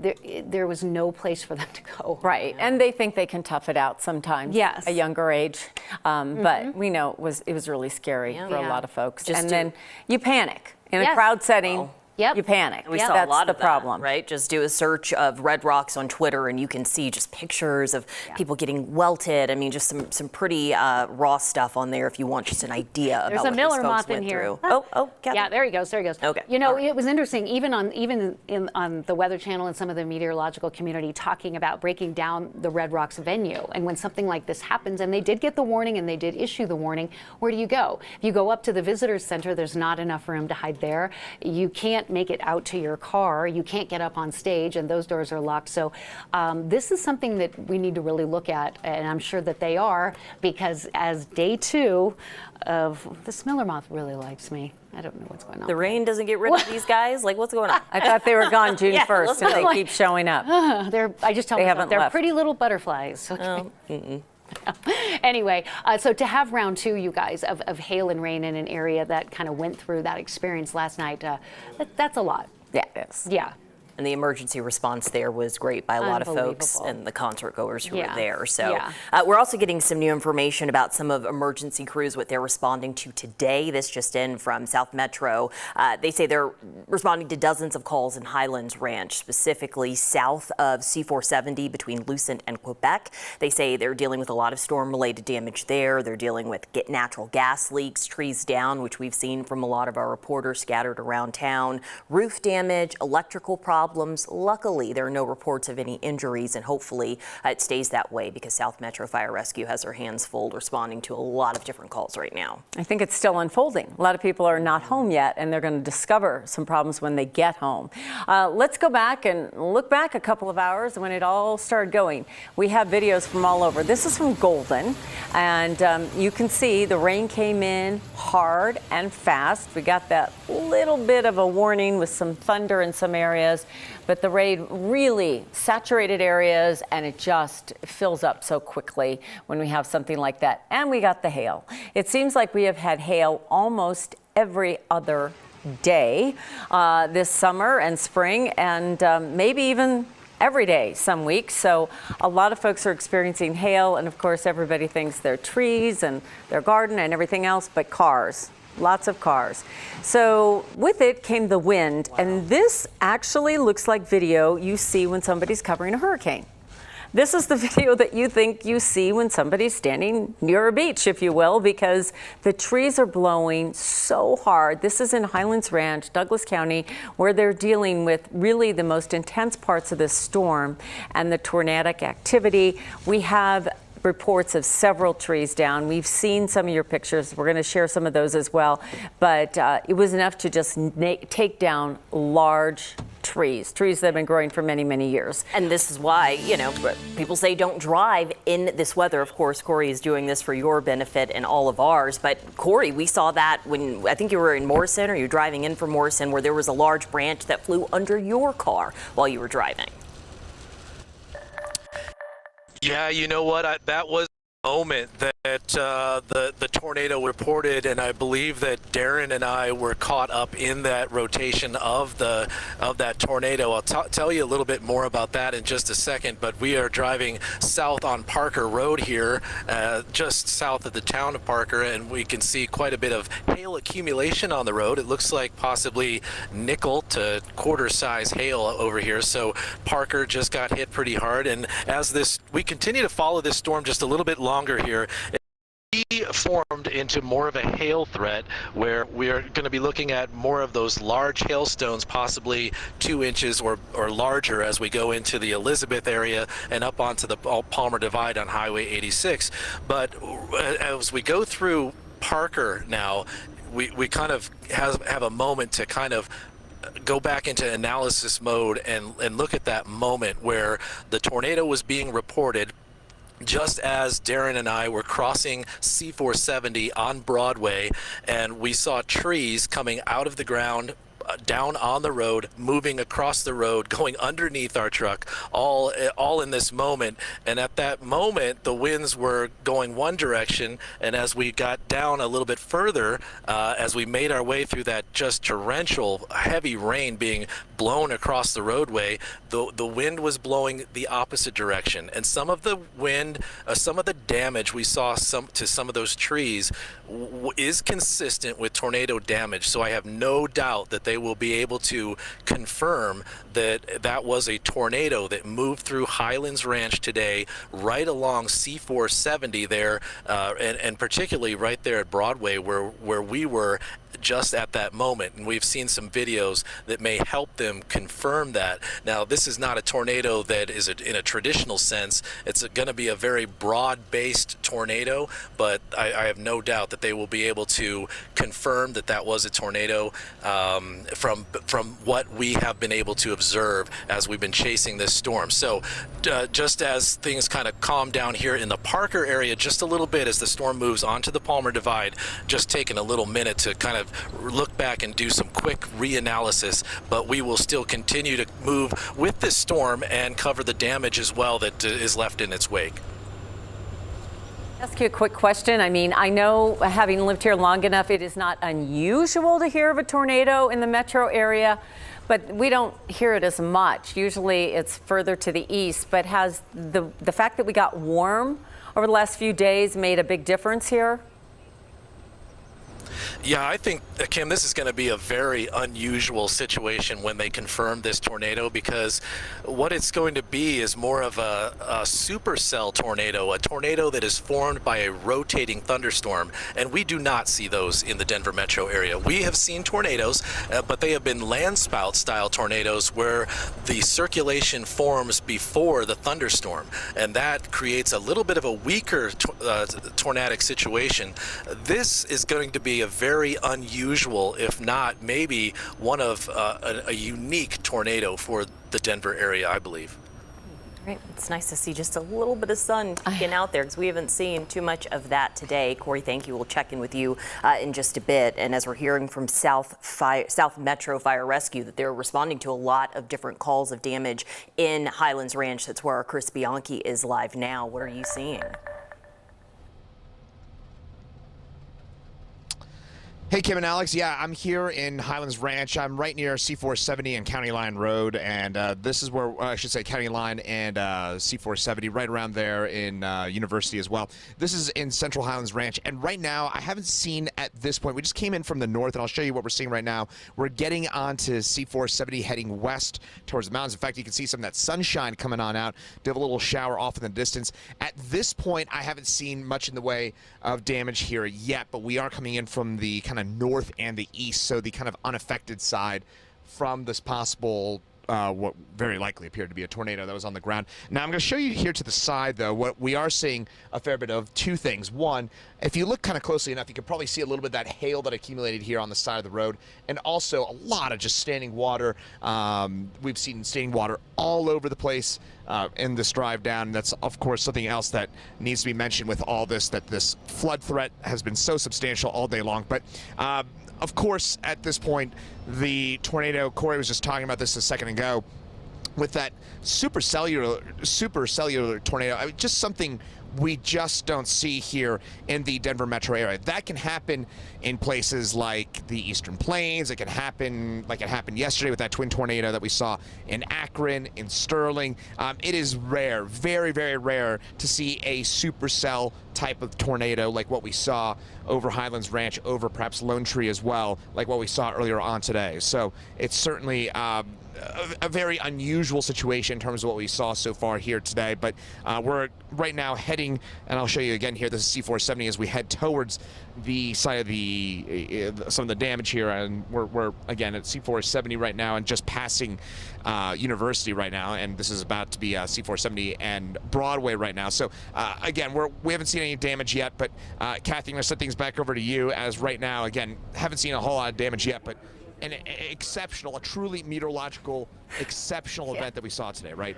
There was no place for them to go. Right, and they think they can tough it out sometimes. Yes. A younger age, but we know it was really scary for a lot of folks. Then you panic in a crowd setting. Yep. You panic. We saw That's a lot the of that, problem, right? Just do a search of Red Rocks on Twitter, and you can see just pictures of people getting welted. I mean, just some pretty raw stuff on there if you want just an idea about what Miller these folks moth in went here. through. Oh, Kathy. Yeah, there he goes. Okay. It was interesting, even on the Weather Channel and some of the meteorological community talking about breaking down the Red Rocks venue. And when something like this happens, and they did get the warning and they did issue the warning, where do you go? If you go up to the visitors center, there's not enough room to hide there. You can't make it out to your car. You can't get up on stage, and those doors are locked. So this is something that we need to really look at, and I'm sure that they are, because as day 2 of the Miller moth really likes me. I don't know what's going on. The rain doesn't get rid of these guys? Like, what's going on? I thought they were gone June 1st, and they go. keep showing up. I just tell They myself, haven't they're left. pretty little butterflies. Okay. Anyway, so to have round 2, you guys, of hail and rain in an area that kind of went through that experience last night, that's a lot. Yeah, it is. Yeah. And the emergency response there was great by a lot of folks and the concert goers who were there. So we're also getting some new information about some of emergency crews, what they're responding to today. This just in from South Metro. They say they're responding to dozens of calls in Highlands Ranch, specifically south of C-470 between Lucent and Quebec. They say they're dealing with a lot of storm-related damage there. They're dealing with natural gas leaks, trees down, which we've seen from a lot of our reporters scattered around town, roof damage, electrical problems. Luckily, there are no reports of any injuries, and hopefully it stays that way because South Metro Fire Rescue has their hands full responding to a lot of different calls right now. I think it's still unfolding. A lot of people are not home yet, and they're going to discover some problems when they get home. Let's go back and look back a couple of hours when it all started going. We have videos from all over. This is from Golden, and you can see the rain came in hard and fast. We got that little bit of a warning with some thunder in some areas, but the rain really saturated areas, and it just fills up so quickly when we have something like that. And we got the hail. It seems like we have had hail almost every other day this summer and spring, and maybe even every day some weeks. So a lot of folks are experiencing hail, and of course everybody thinks their trees and their garden and everything else, but cars. Lots of cars. So with it came the wind, and this actually looks like video you see when somebody's covering a hurricane. This is the video that you think you see when somebody's standing near a beach, if you will, because the trees are blowing so hard. This is in Highlands Ranch, Douglas County, where they're dealing with really the most intense parts of this storm and the tornadic activity. We have reports of several trees down. We've seen some of your pictures. We're going to share some of those as well. But it was enough to just take down large trees that have been growing for many, many years. And this is why, you know, people say don't drive in this weather. Of course, Corey is doing this for your benefit and all of ours. But Corey, we saw that when I think you were in Morrison, or you were driving in from Morrison, where there was a large branch that flew under your car while you were driving. Yeah, you know what? That was the moment that the tornado reported, and I believe that Darren and I were caught up in that rotation of that tornado. I'll tell you a little bit more about that in just a second, but we are driving south on Parker Road here, just south of the town of Parker, and we can see quite a bit of hail accumulation on the road. It looks like possibly nickel to quarter-size hail over here, so Parker just got hit pretty hard, and as we continue to follow this storm just a little bit longer here, it formed into more of a hail threat, where we're going to be looking at more of those large hailstones, possibly 2 inches or larger, as we go into the Elizabeth area and up onto the Palmer Divide on Highway 86. But as we go through Parker now, we kind of have a moment to kind of go back into analysis mode and look at that moment where the tornado was being reported just as Darren and I were crossing C-470 on Broadway, and we saw trees coming out of the ground, down on the road, moving across the road, going underneath our truck, all in this moment. And at that moment, the winds were going one direction, and as we got down a little bit further, as we made our way through that just torrential, heavy rain being blown across the roadway, the wind was blowing the opposite direction. And some of the wind, some of the damage we saw to some of those trees is consistent with tornado damage. So I have no doubt that they will be able to confirm that that was a tornado that moved through Highlands Ranch today, right along C-470 there, and particularly right there at Broadway where we were just at that moment. And we've seen some videos that may help them confirm that. Now, this is not a tornado that is in a traditional sense. It's going to be a very broad-based tornado, but I have no doubt that they will be able to confirm that that was a tornado from what we have been able to observe as we've been chasing this storm. So just as things kind of calm down here in the Parker area just a little bit as the storm moves onto the Palmer Divide, just taking a little minute to kind of look back and do some quick reanalysis, but we will still continue to move with this storm and cover the damage as well that is left in its wake. Ask you a quick question. I mean, I know, having lived here long enough, it is not unusual to hear of a tornado in the metro area, But we don't hear it as much. Usually it's further to the east, but has the fact that we got warm over the last few days made a big difference here? Yeah, I think, Kim, this is going to be a very unusual situation when they confirm this tornado, because what it's going to be is more of a supercell tornado, a tornado that is formed by a rotating thunderstorm. And we do not see those in the Denver metro area. We have seen tornadoes, but they have been land-spout style tornadoes where the circulation forms before the thunderstorm. And that creates a little bit of a weaker tornadic situation. This is going to be a very unusual, if not maybe one of a unique tornado for the Denver area, I believe. Great. It's nice to see just a little bit of sun getting out there, because we haven't seen too much of that today. Corey, thank you. We'll check in with you in just a bit. And as we're hearing from South Metro Fire Rescue, that they're responding to a lot of different calls of damage in Highlands Ranch. That's where our Chris Bianchi is live now. What are you seeing? Hey, Kim and Alex. Yeah, I'm here in Highlands Ranch. I'm right near C470 and County Line Road, and this is where, I should say, County Line and C470, right around there in University as well. This is in Central Highlands Ranch, and right now, I haven't seen at this point, we just came in from the north, and I'll show you what we're seeing right now. We're getting onto C470, heading west towards the mountains. In fact, you can see some of that sunshine coming on out. Do have a little shower off in the distance. At this point, I haven't seen much in the way of damage here yet, but we are coming in from the kind of north and the east, so the kind of unaffected side from this possible what very likely appeared to be a tornado that was on the ground. Now I'm going to show you here to the side, though, what we are seeing a fair bit of. Two things. One, if you look kind of closely enough, you can probably see a little bit of that hail that accumulated here on the side of the road, and also a lot of just standing water. We've seen standing water all over the place in this drive down. That's, of course, something else that needs to be mentioned with all this, that this flood threat has been so substantial all day long. But of course, at this point, the tornado, Corey was just talking about this a second ago, with that supercellular tornado, I mean, just something we just don't see here in the Denver metro area. That can happen in places like the Eastern Plains. It can happen like it happened yesterday with that twin tornado that we saw in Akron, in Sterling. It is rare, very, very rare to see a supercell type of tornado like what we saw over Highlands Ranch, over perhaps Lone Tree as well, like what we saw earlier on today. So it's certainly a very unusual situation in terms of what we saw so far here today. But we're right now heading, and I'll show you again here, this is C470 as we head towards the side of the some of the damage here, and we're again at C470 right now and just passing University right now, and this is about to be C470 and Broadway right now. So again, we haven't seen any damage yet, but Kathy, I'm going to set things back over to you, as right now, again, haven't seen a whole lot of damage yet, but an exceptional, a truly meteorological exceptional event that we saw today, right?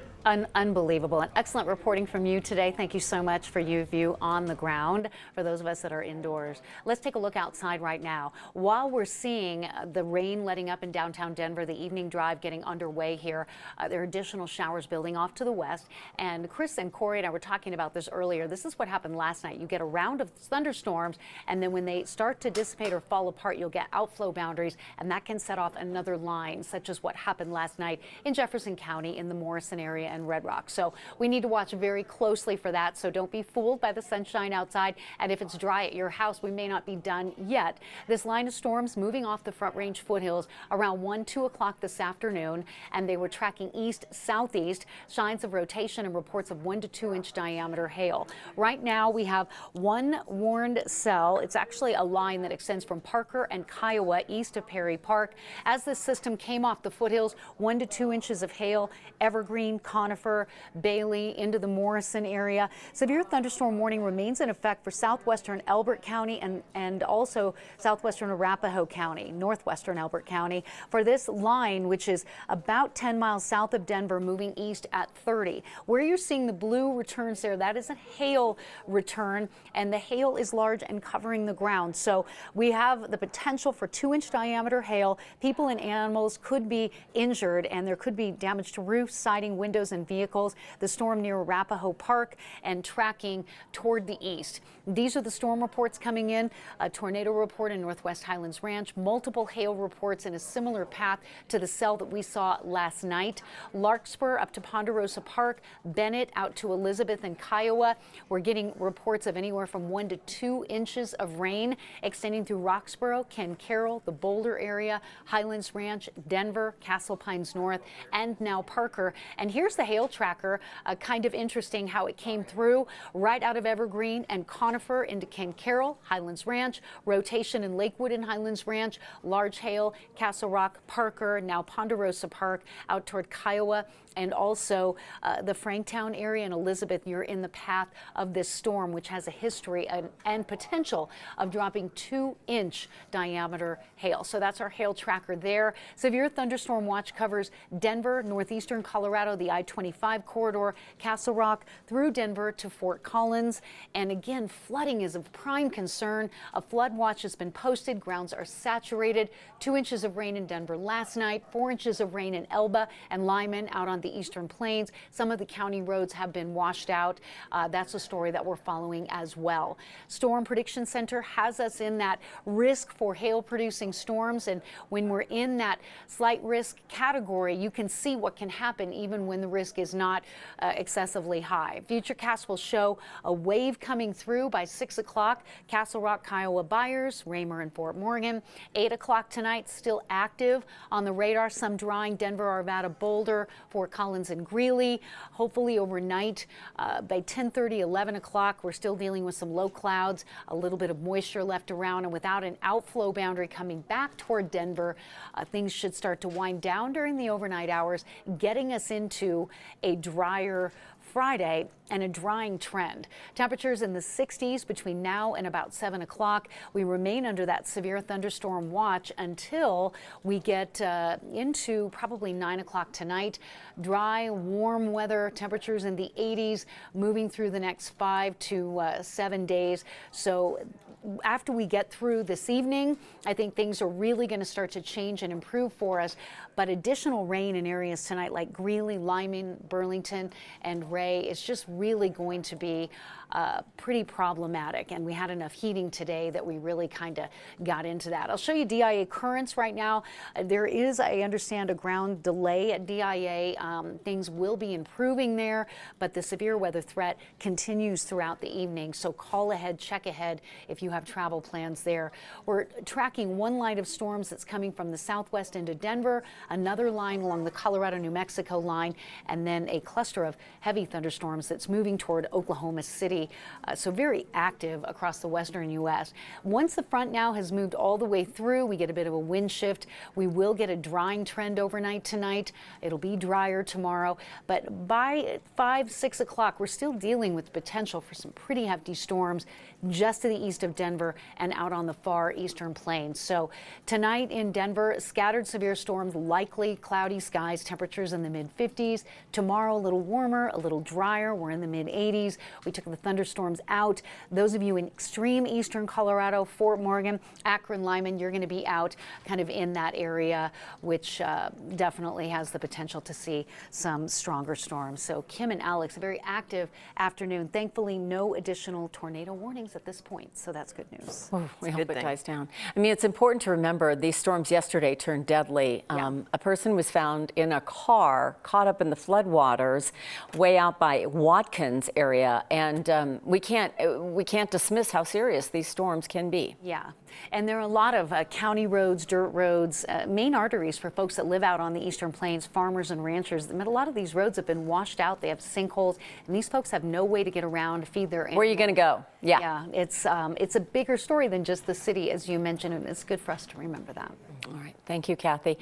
Unbelievable. And excellent reporting from you today. Thank you so much for you on the ground for those of us that are indoors. Let's take a look outside right now. While we're seeing the rain letting up in downtown Denver, the evening drive getting underway here, there are additional showers building off to the west. And Chris and Corey and I were talking about this earlier. This is what happened last night. You get a round of thunderstorms, and then when they start to dissipate or fall apart, you'll get outflow boundaries, and that can set off another line, such as what happened last night in Jefferson County, in the Morrison area and Red Rock. So we need to watch very closely for that. So don't be fooled by the sunshine outside. And if it's dry at your house, we may not be done yet. This line of storms moving off the Front Range foothills around 2 o'clock this afternoon, and they were tracking east-southeast, signs of rotation and reports of 1 to 2 inch diameter hail. Right now we have one warned cell. It's actually a line that extends from Parker and Kiowa east of Perry Park. As this system came off the foothills, 1 to 2 inches of hail, Evergreen, Conifer, Bailey, into the Morrison area. Severe thunderstorm warning remains in effect for southwestern Elbert County and also southwestern Arapahoe County, northwestern Elbert County, for this line, which is about 10 miles south of Denver, moving east at 30. Where you're seeing the blue returns there, that is a hail return, and the hail is large and covering the ground. So we have the potential for 2 inch diameter hail hail. People and animals could be injured, and there could be damage to roofs, siding, windows, and vehicles. The storm near Arapahoe Park and tracking toward the east. These are the storm reports coming in. A tornado report in Northwest Highlands Ranch. Multiple hail reports in a similar path to the cell that we saw last night. Larkspur up to Ponderosa Park, Bennett out to Elizabeth and Kiowa. We're getting reports of anywhere from 1 to 2 inches of rain extending through Roxborough, Ken Carroll, the Boulder area, Highlands Ranch, Denver, Castle Pines North, and now Parker. And here's the hail tracker. Kind of interesting how it came through right out of Evergreen and Conifer into Ken Carroll, Highlands Ranch, rotation in Lakewood and Highlands Ranch, large hail, Castle Rock, Parker, now Ponderosa Park, out toward Kiowa, and also the Franktown area and Elizabeth. You're in the path of this storm, which has a history and potential of dropping 2-inch diameter hail. So that's our hail tracker there. Severe thunderstorm watch covers Denver, northeastern Colorado, the I-25 corridor, Castle Rock through Denver to Fort Collins. And again, flooding is of prime concern. A flood watch has been posted. Grounds are saturated. 2 inches of rain in Denver last night, 4 inches of rain in Elba and Lyman out on the eastern plains. Some of the county roads have been washed out. That's a story that we're following as well. Storm Prediction Center has us in that risk for hail producing storms. And when we're in that slight risk category, you can see what can happen even when the risk is not excessively high. Futurecast will show a wave coming through by 6 o'clock. Castle Rock, Kiowa, Byers, Raymer, and Fort Morgan. 8 o'clock tonight, still active on the radar. Some drying Denver, Arvada, Boulder, Fort Collins, and Greeley. Hopefully overnight by 10:30, 11 o'clock, we're still dealing with some low clouds, a little bit of moisture left around, and without an outflow boundary coming back toward Denver, things should start to wind down during the overnight hours, getting us into a drier Friday and a drying trend. Temperatures in the 60s between now and about 7 o'clock. We remain under that severe thunderstorm watch until we get into probably 9 o'clock tonight. Dry, warm weather, temperatures in the 80s moving through the next 5 to 7 days. So after we get through this evening, I think things are really going to start to change and improve for us. But additional rain in areas tonight like Greeley, Lyman, Burlington, and Ray is just really going to be pretty problematic. And we had enough heating today that we really kind of got into that. I'll show you DIA currents right now. There is, I understand, a ground delay at DIA. Things will be improving there, but the severe weather threat continues throughout the evening. So call ahead, check ahead if you have travel plans there. We're tracking one line of storms that's coming from the southwest into Denver, another line along the Colorado-New Mexico line, and then a cluster of heavy thunderstorms that's moving toward Oklahoma City. So very active across the western U.S. Once the front now has moved all the way through, we get a bit of a wind shift. We will get a drying trend overnight tonight. It'll be drier tomorrow. But by 5, 6 o'clock, we're still dealing with potential for some pretty hefty storms just to the east of Denver and out on the far eastern plains. So tonight in Denver, scattered severe storms, likely cloudy skies, temperatures in the mid-50s. Tomorrow, a little warmer, a little drier. We're in the mid-80s. We took the thunderstorms out. Those of you in extreme eastern Colorado, Fort Morgan, Akron, Lyman, you're going to be out kind of in that area, which definitely has the potential to see some stronger storms. So Kim and Alex, a very active afternoon. Thankfully, no additional tornado warnings at this point, so that's good news. Oh, we hope it dies down. I mean, it's important to remember these storms yesterday turned deadly. Yeah. A person was found in a car caught up in the floodwaters way out by Watkins area, and we can't dismiss how serious these storms can be. Yeah, and there are a lot of county roads, dirt roads, main arteries for folks that live out on the eastern plains, farmers and ranchers. I mean, a lot of these roads have been washed out. They have sinkholes, and these folks have no way to get around, feed their animals. Where are you going to go? Yeah, it's a bigger story than just the city, as you mentioned, and it's good for us to remember that. All right. Thank you, Kathy.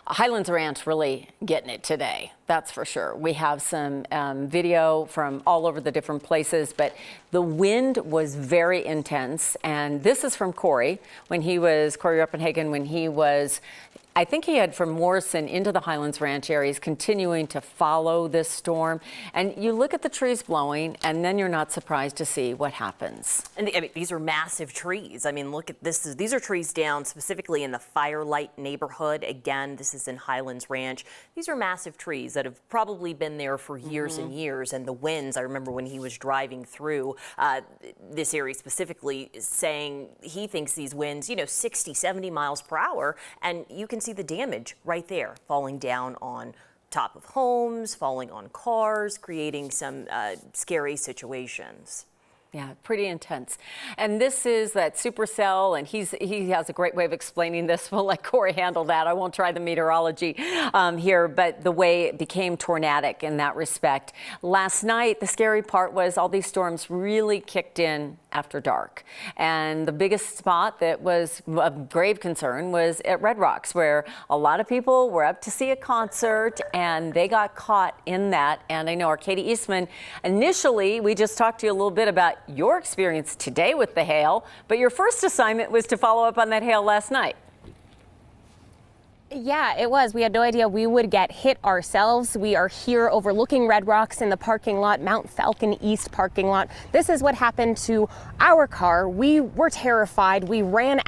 Highlands Ranch really getting it today. That's for sure. We have some video from all over the different places, but the wind was very intense. And this is from Corey Rappenhagen, when he was I think he had from Morrison into the Highlands Ranch area. He's continuing to follow this storm. And you look at the trees blowing, and then you're not surprised to see what happens. And I mean, these are massive trees. I mean, look at this. These are trees down specifically in the Firelight neighborhood. Again, this is in Highlands Ranch. These are massive trees that have probably been there for years and years. And the winds, I remember when he was driving through this area specifically, saying he thinks these winds, 60, 70 miles per hour. And you can see the damage right there, falling down on top of homes, falling on cars, creating some scary situations. Yeah, pretty intense. And this is that supercell, and he has a great way of explaining this. We'll let Corey handle that. I won't try the meteorology here, but the way it became tornadic in that respect. Last night, the scary part was all these storms really kicked in after dark. And the biggest spot that was of grave concern was at Red Rocks, where a lot of people were up to see a concert, and they got caught in that. And I know our Katie Eastman, initially, we just talked to you a little bit about your experience today with the hail, but your first assignment was to follow up on that hail last night. Yeah, it was. We had no idea we would get hit ourselves. We are here overlooking Red Rocks in the parking lot, Mount Falcon East parking lot. This is what happened to our car. We were terrified. We ran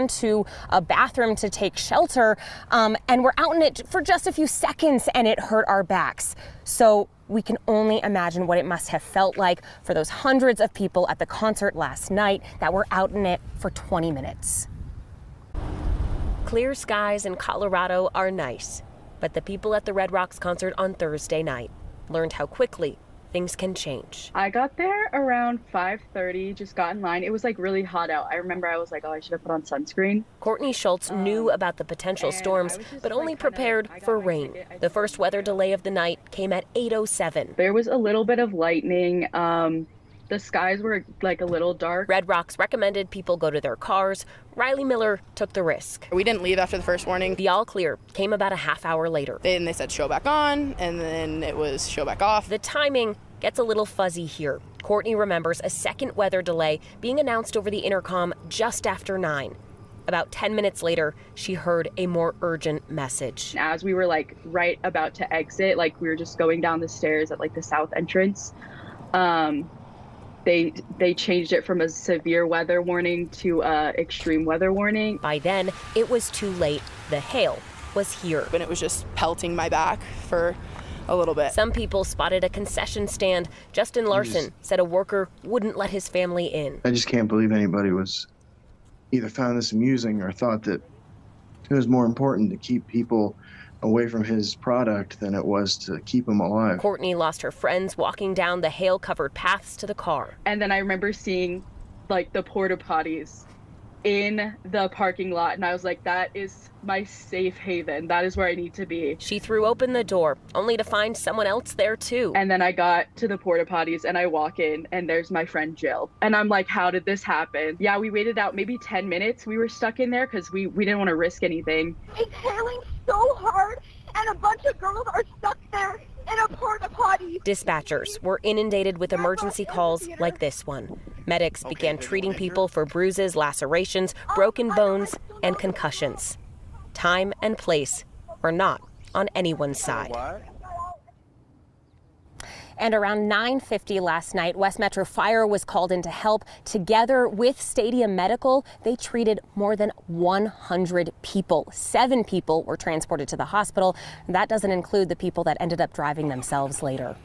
to a bathroom to take shelter, and we're out in it for just a few seconds, and it hurt our backs. So we can only imagine what it must have felt like for those hundreds of people at the concert last night that were out in it for 20 minutes. Clear skies in Colorado are nice, but the people at the Red Rocks concert on Thursday night learned how quickly things can change. I got there around 5:30, just got in line. It was like really hot out. I remember I was like, oh, I should have put on sunscreen. Courtney Schultz knew about the potential storms, but only prepared for rain. The first weather delay of the night came at 8:07. There was a little bit of lightning. The skies were like a little dark. Red Rocks recommended people go to their cars. Riley Miller took the risk. We didn't leave after the first warning. The all clear came about a half hour later. Then they said show back on, and then it was show back off. The timing gets a little fuzzy here. Courtney remembers a second weather delay being announced over the intercom just after 9. About 10 minutes later, she heard a more urgent message. As we were like right about to exit, like we were just going down the stairs at like the south entrance, They changed it from a severe weather warning to extreme weather warning. By then, it was too late. The hail was here. And it was just pelting my back for a little bit. Some people spotted a concession stand. Justin Larson said a worker wouldn't let his family in. I just can't believe anybody was either found this amusing or thought that it was more important to keep people away from his product than it was to keep him alive. Courtney lost her friends walking down the hail-covered paths to the car. And then I remember seeing like the porta potties in the parking lot, and I was like, that is my safe haven. That is where I need to be. She threw open the door, only to find someone else there too. And then I got to the porta potties and I walk in and there's my friend Jill. And I'm like, how did this happen? Yeah, we waited out maybe 10 minutes. We were stuck in there because we didn't want to risk anything. It's hailing so hard and a bunch of girls are stuck there in a porta potty. Dispatchers were inundated with emergency calls like this one. Medics began treating people for bruises, lacerations, broken bones, and concussions. Time and place were not on anyone's side. And around 9:50 last night, West Metro Fire was called in to help. Together with Stadium Medical, they treated more than 100 people. 7 people were transported to the hospital. That doesn't include the people that ended up driving themselves later.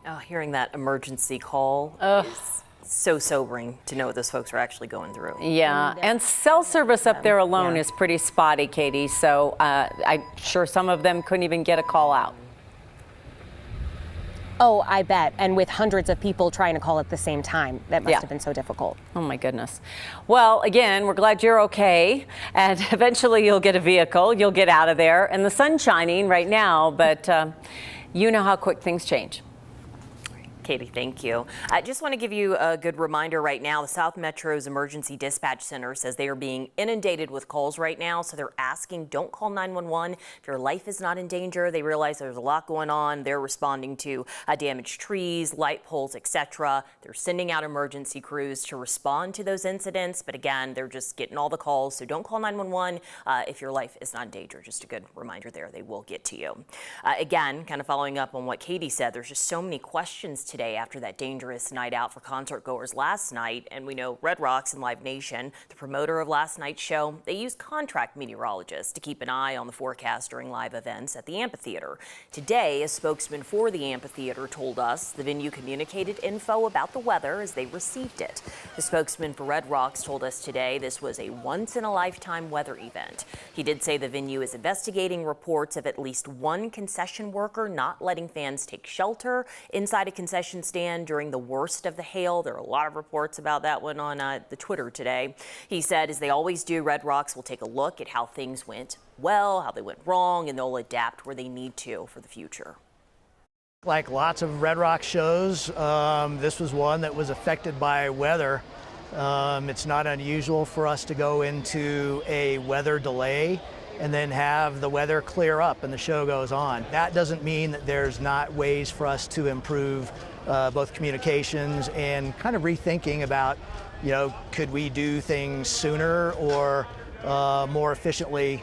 Oh, hearing that emergency call is so sobering to know what those folks are actually going through. Yeah, and cell service up there alone is pretty spotty, Katie, so I'm sure some of them couldn't even get a call out. Oh, I bet. And with hundreds of people trying to call at the same time, that must have been so difficult. Oh, my goodness. Well, again, we're glad you're okay. And eventually you'll get a vehicle. You'll get out of there. And the sun's shining right now, but you know how quick things change. Katie, thank you. I just want to give you a good reminder right now. The South Metro's Emergency Dispatch Center says they are being inundated with calls right now. So they're asking, don't call 911 if your life is not in danger. They realize there's a lot going on. They're responding to damaged trees, light poles, etc. They're sending out emergency crews to respond to those incidents. But again, they're just getting all the calls. So don't call 911 if your life is not in danger. Just a good reminder there. They will get to you. Again, kind of following up on what Katie said, there's just so many questions today after that dangerous night out for concert goers last night. And we know Red Rocks and Live Nation, the promoter of last night's show, they use contract meteorologists to keep an eye on the forecast during live events at the amphitheater. Today, a spokesman for the amphitheater told us the venue communicated info about the weather as they received it. The spokesman for Red Rocks told us today this was a once-in-a-lifetime weather event. He did say the venue is investigating reports of at least one concession worker not letting fans take shelter inside a concession stand during the worst of the hail. There are a lot of reports about that one on the Twitter today. He said, as they always do, Red Rocks will take a look at how things went well, how they went wrong, and they'll adapt where they need to for the future. Like lots of Red Rock shows, this was one that was affected by weather. It's not unusual for us to go into a weather delay and then have the weather clear up and the show goes on. That doesn't mean that there's not ways for us to improve both communications and kind of rethinking about, could we do things sooner or more efficiently?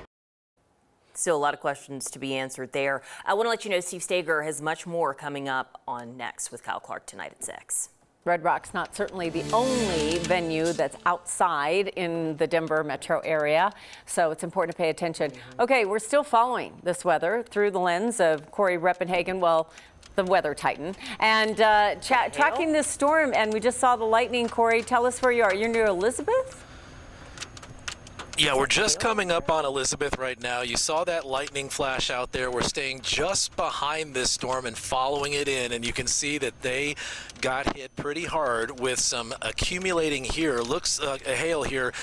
Still a lot of questions to be answered there. I want to let you know Steve Stager has much more coming up on Next with Kyle Clark tonight at 6. Red Rock's not certainly the only venue that's outside in the Denver metro area, so it's important to pay attention. Okay, we're still following this weather through the lens of Corey Reppenhagen, the weather titan, and tracking this storm, and we just saw the lightning. Corey, tell us where you are. You're near Elizabeth? Yeah, we're just coming up on Elizabeth right now. You saw that lightning flash out there. We're staying just behind this storm and following it in, and you can see that they got hit pretty hard with some accumulating here. Looks like a hail here.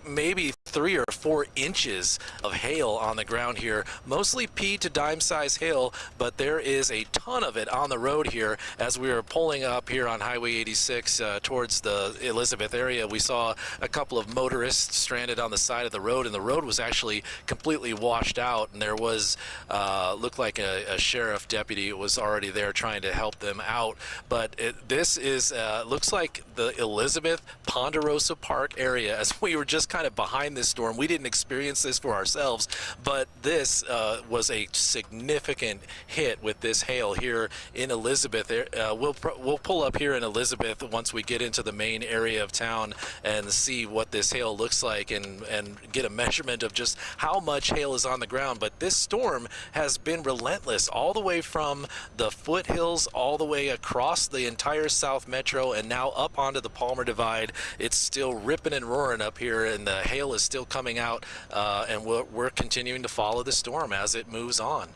Maybe 3 or 4 inches of hail on the ground here, mostly pea to dime size hail, but there is a ton of it on the road here. As we were pulling up here on Highway 86 towards the Elizabeth area, we saw a couple of motorists stranded on the side of the road, and the road was actually completely washed out, and there was looked like a sheriff deputy was already there trying to help them out. But this is looks like the Elizabeth Ponderosa Park area. As we were just kind of behind this storm, we didn't experience this for ourselves, but this was a significant hit with this hail here in Elizabeth. We'll pull up here in Elizabeth once we get into the main area of town and see what this hail looks like and get a measurement of just how much hail is on the ground. But this storm has been relentless all the way from the foothills all the way across the entire South Metro and now up onto the Palmer Divide. It's still ripping and roaring up here, and the hail is still coming out, and we're continuing to follow the storm as it moves on.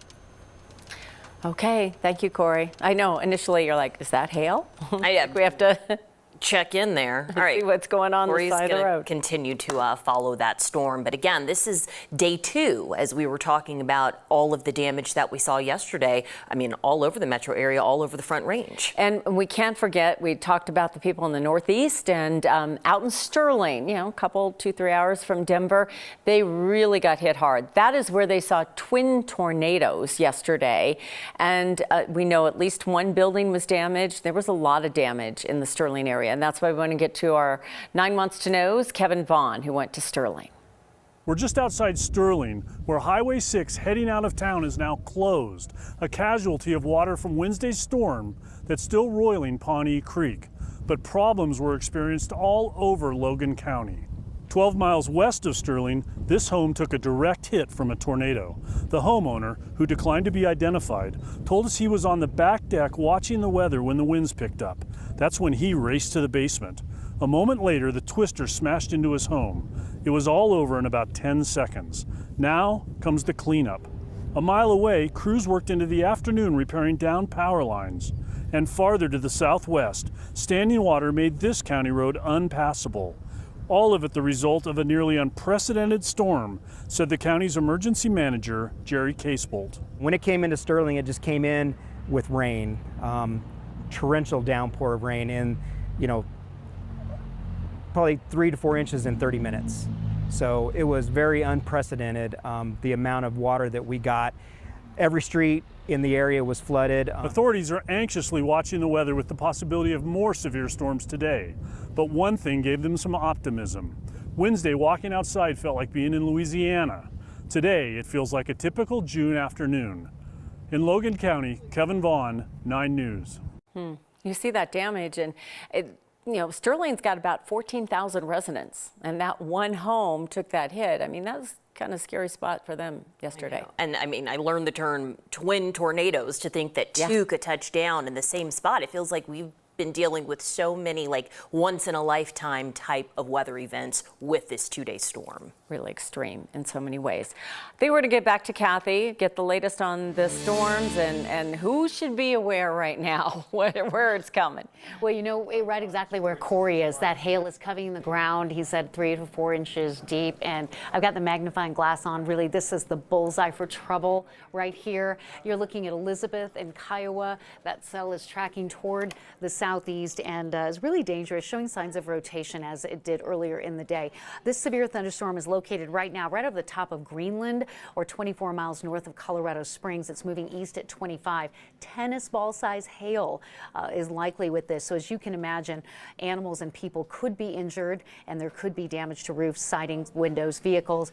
Okay, thank you, Corey. I know initially you're like, is that hail? We have to check in there. All right, see what's going on the side of the road. Continue to follow that storm. But again, this is day 2, as we were talking about all of the damage that we saw yesterday. I mean, all over the metro area, all over the Front Range. And we can't forget, we talked about the people in the Northeast and out in Sterling, a couple, 2-3 hours from Denver, they really got hit hard. That is where they saw twin tornadoes yesterday. And we know at least one building was damaged. There was a lot of damage in the Sterling area. And that's why we want to get to our 9 months to knows, Kevin Vaughn, who went to Sterling. We're just outside Sterling, where Highway 6 heading out of town is now closed, a casualty of water from Wednesday's storm that's still roiling Pawnee Creek. But problems were experienced all over Logan County. 12 miles west of Sterling, this home took a direct hit from a tornado. The homeowner, who declined to be identified, told us he was on the back deck watching the weather when the winds picked up. That's when he raced to the basement. A moment later, the twister smashed into his home. It was all over in about 10 seconds. Now comes the cleanup. A mile away, crews worked into the afternoon repairing downed power lines. And farther to the southwest, standing water made this county road unpassable. All of it the result of a nearly unprecedented storm, said the county's emergency manager, Jerry Casebolt. When it came into Sterling, it just came in with rain. torrential downpour of rain in, probably 3 to 4 inches in 30 minutes. So it was very unprecedented, the amount of water that we got. Every street in the area was flooded. Authorities are anxiously watching the weather with the possibility of more severe storms today. But one thing gave them some optimism. Wednesday, walking outside felt like being in Louisiana. Today, it feels like a typical June afternoon. In Logan County, Kevin Vaughn, 9 News. You see that damage, and Sterling's got about 14,000 residents, and that one home took that hit. I mean, that was kind of a scary spot for them yesterday. And I learned the term twin tornadoes to think that two could touch down in the same spot. It feels like we've been dealing with so many once in a lifetime type of weather events with this 2-day storm. Really extreme in so many ways. I think we're going to get back to Kathy, get the latest on the storms and who should be aware right now where it's coming. Well, right exactly where Corey is. That hail is covering the ground. He said 3 to 4 inches deep. And I've got the magnifying glass on. Really, this is the bullseye for trouble right here. You're looking at Elizabeth and Kiowa. That cell is tracking toward the southeast and is really dangerous, showing signs of rotation as it did earlier in the day. This severe thunderstorm is located right now right over the top of Greenland, or 24 miles north of Colorado Springs. It's moving east at 25. Tennis ball size hail is likely with this. So as you can imagine, animals and people could be injured and there could be damage to roofs, sidings, windows, vehicles.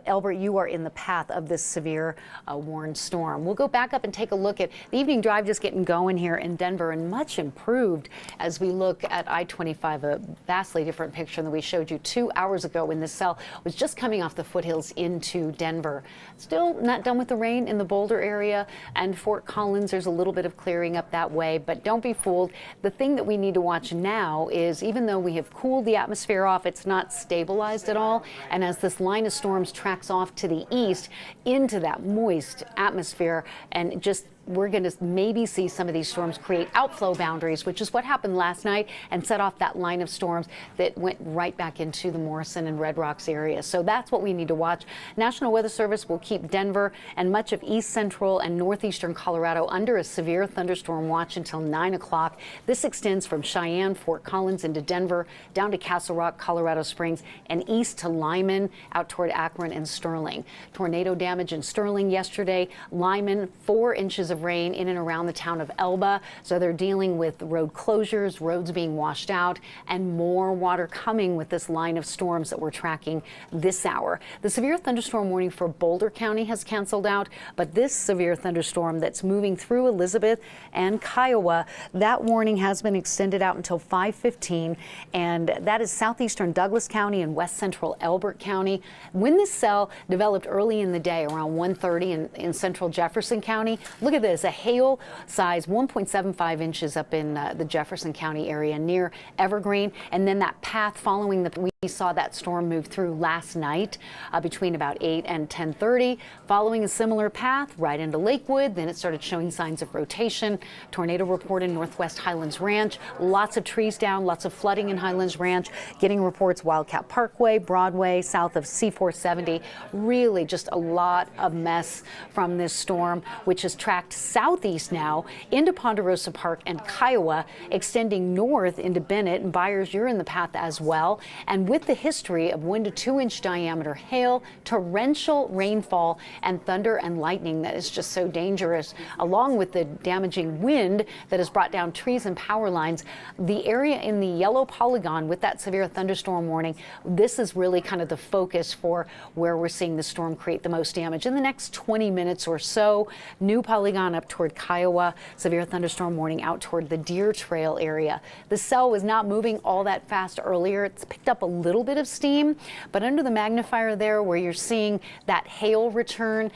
Elbert, you are in the path of this severe warned storm. We'll go back up and take a look at the evening drive just getting going here in Denver, and much improved as we look at I-25, a vastly different picture than we showed you 2 hours ago when this cell was just coming off the foothills into Denver. Still not done with the rain in the Boulder area and Fort Collins. There's a little bit of clearing up that way, but don't be fooled. The thing that we need to watch now is, even though we have cooled the atmosphere off, it's not stabilized at all. And as this line of storms tracks off to the east into that moist atmosphere, and we're going to maybe see some of these storms create outflow boundaries, which is what happened last night and set off that line of storms that went right back into the Morrison and Red Rocks area. So that's what we need to watch. National Weather Service will keep Denver and much of east central and northeastern Colorado under a severe thunderstorm watch until 9 o'clock. This extends from Cheyenne, Fort Collins into Denver, down to Castle Rock, Colorado Springs, and east to Lyman, out toward Akron and Sterling. Tornado damage in Sterling yesterday. Lyman, 4 inches of rain in and around the town of Elba. So they're dealing with road closures, roads being washed out, and more water coming with this line of storms that we're tracking this hour. The severe thunderstorm warning for Boulder County has canceled out, but this severe thunderstorm that's moving through Elizabeth and Kiowa, that warning has been extended out until 5:15, and that is southeastern Douglas County and west central Elbert County. When this cell developed early in the day, around 1:30 in central Jefferson County, look at this, a hail size 1.75 inches up in the Jefferson County area near Evergreen, and then that path following we saw that storm move through last night between about 8 and 10:30, following a similar path right into Lakewood. Then it started showing signs of rotation. Tornado report in Northwest Highlands Ranch. Lots of trees down, lots of flooding in Highlands Ranch. Getting reports Wildcat Parkway, Broadway, south of C470. Really just a lot of mess from this storm, which has tracked southeast now into Ponderosa Park and Kiowa, extending north into Bennett. And Byers, you're in the path as well. And with the history of 1 to 2 inch diameter hail, torrential rainfall, and thunder and lightning that is just so dangerous, along with the damaging wind that has brought down trees and power lines, the area in the yellow polygon with that severe thunderstorm warning, this is really kind of the focus for where we're seeing the storm create the most damage. In the next 20 minutes or so, new polygon up toward Kiowa, severe thunderstorm warning out toward the Deer Trail area. The cell was not moving all that fast earlier. It's picked up a little bit of steam, but under the magnifier there where you're seeing that hail return,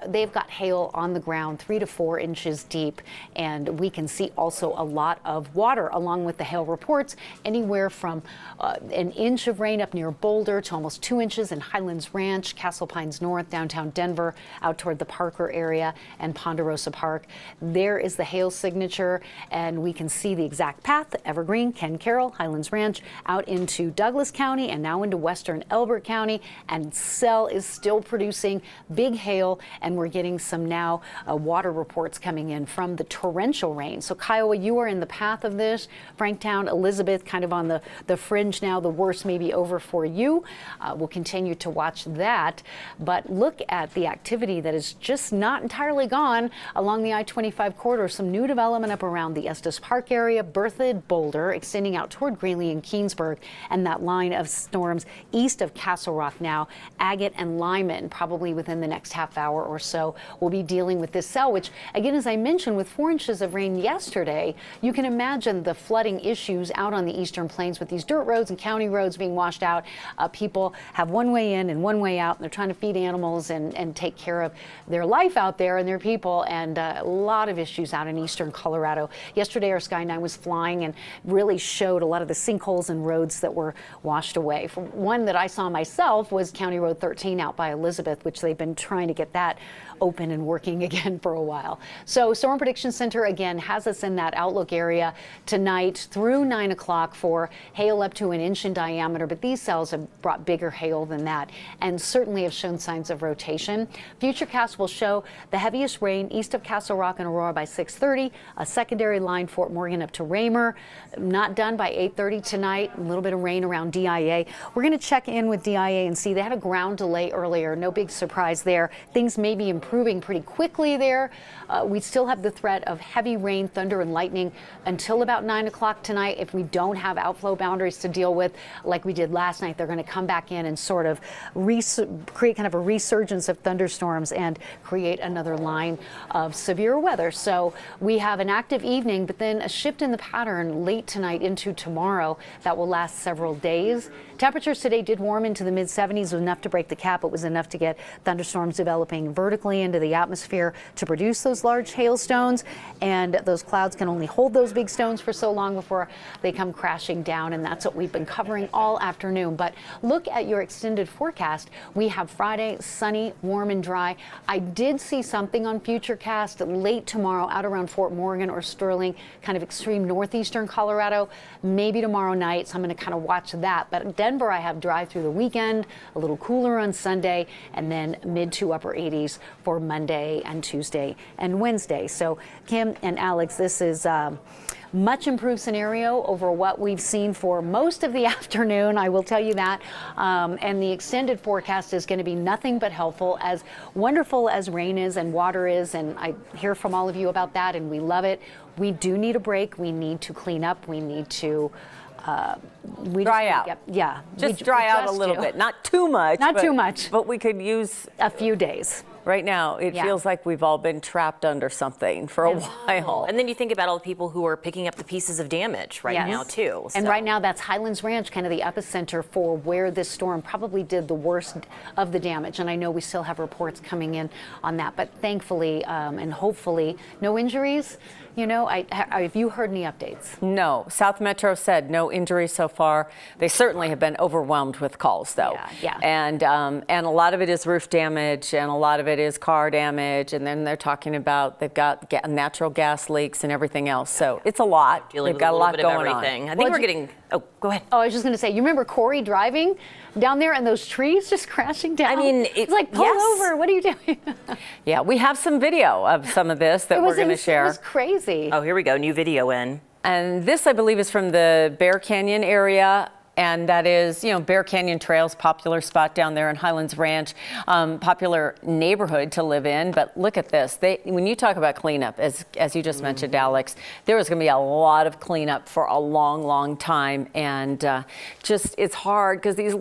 they've got hail on the ground 3 to 4 inches deep, and we can see also a lot of water along with the hail reports, anywhere from an inch of rain up near Boulder to almost 2 inches in Highlands Ranch, Castle Pines North, downtown Denver, out toward the Parker area and Ponderosa Park. There is the hail signature, and we can see the exact path: Evergreen, Ken Carroll, Highlands Ranch, out into Douglas County. County and now into western Elbert County, and Cell is still producing big hail, and we're getting some now water reports coming in from the torrential rain. So Kiowa, you are in the path of this. Franktown, Elizabeth, kind of on the fringe now. The worst may be over for you. We'll continue to watch that, but look at the activity that is just not entirely gone along the I-25 corridor. Some new development up around the Estes Park area, Berthoud, Boulder, extending out toward Greeley and Keensburg, and that line of storms east of Castle Rock now. Agate and Lyman, probably within the next half hour or so, will be dealing with this cell, which, again, as I mentioned, with 4 inches of rain yesterday, you can imagine the flooding issues out on the eastern plains with these dirt roads and county roads being washed out. People have one way in and one way out, and they're trying to feed animals and take care of their life out there and their people, and a lot of issues out in eastern Colorado. Yesterday, our Sky 9 was flying and really showed a lot of the sinkholes and roads that were washed away. One that I saw myself was County Road 13 out by Elizabeth, which they've been trying to get that open and working again for a while. So Storm Prediction Center again has us in that outlook area tonight through 9 o'clock for hail up to 1 inch in diameter, but these cells have brought bigger hail than that and certainly have shown signs of rotation. Futurecast will show the heaviest rain east of Castle Rock and Aurora by 6:30, a secondary line Fort Morgan up to Raymer, not done by 8:30 tonight, a little bit of rain around DIA. We're going to check in with DIA and see. They had a ground delay earlier, no big surprise there. Things may be improving pretty quickly there. We still have the threat of heavy rain, thunder, and lightning until about 9 o'clock tonight. If we don't have outflow boundaries to deal with like we did last night, they're going to come back in and sort of create kind of a resurgence of thunderstorms and create another line of severe weather. So we have an active evening, but then a shift in the pattern late tonight into tomorrow that will last several days. Temperatures today did warm into the mid-70s, enough to break the cap. It was enough to get thunderstorms developing vertically into the atmosphere to produce those large hailstones, and those clouds can only hold those big stones for so long before they come crashing down, and that's what we've been covering all afternoon. But look at your extended forecast. We have Friday sunny, warm, and dry. I did see something on Futurecast late tomorrow out around Fort Morgan or Sterling, kind of extreme northeastern Colorado, maybe tomorrow night, so I'm going to kind of watch that. But Denver, I have dry through the weekend, a little cooler on Sunday, and then mid to upper 80s for Monday and Tuesday and Wednesday. So Kim and Alex, this is much improved scenario over what we've seen for most of the afternoon, I will tell you that. And the extended forecast is going to be nothing but helpful. As wonderful as rain is and water is, and I hear from all of you about that, and we love it, we do need a break. We need to clean up. We need to dry out. Just dry out a little bit. Not too much. Not too much. But we could use a few days. Right now, it feels like we've all been trapped under something for a while. And then you think about all the people who are picking up the pieces of damage right now, too. And right now, that's Highlands Ranch, kind of the epicenter for where this storm probably did the worst of the damage. And I know we still have reports coming in on that. But thankfully and hopefully, no injuries. You know, have you heard any updates? No. South Metro said no injuries so far. They certainly have been overwhelmed with calls, though. And a lot of it is roof damage, and a lot of it is car damage. And then they're talking about they've got natural gas leaks and everything else. So it's a lot. They've got a lot going on. I think we're getting. Oh, go ahead. Oh, I was just going to say, you remember Corey driving down there and those trees just crashing down? I mean, it's like, pull over. What are you doing? Yeah, we have some video of some of this that we're going to share. It was crazy. Oh, here we go. New video in. And this, I believe, is from the Bear Canyon area. And that is, you know, Bear Canyon Trail's popular spot down there in Highlands Ranch, popular neighborhood to live in. But look at this. When you talk about cleanup, as you just mentioned, Alex, there was going to be a lot of cleanup for a long, long time. And just it's hard because these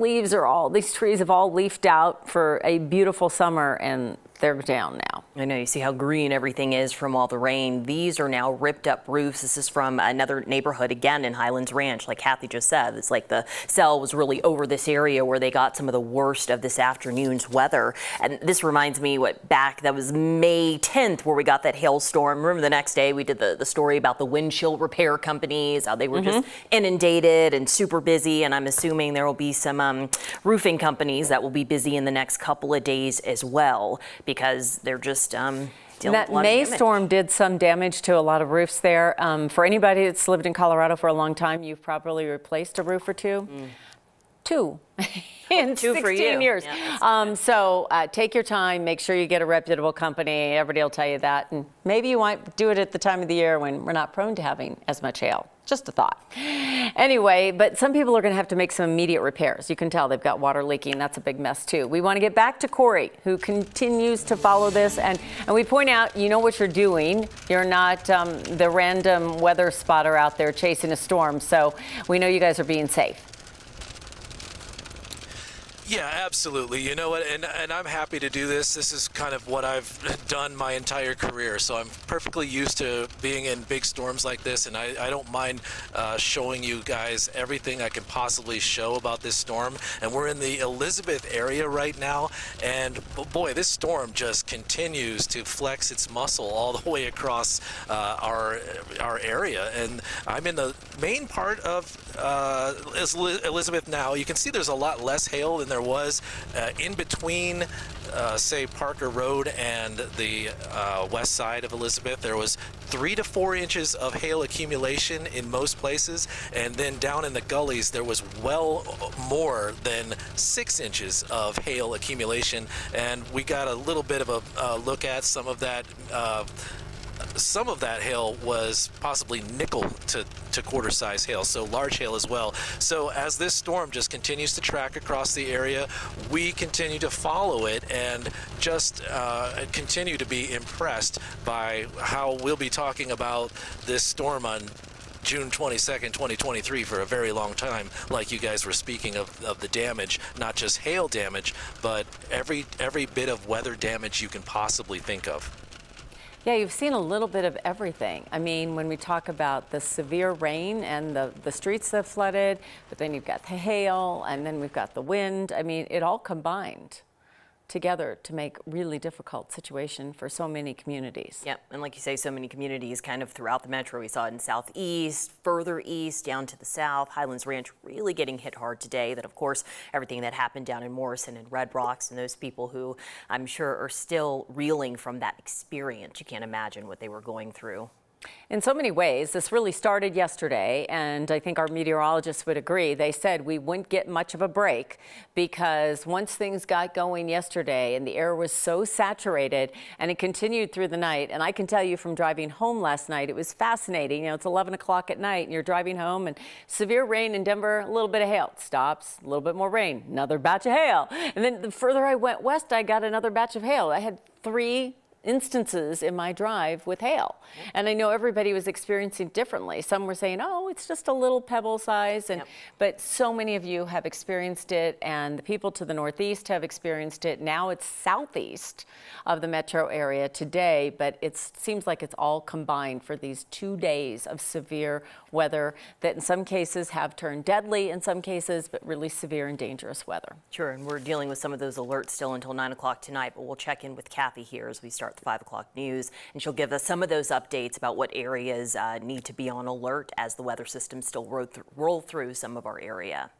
trees have all leafed out for a beautiful summer, and they're down now. I know, you see how green everything is from all the rain. These are now ripped up roofs. This is from another neighborhood, again in Highlands Ranch, like Kathy just said. It's like the cell was really over this area where they got some of the worst of this afternoon's weather. And this reminds me that was May 10th where we got that hailstorm. Remember the next day we did the story about the windshield repair companies, how they were just inundated and super busy. And I'm assuming there will be some roofing companies that will be busy in the next couple of days as well, because they're just that May storm did some damage to a lot of roofs there. For anybody that's lived in Colorado for a long time, you've probably replaced a roof or two. 2 in 2 for 16 you. years. Yeah, So take your time, make sure you get a reputable company. Everybody will tell you that. And maybe you might do it at the time of the year when we're not prone to having as much hail. Just a thought. Anyway, but some people are going to have to make some immediate repairs. You can tell they've got water leaking. That's a big mess, too. We want to get back to Corey, who continues to follow this. And we point out, you know what you're doing. You're not the random weather spotter out there chasing a storm. So we know you guys are being safe. Yeah, absolutely. You know what? And I'm happy to do this. This is kind of what I've done my entire career. So I'm perfectly used to being in big storms like this. And I don't mind showing you guys everything I can possibly show about this storm. And we're in the Elizabeth area right now. And boy, this storm just continues to flex its muscle all the way across our area. And I'm in the main part of Elizabeth now. You can see there's a lot less hail than there was in between, say, Parker Road and the west side of Elizabeth. There was 3 to 4 inches of hail accumulation in most places, and then down in the gullies there was well more than 6 inches of hail accumulation. And we got a little bit of a look at some of that. Some of that hail was possibly nickel to quarter size hail, so large hail as well. So as this storm just continues to track across the area, we continue to follow it and just continue to be impressed by how we'll be talking about this storm on June 22nd, 2023 for a very long time, like you guys were speaking of the damage, not just hail damage, but every bit of weather damage you can possibly think of. Yeah, you've seen a little bit of everything. I mean, when we talk about the severe rain and the streets that flooded, but then you've got the hail, and then we've got the wind. I mean, it all combined together to make really difficult situation for so many communities. Yep, and like you say, so many communities kind of throughout the metro. We saw it in southeast, further east, down to the south. Highlands Ranch really getting hit hard today. That, of course, everything that happened down in Morrison and Red Rocks, and those people who I'm sure are still reeling from that experience. You can't imagine what they were going through. In so many ways, this really started yesterday, and I think our meteorologists would agree. They said we wouldn't get much of a break because once things got going yesterday and the air was so saturated, and it continued through the night, and I can tell you from driving home last night, it was fascinating. You know, it's 11 o'clock at night and you're driving home, and severe rain in Denver, a little bit of hail. It stops, a little bit more rain, another batch of hail. And then the further I went west, I got another batch of hail. I had 3 instances in my drive with hail. And I know everybody was experiencing differently. Some were saying, oh, it's just a little pebble size. And but so many of you have experienced it, and the people to the northeast have experienced it. Now it's southeast of the metro area today, but it seems like it's all combined for these 2 days of severe weather that in some cases have turned deadly, in some cases, but really severe and dangerous weather. Sure, and we're dealing with some of those alerts still until 9 o'clock tonight, but we'll check in with Kathy here as we start the 5 o'clock news, and she'll give us some of those updates about what areas need to be on alert as the weather system still roll through some of our area.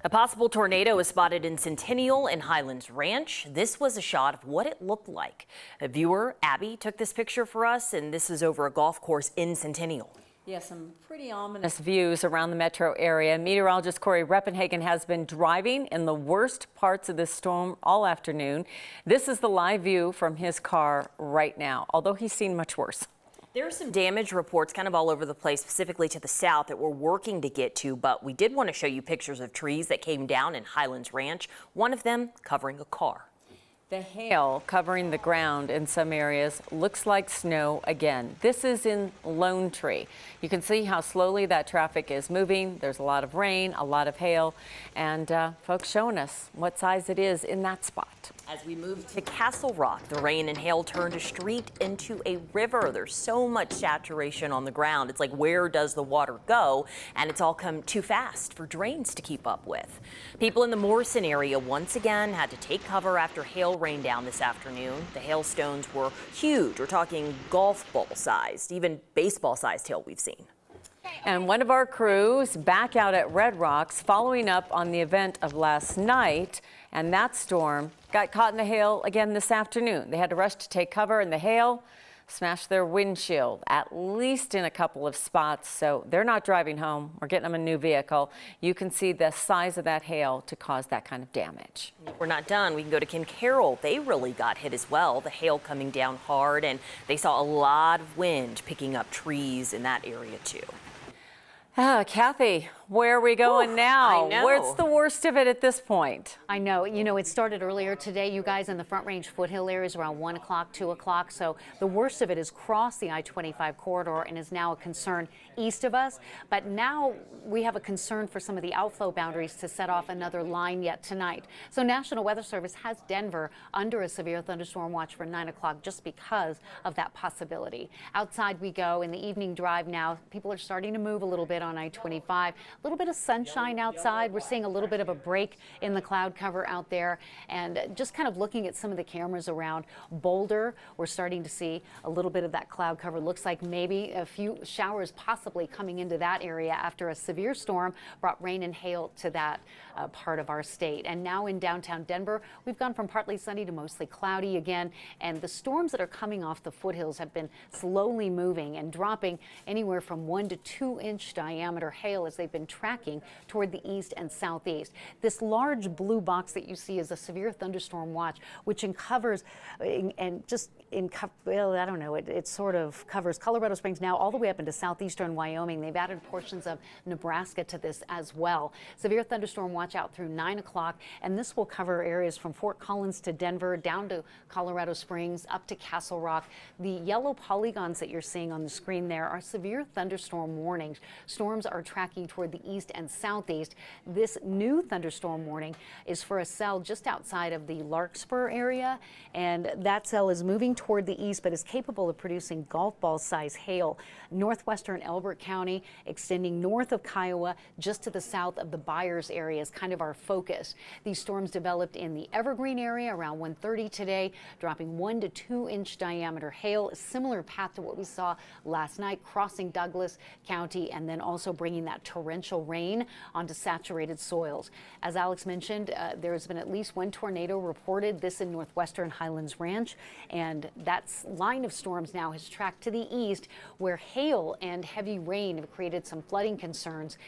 A possible tornado was spotted in Centennial and Highlands Ranch. This was a shot of what it looked like. A viewer, Abby, took this picture for us, and this is over a golf course in Centennial. Yeah, some pretty ominous views around the metro area. Meteorologist Corey Reppenhagen has been driving in the worst parts of this storm all afternoon. This is the live view from his car right now, although he's seen much worse. There are some damage reports kind of all over the place, specifically to the south, that we're working to get to, but we did want to show you pictures of trees that came down in Highlands Ranch, one of them covering a car. The hail covering the ground in some areas looks like snow again. This is in Lone Tree. You can see how slowly that traffic is moving. There's a lot of rain, a lot of hail, and folks showing us what size it is in that spot. As we move to Castle Rock, the rain and hail turned a street into a river. There's so much saturation on the ground. It's like, where does the water go? And it's all come too fast for drains to keep up with. People in the Morrison area once again had to take cover after hail rained down this afternoon. The hailstones were huge. We're talking golf ball sized, even baseball sized hail we've seen. And one of our crews back out at Red Rocks following up on the event of last night, and that storm got caught in the hail again this afternoon. They had to rush to take cover in the hail. smashed their windshield, at least in a couple of spots. So they're not driving home. We're getting them a new vehicle. You can see the size of that hail to cause that kind of damage. We're not done. We can go to Kim Carroll. They really got hit as well. The hail coming down hard, and they saw a lot of wind picking up trees in that area too. Kathy, where are we going now? I know. What's the worst of it at this point? I know. You know, it started earlier today, you guys, in the Front Range foothill areas around 1 o'clock, 2 o'clock. So the worst of it has crossed the I-25 corridor and is now a concern east of us. But now we have a concern for some of the outflow boundaries to set off another line yet tonight. So National Weather Service has Denver under a severe thunderstorm watch for 9 o'clock just because of that possibility. Outside we go in the evening drive now. People are starting to move a little bit on I-25. A little bit of sunshine outside. We're seeing a little bit of a break in the cloud cover out there. And just kind of looking at some of the cameras around Boulder, we're starting to see a little bit of that cloud cover. Looks like maybe a few showers possibly coming into that area after a severe storm brought rain and hail to that part of our state. And now in downtown Denver, we've gone from partly sunny to mostly cloudy again. And the storms that are coming off the foothills have been slowly moving and dropping anywhere from 1 to 2 inch diameter hail as they've been tracking toward the east and southeast. This large blue box that you see is a severe thunderstorm watch, which covers well, I don't know, it sort of covers Colorado Springs now all the way up into southeastern Wyoming. They've added portions of Nebraska to this as well. Severe thunderstorm watch out through 9 o'clock, and this will cover areas from Fort Collins to Denver, down to Colorado Springs, up to Castle Rock. The yellow polygons that you're seeing on the screen there are severe thunderstorm warnings. Storms are tracking toward the east and southeast. This new thunderstorm warning is for a cell just outside of the Larkspur area, and that cell is moving toward the east but is capable of producing golf ball size hail. Northwestern Elbert County extending north of Kiowa just to the south of the Byers area is kind of our focus. These storms developed in the Evergreen area around 1:30 today, dropping 1 to 2 inch diameter hail, a similar path to what we saw last night, crossing Douglas County and then also bringing that torrential rain onto saturated soils. As Alex mentioned, there has been at least one tornado reported, this in northwestern Highlands Ranch, and that line of storms now has tracked to the east where hail and heavy rain have created some flooding concerns.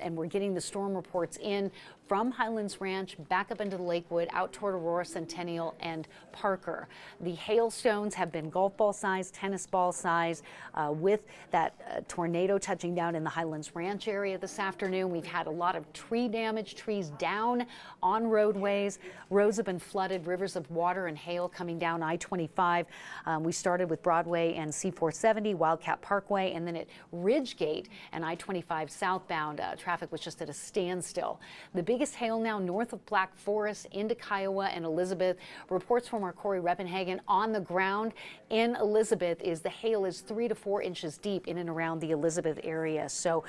And we're getting the storm reports in from Highlands Ranch back up into the Lakewood, out toward Aurora, Centennial, and Parker. The hailstones have been golf ball size, tennis ball size, with that tornado touching down in the Highlands Ranch area this afternoon. We've had a lot of tree damage, trees down on roadways. Roads have been flooded, rivers of water and hail coming down I-25. We started with Broadway and C-470, Wildcat Parkway, and then at Ridgegate and I-25 southbound. Traffic was just at a standstill. The biggest hail now north of Black Forest into Kiowa and Elizabeth. Reports from our Corey Reppenhagen on the ground in Elizabeth is the hail is 3 to 4 inches deep in and around the Elizabeth area. So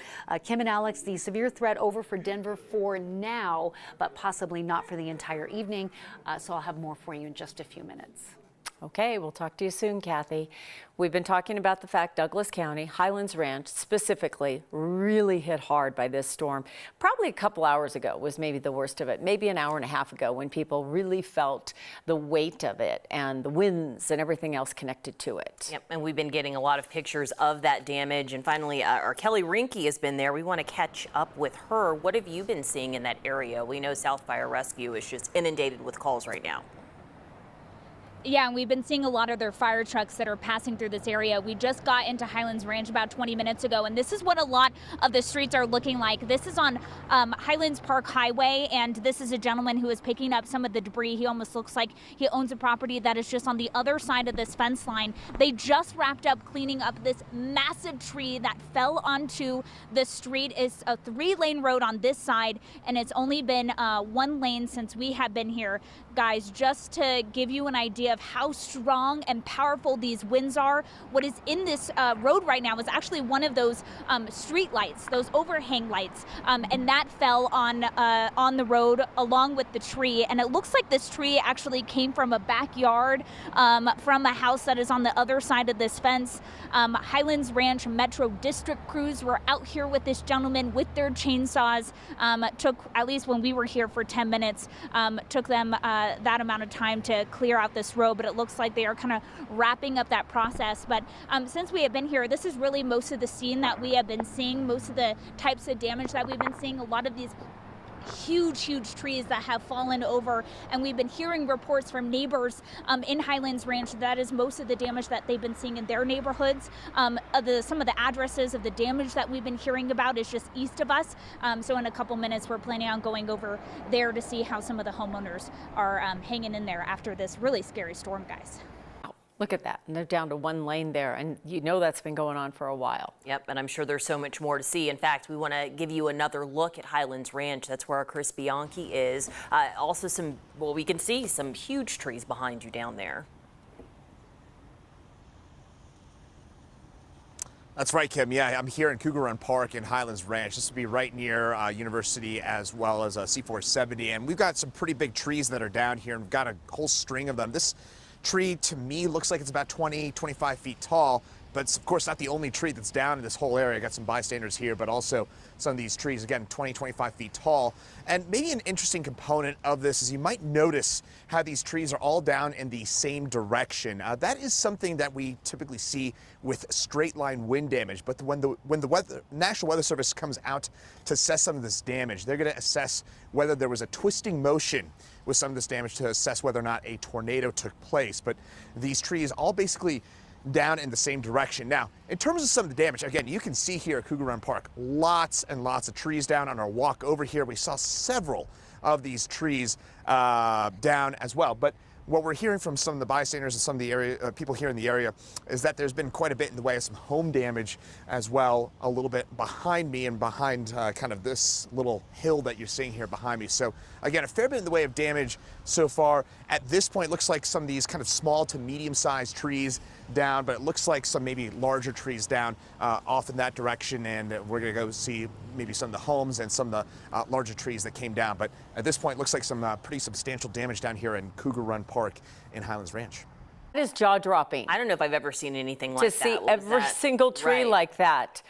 Kim and Alex, the severe threat over for Denver for now, but possibly not for the entire evening. So I'll have more for you in just a few minutes. Okay, we'll talk to you soon, Kathy. We've been talking about the fact Douglas County, Highlands Ranch specifically, really hit hard by this storm. Probably a couple hours ago was maybe the worst of it, maybe an hour and a half ago when people really felt the weight of it and the winds and everything else connected to it. Yep, and we've been getting a lot of pictures of that damage. And finally, our Kelly Rinke has been there. We want to catch up with her. What have you been seeing in that area? We know South Fire Rescue is just inundated with calls right now. Yeah, and we've been seeing a lot of their fire trucks that are passing through this area. We just got into Highlands Ranch about 20 minutes ago, and this is what a lot of the streets are looking like. This is on Highlands Park Highway, and this is a gentleman who is picking up some of the debris. He almost looks like he owns a property that is just on the other side of this fence line. They just wrapped up cleaning up this massive tree that fell onto the street. It's a 3-lane road on this side, and it's only been 1 lane since we have been here. Guys, just to give you an idea of how strong and powerful these winds are, what is in this road right now is actually one of those street lights, those overhang lights, and that fell on the road along with the tree. And it looks like this tree actually came from a backyard, from a house that is on the other side of this fence. Highlands Ranch Metro District crews were out here with this gentleman with their chainsaws. Took, at least when we were here for 10 minutes, took them that amount of time to clear out this road, but it looks like they are kind of wrapping up that process. But since we have been here, this is really most of the scene that we have been seeing, most of the types of damage that we've been seeing, a lot of these huge trees that have fallen over, and we've been hearing reports from neighbors in Highlands Ranch that is most of the damage that they've been seeing in their neighborhoods. Some of the addresses of the damage that we've been hearing about is just east of us, so in a couple minutes we're planning on going over there to see how some of the homeowners are hanging in there after this really scary storm, guys. Look at that. And they're down to one lane there. And you know that's been going on for a while. Yep, and I'm sure there's so much more to see. In fact, we want to give you another look at Highlands Ranch. That's where our Chris Bianchi is. Also we can see some huge trees behind you down there. That's right, Kim. Yeah, I'm here in Cougar Run Park in Highlands Ranch. This would be right near University as well as C470. And we've got some pretty big trees that are down here, and we've got a whole string of them. This tree to me looks like it's about 20-25 feet tall, but it's of course not the only tree that's down in this whole area. I got some bystanders here, but also some of these trees, again, 20-25 feet tall. And maybe an interesting component of this is you might notice how these trees are all down in the same direction. That is something that we typically see with straight line wind damage, but when the National Weather Service comes out to assess some of this damage, they're going to assess whether there was a twisting motion with some of this damage to assess whether or not a tornado took place. But these trees all basically down in the same direction. Now, in terms of some of the damage, again, you can see here at Cougar Run Park, lots and lots of trees down. On our walk over here, we saw several of these trees down as well. But what we're hearing from some of the bystanders and some of the area people here in the area is that there's been quite a bit in the way of some home damage as well, a little bit behind me and behind kind of this little hill that you're seeing here behind me. So again, a fair bit in the way of damage so far. At this point, it looks like some of these kind of small to medium-sized trees down, but it looks like some maybe larger trees down off in that direction, and we're going to go see maybe some of the homes and some of the larger trees that came down. But at this point, it looks like some pretty substantial damage down here in Cougar Run Park in Highlands Ranch. It is jaw-dropping. I don't know if I've ever seen anything like that. To see every single tree like that.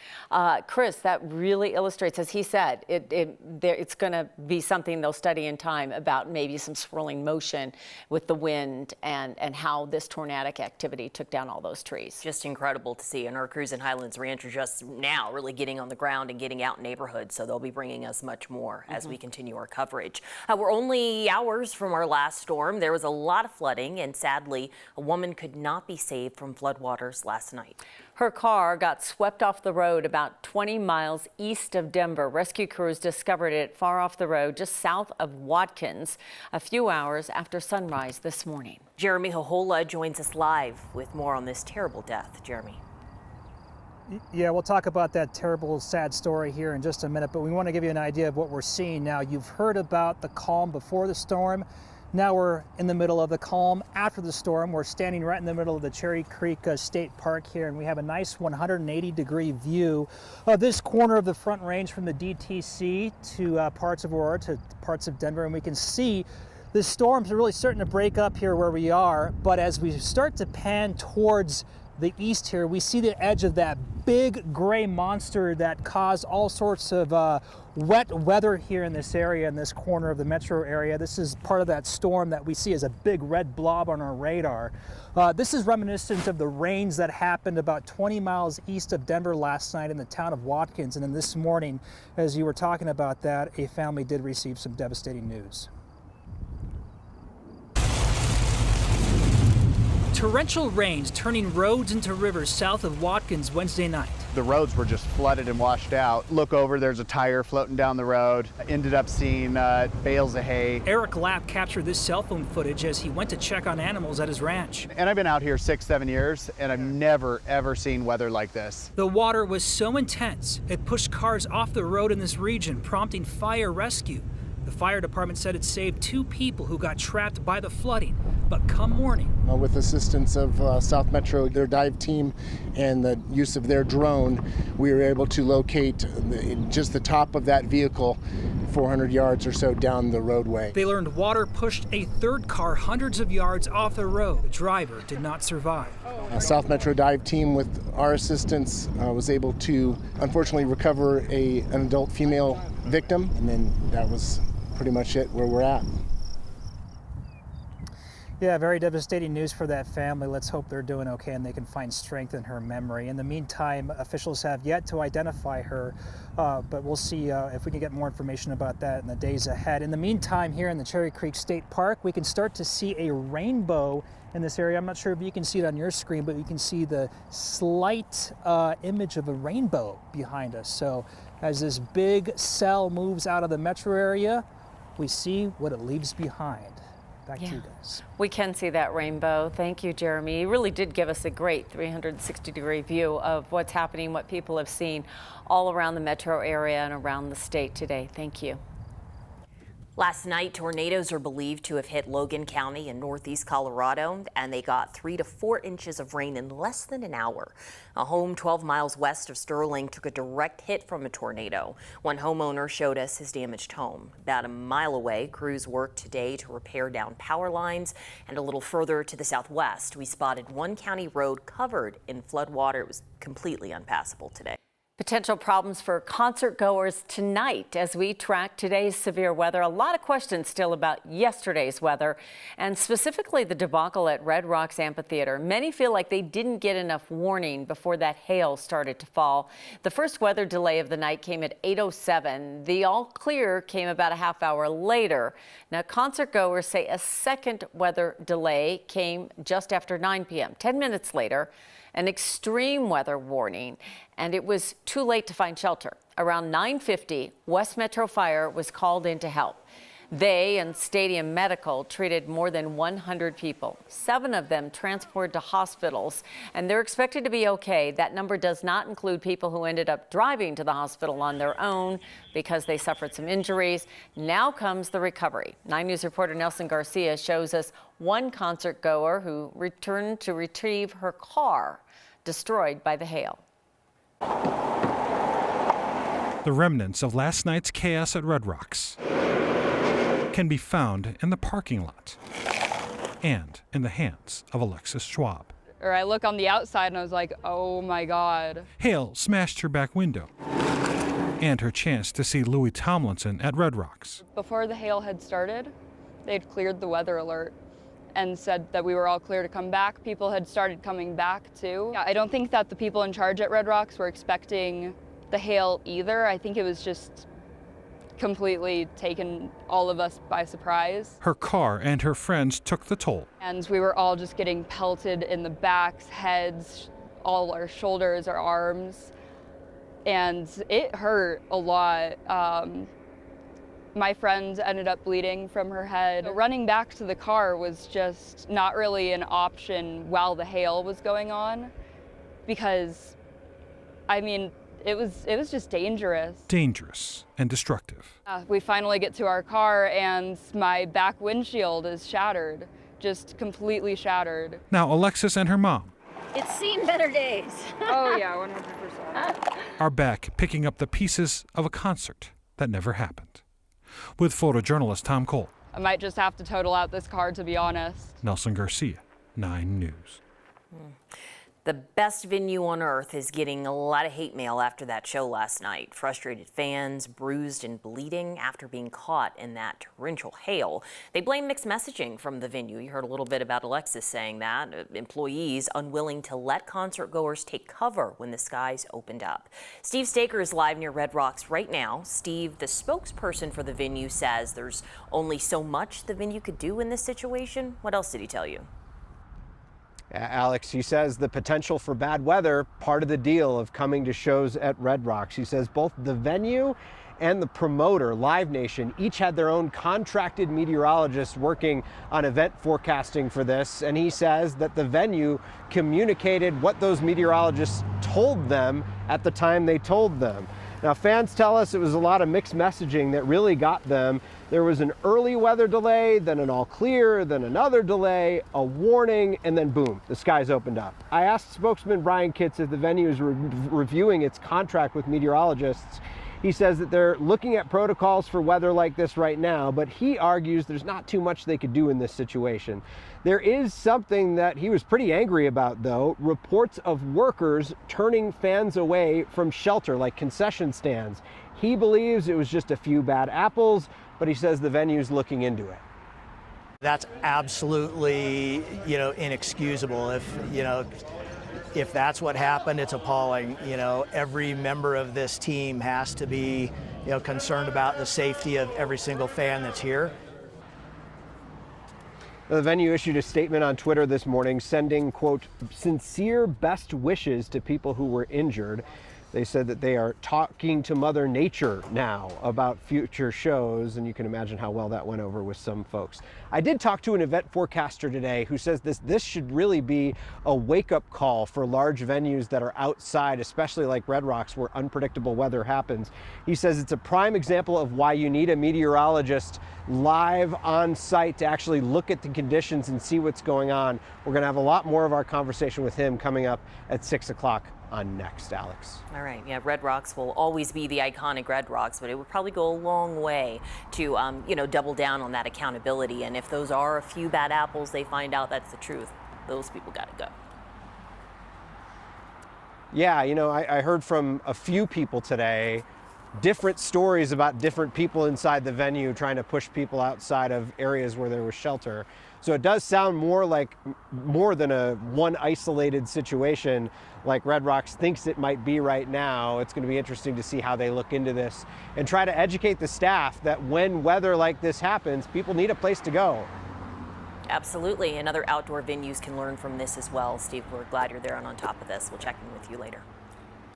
Chris, that really illustrates, as he said, it's going to be something they'll study in time about maybe some swirling motion with the wind and how this tornadic activity took down all those trees. Just incredible to see. And our crews in Highlands Ranch are just now really getting on the ground and getting out in neighborhoods, so they'll be bringing us much more as we continue our coverage. We're only hours from our last storm. There was a lot of flooding, and sadly, a woman could not be saved from floodwaters last night. Her car got swept off the road about 20 miles east of Denver. Rescue crews discovered it far off the road, just south of Watkins, a few hours after sunrise this morning. Jeremy Hohola joins us live with more on this terrible death. Jeremy. Yeah, we'll talk about that terrible, sad story here in just a minute, but we want to give you an idea of what we're seeing now. You've heard about the calm before the storm. Now we're in the middle of the calm after the storm. We're standing right in the middle of the Cherry Creek State Park here, and we have a nice 180-degree view of this corner of the Front Range from the DTC to parts of Aurora to parts of Denver, and we can see the storms are really starting to break up here where we are. But as we start to pan towards the east here, we see the edge of that big gray monster that caused all sorts of wet weather here in this area, in this corner of the metro area. This is part of that storm that we see as a big red blob on our radar. This is reminiscent of the rains that happened about 20 miles east of Denver last night in the town of Watkins. And then this morning, as you were talking about that, a family did receive some devastating news. Torrential rains turning roads into rivers south of Watkins Wednesday night. The roads were just flooded and washed out. Look over, there's a tire floating down the road. Ended up seeing bales of hay. Eric Lapp captured this cell phone footage as he went to check on animals at his ranch. And I've been out here 6-7 years, and I've never, ever seen weather like this. The water was so intense, it pushed cars off the road in this region, prompting fire rescue. The fire department said it saved 2 people who got trapped by the flooding, but come morning. With assistance of South Metro, their dive team, and the use of their drone, we were able to locate just the top of that vehicle 400 yards or so down the roadway. They learned water pushed a third car hundreds of yards off the road. The driver did not survive. South Metro dive team, with our assistance, was able to unfortunately recover an adult female victim, and then that was pretty much it where we're at. Yeah, very devastating news for that family. Let's hope they're doing okay and they can find strength in her memory. In the meantime, officials have yet to identify her, but we'll see if we can get more information about that in the days ahead. In the meantime, here in the Cherry Creek State Park, we can start to see a rainbow in this area. I'm not sure if you can see it on your screen, but you can see the slight image of a rainbow behind us. So as this big cell moves out of the metro area, we see what it leaves behind. Back to you guys. We can see that rainbow. Thank you, Jeremy. You really did give us a great 360-degree view of what's happening, what people have seen all around the metro area and around the state today. Thank you. Last night, tornadoes are believed to have hit Logan County in northeast Colorado, and they got 3 to 4 inches of rain in less than an hour. A home 12 miles west of Sterling took a direct hit from a tornado. One homeowner showed us his damaged home. About a mile away, crews worked today to repair down power lines, and a little further to the southwest, we spotted one county road covered in floodwater. It was completely unpassable today. Potential problems for concert goers tonight as we track today's severe weather. A lot of questions still about yesterday's weather and specifically the debacle at Red Rocks Amphitheater. Many feel like they didn't get enough warning before that hail started to fall. The first weather delay of the night came at 8:07. The all clear came about a half hour later. Now, concert goers say a second weather delay came just after 9 p.m. 10 minutes later, an extreme weather warning, and it was too late to find shelter. Around 9:50, West Metro Fire was called in to help. They and Stadium Medical treated more than 100 people. 7 of them transported to hospitals, and they're expected to be okay. That number does not include people who ended up driving to the hospital on their own because they suffered some injuries. Now comes the recovery. 9 News reporter Nelson Garcia shows us one concert goer who returned to retrieve her car destroyed by the hail. The remnants of last night's chaos at Red Rocks can be found in the parking lot and in the hands of Alexis Schwab. Or I look on the outside and I was like, oh my God. Hail smashed her back window and her chance to see Louis Tomlinson at Red Rocks. Before the hail had started, they'd cleared the weather alert and said that we were all clear to come back. People had started coming back too. Yeah, I don't think that the people in charge at Red Rocks were expecting the hail either. I think it was just completely taken all of us by surprise. Her car and her friends took the toll. And we were all just getting pelted in the backs, heads, all our shoulders, our arms. And it hurt a lot. My friend ended up bleeding from her head. Running back to the car was just not really an option while the hail was going on because, I mean, it was just dangerous. Dangerous and destructive. We finally get to our car and my back windshield is shattered, just completely shattered. Now Alexis and her mom It's seen better days. Oh yeah, 100%. are back picking up the pieces of a concert that never happened. With photojournalist Tom Cole. I might just have to total out this car, to be honest. Nelson Garcia, 9 News. The best venue on earth is getting a lot of hate mail after that show last night. Frustrated fans, bruised and bleeding after being caught in that torrential hail. They blame mixed messaging from the venue. You heard a little bit about Alexis saying that. Employees unwilling to let concert goers take cover when the skies opened up. Steve Staker is live near Red Rocks right now. Steve, the spokesperson for the venue, says there's only so much the venue could do in this situation. What else did he tell you? Alex, he says the potential for bad weather, part of the deal of coming to shows at Red Rocks. He says both the venue and the promoter, Live Nation, each had their own contracted meteorologists working on event forecasting for this. And he says that the venue communicated what those meteorologists told them at the time they told them. Now, fans tell us it was a lot of mixed messaging that really got them. There was an early weather delay, then an all clear, then another delay, a warning, and then boom, the skies opened up. I asked spokesman Brian Kitts if the venue is reviewing its contract with meteorologists. He says that they're looking at protocols for weather like this right now, but he argues there's not too much they could do in this situation. There is something that he was pretty angry about, though, reports of workers turning fans away from shelter, like concession stands. He believes it was just a few bad apples, but he says the venue's looking into it. That's absolutely, inexcusable. If that's what happened, it's appalling. Every member of this team has to be, concerned about the safety of every single fan that's here. The venue issued a statement on Twitter this morning sending, quote, sincere best wishes to people who were injured. They said that they are talking to Mother Nature now about future shows, and you can imagine how well that went over with some folks. I did talk to an event forecaster today who says this should really be a wake-up call for large venues that are outside, especially like Red Rocks, where unpredictable weather happens. He says it's a prime example of why you need a meteorologist live on site to actually look at the conditions and see what's going on. We're going to have a lot more of our conversation with him coming up at 6 o'clock. On next, Alex. All right, yeah, Red Rocks will always be the iconic Red Rocks, but it would probably go a long way to, double down on that accountability. And if those are a few bad apples, they find out that's the truth. Those people got to go. Yeah, I heard from a few people today, different stories about different people inside the venue trying to push people outside of areas where there was shelter. So it does sound more than a one isolated situation like Red Rocks thinks it might be right now. It's going to be interesting to see how they look into this and try to educate the staff that when weather like this happens, people need a place to go. Absolutely, and other outdoor venues can learn from this as well. Steve, we're glad you're there and on top of this. We'll check in with you later.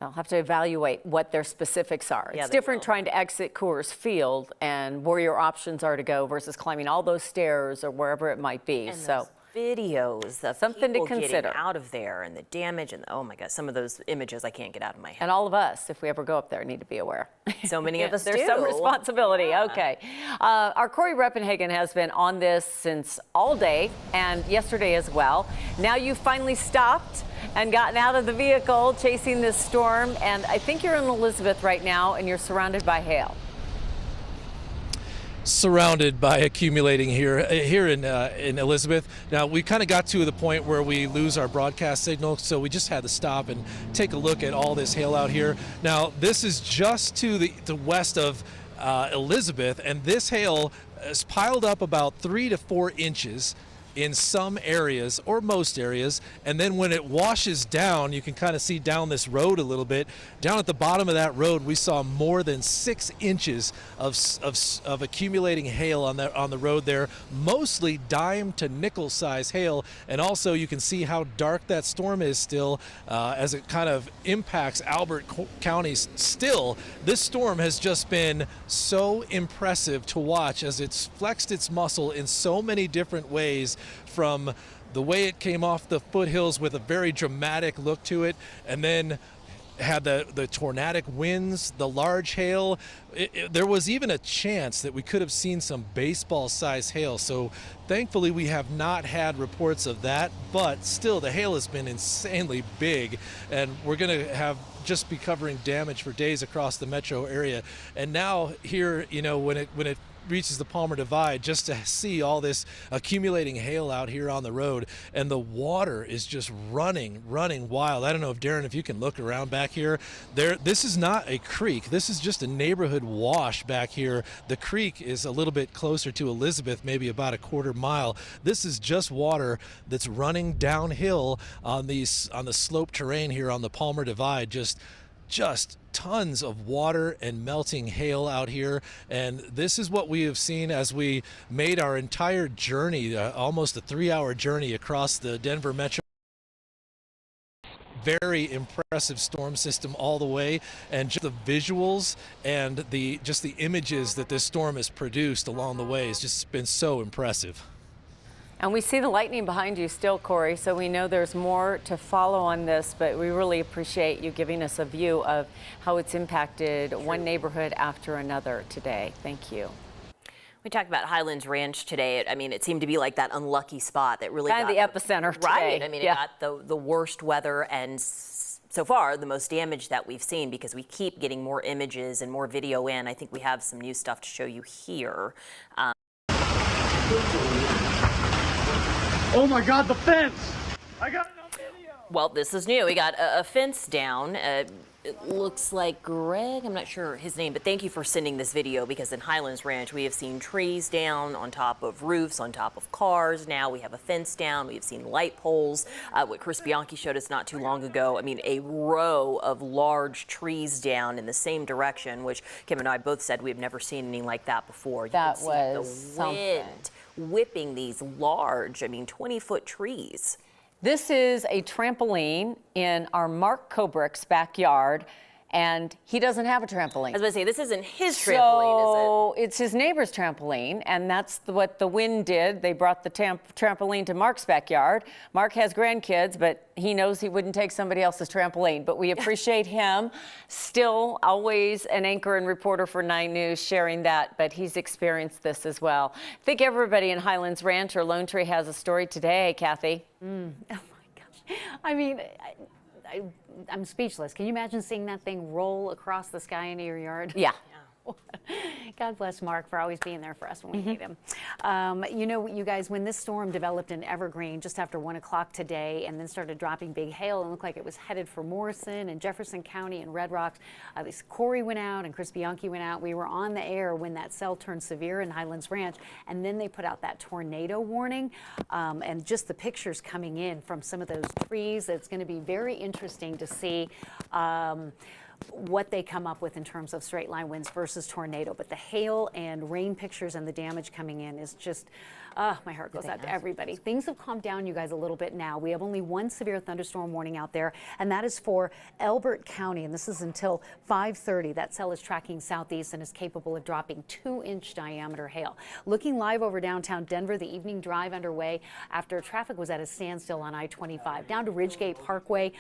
I'll have to evaluate what their specifics are. Yeah, it's different trying to exit Coors Field and where your options are to go versus climbing all those stairs or wherever it might be. And so videos of something to people consider getting out of there and the damage and oh my God, some of those images I can't get out of my head. And all of us, if we ever go up there, need to be aware. So many of us There's do. some responsibility. Yeah. Okay. Our Corey Reppenhagen has been on this since all day and yesterday as well. Now you've finally stopped and gotten out of the vehicle chasing this storm. And I think you're in Elizabeth right now and you're surrounded by hail. Surrounded by accumulating here in Elizabeth. Now we kind of got to the point where we lose our broadcast signal, so we just had to stop and take a look at all this hail out here. Now this is just to the west of Elizabeth, and this hail is piled up about 3 to 4 inches in some areas or most areas, and then when it washes down, you can kind of see down this road a little bit. Down at the bottom of that road, we saw more than 6 inches of accumulating hail on the road there, mostly dime to nickel size hail. And also you can see how dark that storm is still as it kind of impacts Albert County still. This storm has just been so impressive to watch as it's flexed its muscle in so many different ways, from the way it came off the foothills with a very dramatic look to it, and then had the tornadic winds, the large hail. There was even a chance that we could have seen some baseball-sized hail. So thankfully we have not had reports of that, but still the hail has been insanely big, and we're going to just be covering damage for days across the metro area. And now here, when it reaches the Palmer Divide, just to see all this accumulating hail out here on the road, and the water is just running wild. I don't know if Darren, if you can look around back here. This is not a creek. This is just a neighborhood wash back here. The creek is a little bit closer to Elizabeth, maybe about a quarter mile. This is just water that's running downhill on the slope terrain here on the Palmer Divide. Just tons of water and melting hail out here, and this is what we have seen as we made our entire journey, almost a 3-hour journey across the Denver metro. Very impressive storm system all the way, and just the visuals and the images that this storm has produced along the way has just been so impressive. And we see the lightning behind you still, Corey, so we know there's more to follow on this, but we really appreciate you giving us a view of how it's impacted one neighborhood after another today. Thank you. We talked about Highlands Ranch today. I mean, it seemed to be like that unlucky spot that really got the epicenter today. Right. I mean, it got the worst weather and so far the most damage that we've seen, because we keep getting more images and more video in. I think we have some new stuff to show you here. Oh my God, the fence! I got it on video! Well, this is new. We got a fence down. It looks like Greg, I'm not sure his name, but thank you for sending this video, because in Highlands Ranch we have seen trees down on top of roofs, on top of cars. Now we have a fence down. We have seen light poles. What Chris Bianchi showed us not too long ago, I mean, a row of large trees down in the same direction, which Kim and I both said we've never seen anything like that before. You That could see was the wind whipping these large, 20-foot trees. This is a trampoline in our Mark Kobrick's backyard, and he doesn't have a trampoline. I was going to say, this isn't his trampoline, is it? So it's his neighbor's trampoline, and that's what the wind did. They brought the trampoline to Mark's backyard. Mark has grandkids, but he knows he wouldn't take somebody else's trampoline. But we appreciate him. Still always an anchor and reporter for 9 News sharing that, but he's experienced this as well. I think everybody in Highlands Ranch or Lone Tree has a story today, Kathy. Oh my gosh. I mean, I'm speechless. Can you imagine seeing that thing roll across the sky into your yard? Yeah. God bless Mark for always being there for us when we need him. You know, you guys, when this storm developed in Evergreen just after 1 o'clock today and then started dropping big hail and looked like it was headed for Morrison and Jefferson County and Red Rocks, at least Corey went out and Chris Bianchi went out. We were on the air when that cell turned severe in Highlands Ranch, and then they put out that tornado warning, and just the pictures coming in from some of those trees. It's going to be very interesting to see what they come up with in terms of straight line winds versus tornado. But the hail and rain pictures and the damage coming in is just, my heart goes out to everybody. Things have calmed down, you guys, a little bit now. We have only one severe thunderstorm warning out there, and that is for Elbert County, and this is until 5:30. That cell is tracking southeast and is capable of dropping 2-inch diameter hail. Looking live over downtown Denver, the evening drive underway after traffic was at a standstill on I-25. Down to Ridgegate Parkway,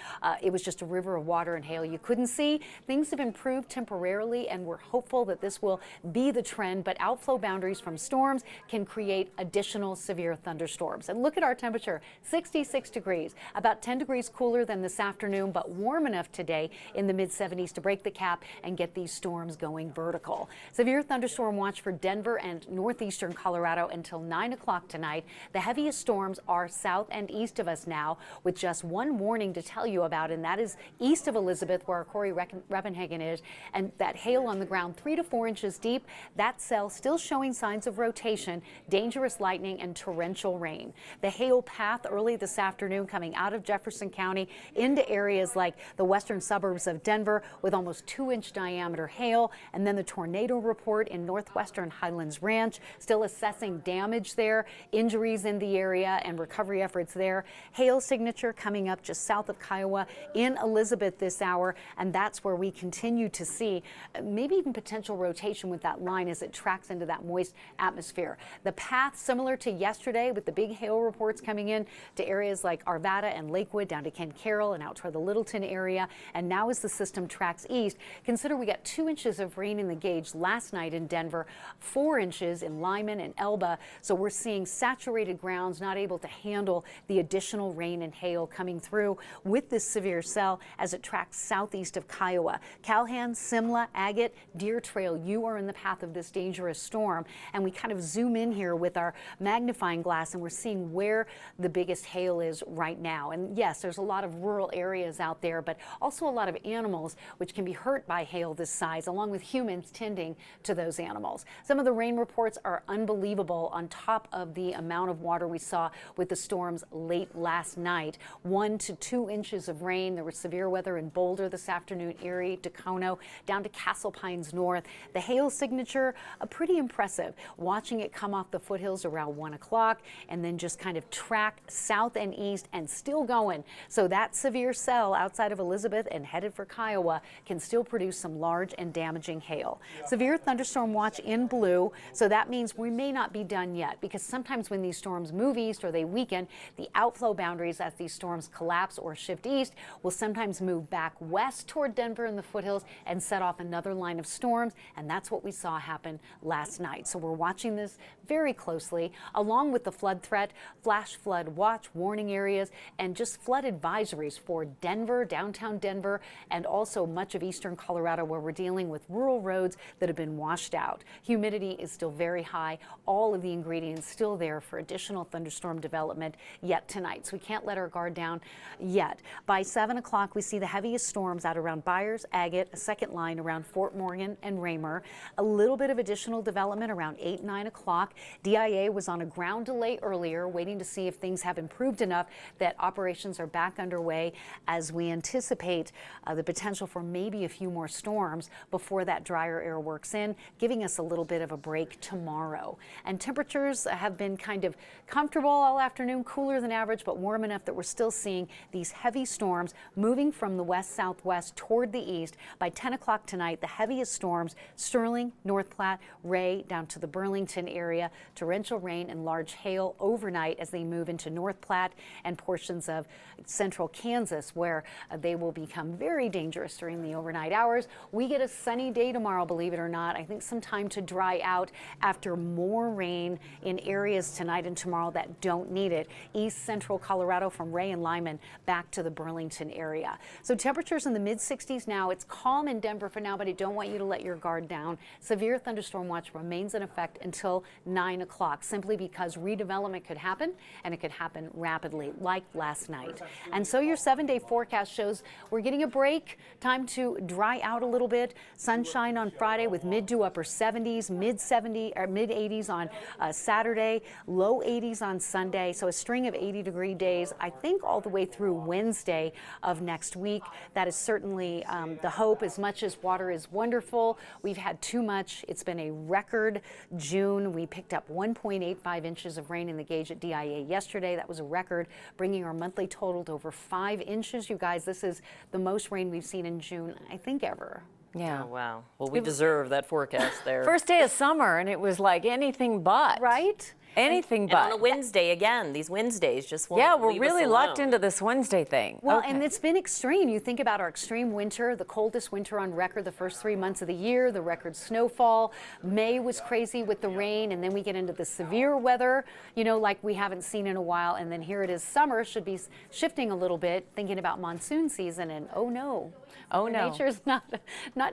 it was just a river of water and hail you couldn't see. Things have improved temporarily, and we're hopeful that this will be the trend, but outflow boundaries from storms can create additional severe thunderstorms. And look at our temperature, 66 degrees, about 10 degrees cooler than this afternoon, but warm enough today in the mid-70s to break the cap and get these storms going vertical. Severe thunderstorm watch for Denver and northeastern Colorado until 9 o'clock tonight. The heaviest storms are south and east of us now, with just one warning to tell you about, and that is east of Elizabeth, where our Corey Reppenhagen is, and that hail on the ground 3 to 4 inches deep. That cell still showing signs of rotation, dangerous lightning and torrential rain. The hail path early this afternoon coming out of Jefferson County into areas like the western suburbs of Denver with almost 2-inch diameter hail, and then the tornado report in northwestern Highlands Ranch, still assessing damage there, injuries in the area and recovery efforts there. Hail signature coming up just south of Kiowa in Elizabeth this hour, and that's where we continue to see maybe even potential rotation with that line as it tracks into that moist atmosphere. The path similar to yesterday, with the big hail reports coming in to areas like Arvada and Lakewood, down to Kent Carroll and out toward the Littleton area. And now as the system tracks east, consider we got 2 inches of rain in the gauge last night in Denver, 4 inches in Lyman and Elba. So we're seeing saturated grounds not able to handle the additional rain and hail coming through with this severe cell as it tracks southeast of Kiowa. Calhan, Simla, Agate, Deer Trail, you are in the path of this dangerous storm. And we kind of zoom in here with our magnifying glass, and we're seeing where the biggest hail is right now. And yes, there's a lot of rural areas out there, but also a lot of animals which can be hurt by hail this size, along with humans tending to those animals. Some of the rain reports are unbelievable on top of the amount of water we saw with the storms late last night. 1 to 2 inches of rain. There was severe weather in Boulder this afternoon, Erie, Dacono, down to Castle Pines North. The hail signature, pretty impressive. Watching it come off the foothills around 1 o'clock and then just kind of track south and east and still going. So that severe cell outside of Elizabeth and headed for Kiowa can still produce some large and damaging hail. Severe thunderstorm watch in blue. So that means we may not be done yet, because sometimes when these storms move east or they weaken, the outflow boundaries as these storms collapse or shift east will sometimes move back west toward Denver Denver and the foothills and set off another line of storms, and that's what we saw happen last night. So we're watching this very closely, along with the flood threat, flash flood watch, warning areas, and just flood advisories for Denver, downtown Denver, and also much of eastern Colorado, where we're dealing with rural roads that have been washed out. Humidity is still very high. All of the ingredients still there for additional thunderstorm development yet tonight. So we can't let our guard down yet. By 7 o'clock, we see the heaviest storms out around Byers, Agate, a second line around Fort Morgan and Raymer. A little bit of additional development around 8, 9 o'clock. DIA was on a ground delay earlier, waiting to see if things have improved enough that operations are back underway as we anticipate the potential for maybe a few more storms before that drier air works in, giving us a little bit of a break tomorrow. And temperatures have been kind of comfortable all afternoon, cooler than average, but warm enough that we're still seeing these heavy storms moving from the west-southwest toward the east. By 10 o'clock tonight, the heaviest storms, Sterling, North Platte, Ray, down to the Burlington area, torrential rain and large hail overnight as they move into North Platte and portions of central Kansas, where they will become very dangerous during the overnight hours. We get a sunny day tomorrow, believe it or not. I think some time to dry out after more rain in areas tonight and tomorrow that don't need it. East central Colorado from Ray and Lyman back to the Burlington area. So temperatures in the mid-60s now. It's calm in Denver for now, but I don't want you to let your guard down. Severe thunderstorm watch remains in effect until 9 o'clock, simply because redevelopment could happen, and it could happen rapidly, like last night. And so your 7-day forecast shows we're getting a break, time to dry out a little bit. Sunshine on Friday with mid to upper 70s, mid 80s on Saturday, low 80s on Sunday. So a string of 80-degree days, I think, all the way through Wednesday of next week. That is certainly the hope. As much as water is wonderful, we've had too much. It's been a record June. We picked up 1.85 inches of rain in the gauge at DIA yesterday. That was a record, bringing our monthly total to over 5 inches. You guys, this is the most rain we've seen in June, I think, ever. Yeah. Oh, wow. Well, we deserve that forecast there. First day of summer, and it was like anything but. Right? Anything and but. on a Wednesday again, these Wednesdays just won't Yeah, we're leave really us locked alone. into this Wednesday thing. Well, Okay. and it's been extreme. You think about our extreme winter, the coldest winter on record the first 3 months of the year, the record snowfall. May was crazy with the rain, and then we get into the severe weather, you know, like we haven't seen in a while. And then here it is, summer should be shifting a little bit, thinking about monsoon season, and oh no. Oh no. Nature's not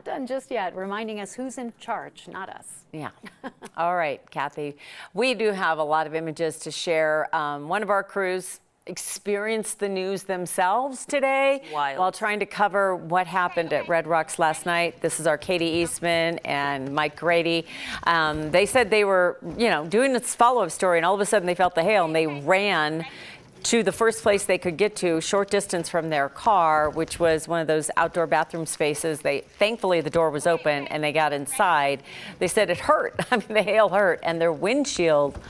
done just yet, reminding us who's in charge, not us. Yeah. All right, Kathy. We do have a lot of images to share. One of our crews experienced the news themselves today while trying to cover what happened at Red Rocks last night. This is our Katie Eastman and Mike Grady. They said they were, doing this follow-up story, and all of a sudden they felt the hail and they ran to the first place they could get to, short distance from their car, which was one of those outdoor bathroom spaces. Thankfully the door was open and they got inside. They said it hurt. I mean, the hail hurt, and their windshield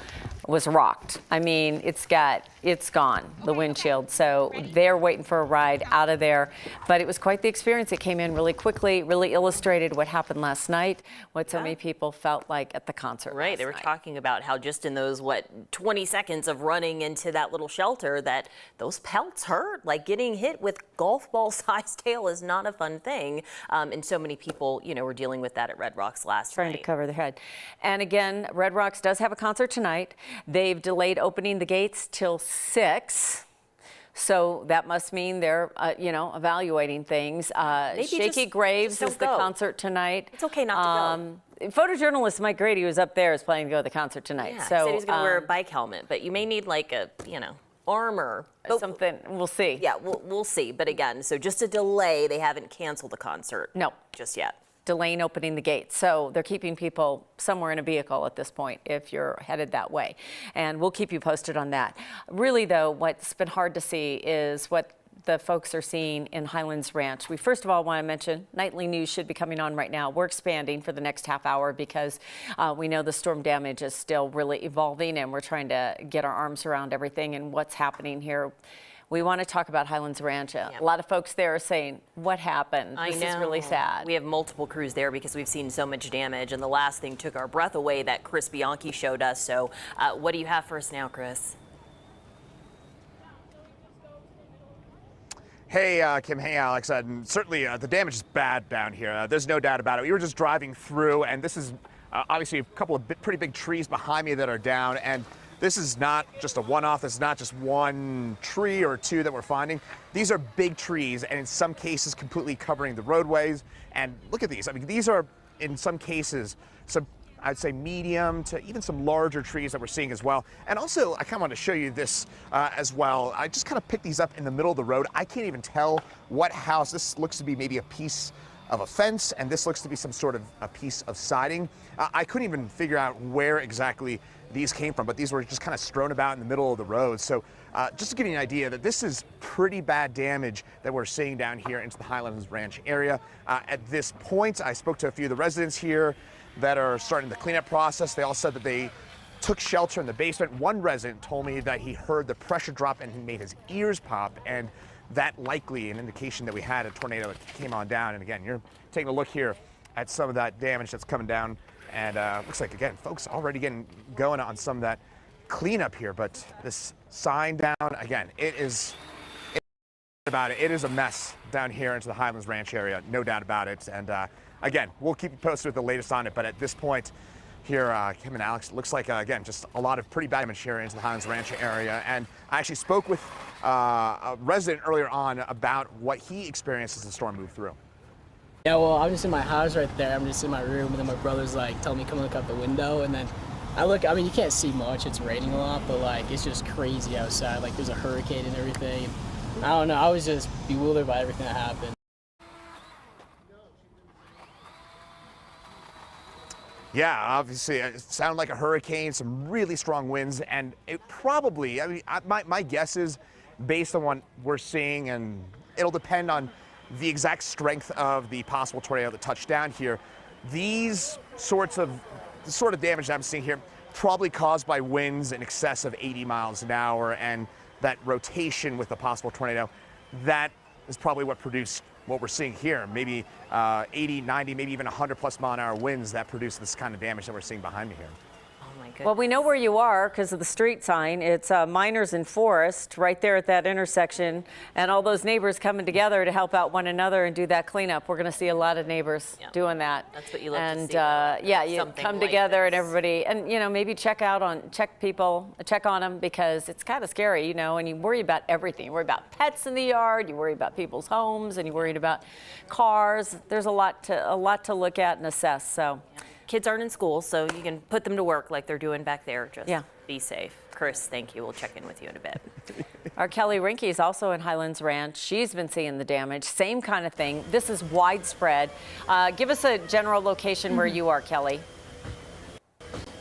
was rocked. I mean, it's gone, the windshield. So they're waiting for a ride out of there. But it was quite the experience. It came in really quickly, really illustrated what happened last night, what so many people felt like at the concert. Right, they were talking about how just in those, 20 seconds of running into that little shelter, that those pelts hurt. Like getting hit with golf ball sized hail is not a fun thing. And so many people, were dealing with that at Red Rocks last night. Trying to cover their head. And again, Red Rocks does have a concert tonight. They've delayed opening the gates till 6. So that must mean they're, evaluating things. Shaky Graves is the concert tonight. It's okay not to go. Photojournalist Mike Grady, who's up there, is planning to go to the concert tonight. Yeah, so he said he's going to wear a bike helmet, but you may need like a, armor. Something. We'll see. Yeah, we'll see. But again, so just a delay. They haven't canceled the concert. No. Just yet. Delaying opening the gates. So they're keeping people somewhere in a vehicle at this point if you're headed that way. And we'll keep you posted on that. Really, though, what's been hard to see is what the folks are seeing in Highlands Ranch. We first of all want to mention nightly news should be coming on right now. We're expanding for the next half hour because we know the storm damage is still really evolving, and we're trying to get our arms around everything and what's happening here. We want to talk about Highlands Ranch. A lot of folks there are saying, what happened? This is really sad. We have multiple crews there because we've seen so much damage, and the last thing took our breath away that Chris Bianchi showed us. So what do you have for us now, Chris? Hey, Kim. Hey, Alex. And certainly the damage is bad down here. There's no doubt about it. We were just driving through, and this is obviously a couple of pretty big trees behind me that are down. And this is not just a one-off. This is not just one tree or two that we're finding. These are big trees, and in some cases completely covering the roadways. And look at these. I mean, these are, in some cases, some, I'd say, medium to even some larger trees that we're seeing as well. And also, I kind of want to show you this as well. I just kind of picked these up in the middle of the road. I can't even tell what house. This looks to be maybe a piece of a fence, and this looks to be some sort of a piece of siding. I couldn't even figure out where exactly these came from, but these were just kind of strewn about in the middle of the road. So just to give you an idea that this is pretty bad damage that we're seeing down here into the Highlands Ranch area. At this point, I spoke to a few of the residents here that are starting the cleanup process. They all said that they took shelter in the basement. One resident told me that he heard the pressure drop and he made his ears pop, and that likely an indication that we had a tornado that came on down. And again, you're taking a look here at some of that damage that's coming down, and looks like, again, folks already getting going on some of that cleanup here. But this sign down, again, it is a mess down here into the Highlands Ranch area, no doubt about it. And again, we'll keep you posted with the latest on it, but at this point here, Kim and Alex, it looks like, again, just a lot of pretty bad damage here into the Highlands Ranch area. And I actually spoke with a resident earlier on about what he experienced as the storm moved through. Yeah, well, I'm just in my house right there. I'm just in my room, and then my brother's like, telling me come look out the window, and then I look, I mean, you can't see much, it's raining a lot, but like, it's just crazy outside. Like, there's a hurricane and everything. I don't know, I was just bewildered by everything that happened. Yeah, obviously, it sounded like a hurricane, some really strong winds, and it probably, I mean, my guess is, based on what we're seeing, and it'll depend on the exact strength of the possible tornado that touched down here, these the sort of damage that I'm seeing here, probably caused by winds in excess of 80 miles an hour, and that rotation with the possible tornado, that is probably what produced what we're seeing here. Maybe 80, 90, maybe even 100+ mile an hour winds that produce this kind of damage that we're seeing behind me here. Well, we know where you are because of the street sign. It's Miners and Forest right there at that intersection, and all those neighbors coming together to help out one another and do that cleanup. We're going to see a lot of neighbors doing that. That's what you love and, to see. Yeah, you come like together this. and everybody, and maybe check on them, because it's kind of scary, and you worry about everything. You worry about pets in the yard, you worry about people's homes, and you worried about cars. There's a lot to look at and assess. So. Kids aren't in school, so you can put them to work like they're doing back there. Just be safe. Chris, thank you. We'll check in with you in a bit. Our Kelly Rinke is also in Highlands Ranch. She's been seeing the damage. Same kind of thing. This is widespread. Give us a general location where you are, Kelly.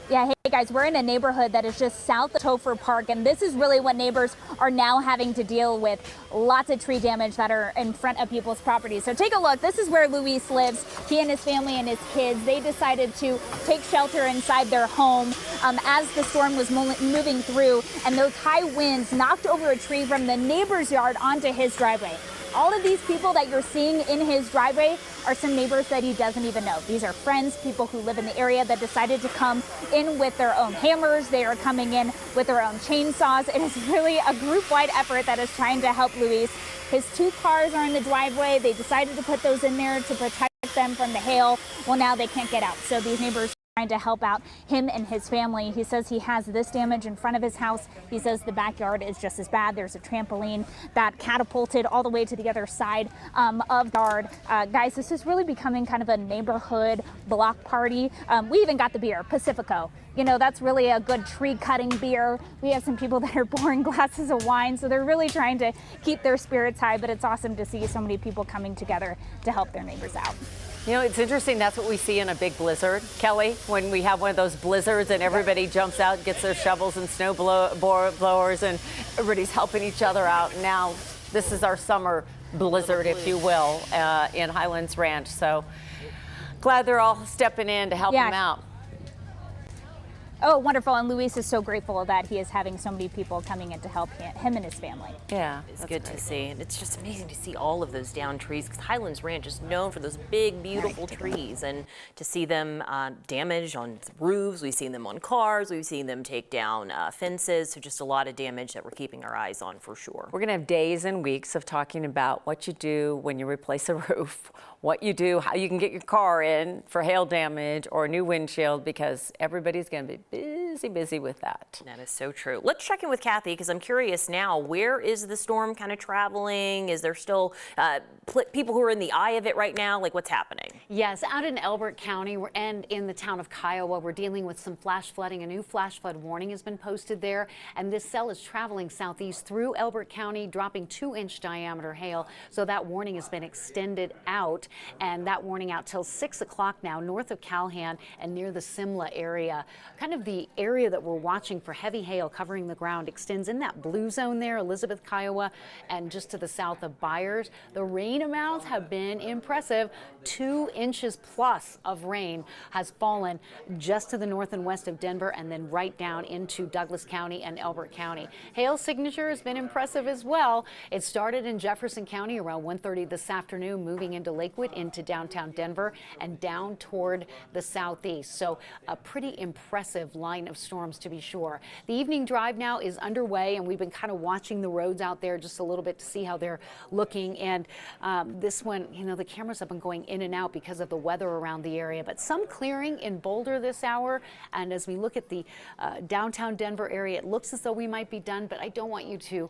Yeah, hey guys, we're in a neighborhood that is just south of Topher Park, and this is really what neighbors are now having to deal with. Lots of tree damage that are in front of people's properties. So take a look. This is where Luis lives. He and his family and his kids, they decided to take shelter inside their home as the storm was moving through, and those high winds knocked over a tree from the neighbor's yard onto his driveway. All of these people that you're seeing in his driveway are some neighbors that he doesn't even know. These are friends, people who live in the area that decided to come in with their own hammers. They are coming in with their own chainsaws. It is really a group-wide effort that is trying to help Luis. His 2 cars are in the driveway. They decided to put those in there to protect them from the hail. Well, now they can't get out. So these neighbors trying to help out him and his family. He says he has this damage in front of his house. He says the backyard is just as bad. There's a trampoline that catapulted all the way to the other side of the yard. Guys, this is really becoming kind of a neighborhood block party. We even got the beer, Pacifico. That's really a good tree cutting beer. We have some people that are pouring glasses of wine, so they're really trying to keep their spirits high, but it's awesome to see so many people coming together to help their neighbors out. It's interesting. That's what we see in a big blizzard, Kelly, when we have one of those blizzards and everybody jumps out and gets their shovels and snow blowers and everybody's helping each other out. Now, this is our summer blizzard, if you will, in Highlands Ranch. So glad they're all stepping in to help them out. Oh, wonderful. And Luis is so grateful that he is having so many people coming in to help him and his family. Yeah, it's good to see. And it's just amazing to see all of those downed trees, because Highlands Ranch is known for those big, beautiful trees. And to see them damaged on roofs, we've seen them on cars, we've seen them take down fences. So just a lot of damage that we're keeping our eyes on for sure. We're going to have days and weeks of talking about what you do when you replace a roof, what you do, how you can get your car in for hail damage or a new windshield, because everybody's going to be busy with that. That is so true. Let's check in with Kathy, because I'm curious now, where is the storm kind of traveling? Is there still people who are in the eye of it right now? Like, what's happening? Yes, out in Elbert County and in the town of Kiowa, we're dealing with some flash flooding. A new flash flood warning has been posted there, and this cell is traveling southeast through Elbert County, dropping 2-inch diameter hail. So that warning has been extended out, and that warning out till 6 o'clock now, north of Calhan and near the Simla area. Kind of the area that we're watching for heavy hail covering the ground extends in that blue zone there, Elizabeth, Kiowa, and just to the south of Byers. The rain amounts have been impressive. 2 inches plus of rain has fallen just to the north and west of Denver, and then right down into Douglas County and Elbert County. Hail signature has been impressive as well. It started in Jefferson County around 1:30 this afternoon, moving into Lakewood, into downtown Denver, and down toward the southeast. So a pretty impressive line of storms, to be sure. The evening drive now is underway, and we've been kind of watching the roads out there just a little bit to see how they're looking. And this one, you know, the cameras have been going in and out because of the weather around the area, but some clearing in Boulder this hour. And as we look at the downtown Denver area, it looks as though we might be done, but I don't want you to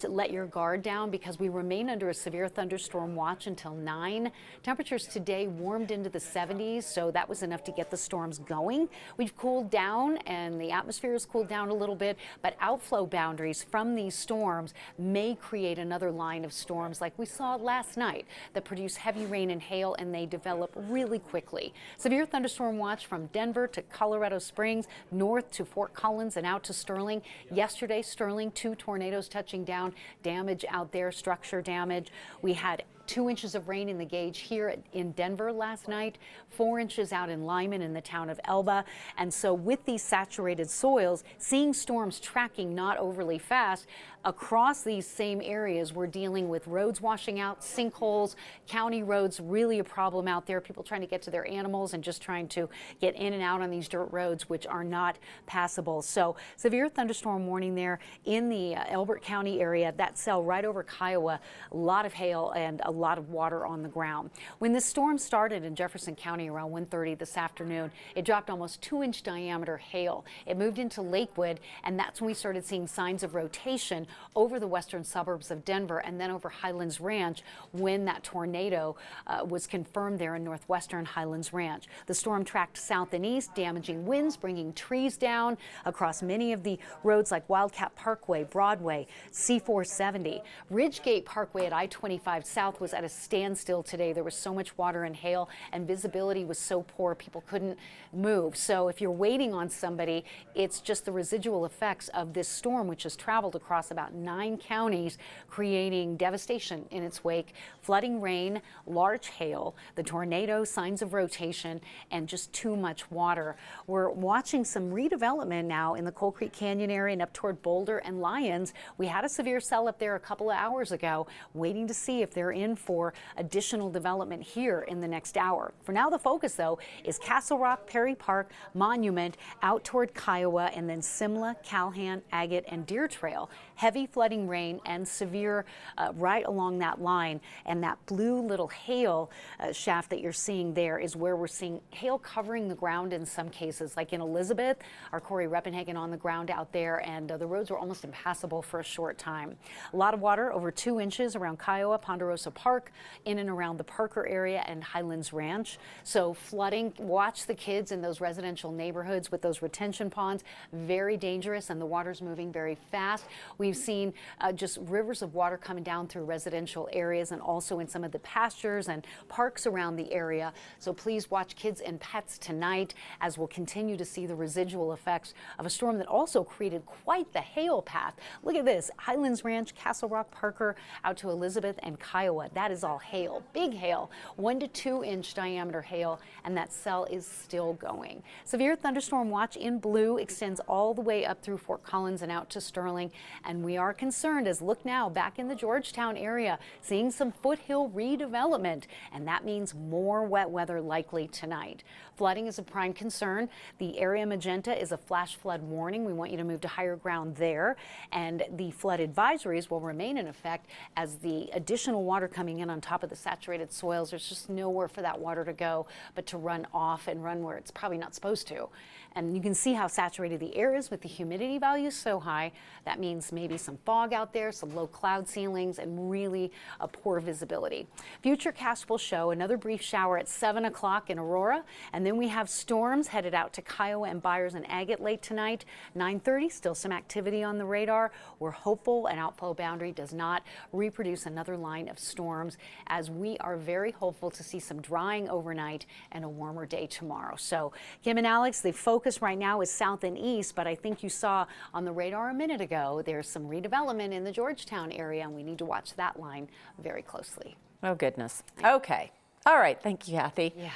let your guard down, because we remain under a severe thunderstorm watch until 9. Temperatures today warmed into the 70s, so that was enough to get the storms going. We've cooled down, and the atmosphere has cooled down a little bit, but outflow boundaries from these storms may create another line of storms like we saw last night that produce heavy rain and hail, and they develop really quickly. Severe thunderstorm watch from Denver to Colorado Springs, north to Fort Collins and out to Sterling. Yesterday, Sterling, 2 tornadoes touching down, damage out there, structure damage. We had 2 inches of rain in the gauge here in Denver last night, 4 inches out in Lyman in the town of Elba. And so with these saturated soils, seeing storms tracking not overly fast across these same areas, we're dealing with roads washing out, sinkholes, county roads, really a problem out there. People trying to get to their animals and just trying to get in and out on these dirt roads, which are not passable. So severe thunderstorm warning there in the Elbert County area, that cell right over Kiowa, a lot of hail and a lot of water on the ground. When the storm started in Jefferson County around 1:30 this afternoon, it dropped almost 2-inch diameter hail. It moved into Lakewood, and that's when we started seeing signs of rotation over the western suburbs of Denver and then over Highlands Ranch when that tornado was confirmed there in northwestern Highlands Ranch. The storm tracked south and east, damaging winds, bringing trees down across many of the roads like Wildcat Parkway, Broadway, C470. Ridgegate Parkway at I-25 South was at a standstill today. There was so much water and hail, and visibility was so poor people couldn't move. So if you're waiting on somebody, it's just the residual effects of this storm, which has traveled across about 9 counties, creating devastation in its wake. Flooding rain, large hail, the tornado, signs of rotation, and just too much water. We're watching some redevelopment now in the Coal Creek Canyon area and up toward Boulder and Lyons. We had a severe cell up there a couple of hours ago, waiting to see if they're in for additional development here in the next hour. For now, the focus, though, is Castle Rock, Perry Park, Monument, out toward Kiowa, and then Simla, Calhan, Agate, and Deer Trail. Heavy flooding rain and severe right along that line. And that blue little hail shaft that you're seeing there is where we're seeing hail covering the ground in some cases, like in Elizabeth. Our Corey Reppenhagen on the ground out there, and the roads were almost impassable for a short time. A lot of water, over 2 inches around Kiowa, Ponderosa Park, in and around the Parker area and Highlands Ranch. So flooding, watch the kids in those residential neighborhoods with those retention ponds, very dangerous, and the water's moving very fast. We've seen just rivers of water coming down through residential areas and also in some of the pastures and parks around the area. So please watch kids and pets tonight as we'll continue to see the residual effects of a storm that also created quite the hail path. Look at this, Highlands Ranch, Castle Rock, Parker, out to Elizabeth and Kiowa. That is all hail, big hail, 1 to 2 inch diameter hail, and that cell is still going. Severe thunderstorm watch in blue extends all the way up through Fort Collins and out to Sterling, and we are concerned as look now back in the Georgetown area, seeing some foothill redevelopment, and that means more wet weather likely tonight. Flooding is a prime concern. The area magenta is a flash flood warning. We want you to move to higher ground there, and the flood advisories will remain in effect as the additional water coming in on top of the saturated soils. There's just nowhere for that water to go but to run off and run where it's probably not supposed to. And you can see how saturated the air is with the humidity values so high. That means maybe some fog out there, some low cloud ceilings, and really a poor visibility. Futurecast will show another brief shower at 7 o'clock in Aurora, and then we have storms headed out to Kiowa and Byers and Agate late tonight. 9:30, still some activity on the radar. We're hopeful an outflow boundary does not reproduce another line of storms, as we are very hopeful to see some drying overnight and a warmer day tomorrow. So Kim and Alex, the focus right now is south and east, but I think you saw on the radar a minute ago there's some redevelopment in the Georgetown area, and we need to watch that line very closely. Oh, goodness. Okay. All right. Thank you, Kathy. Yeah.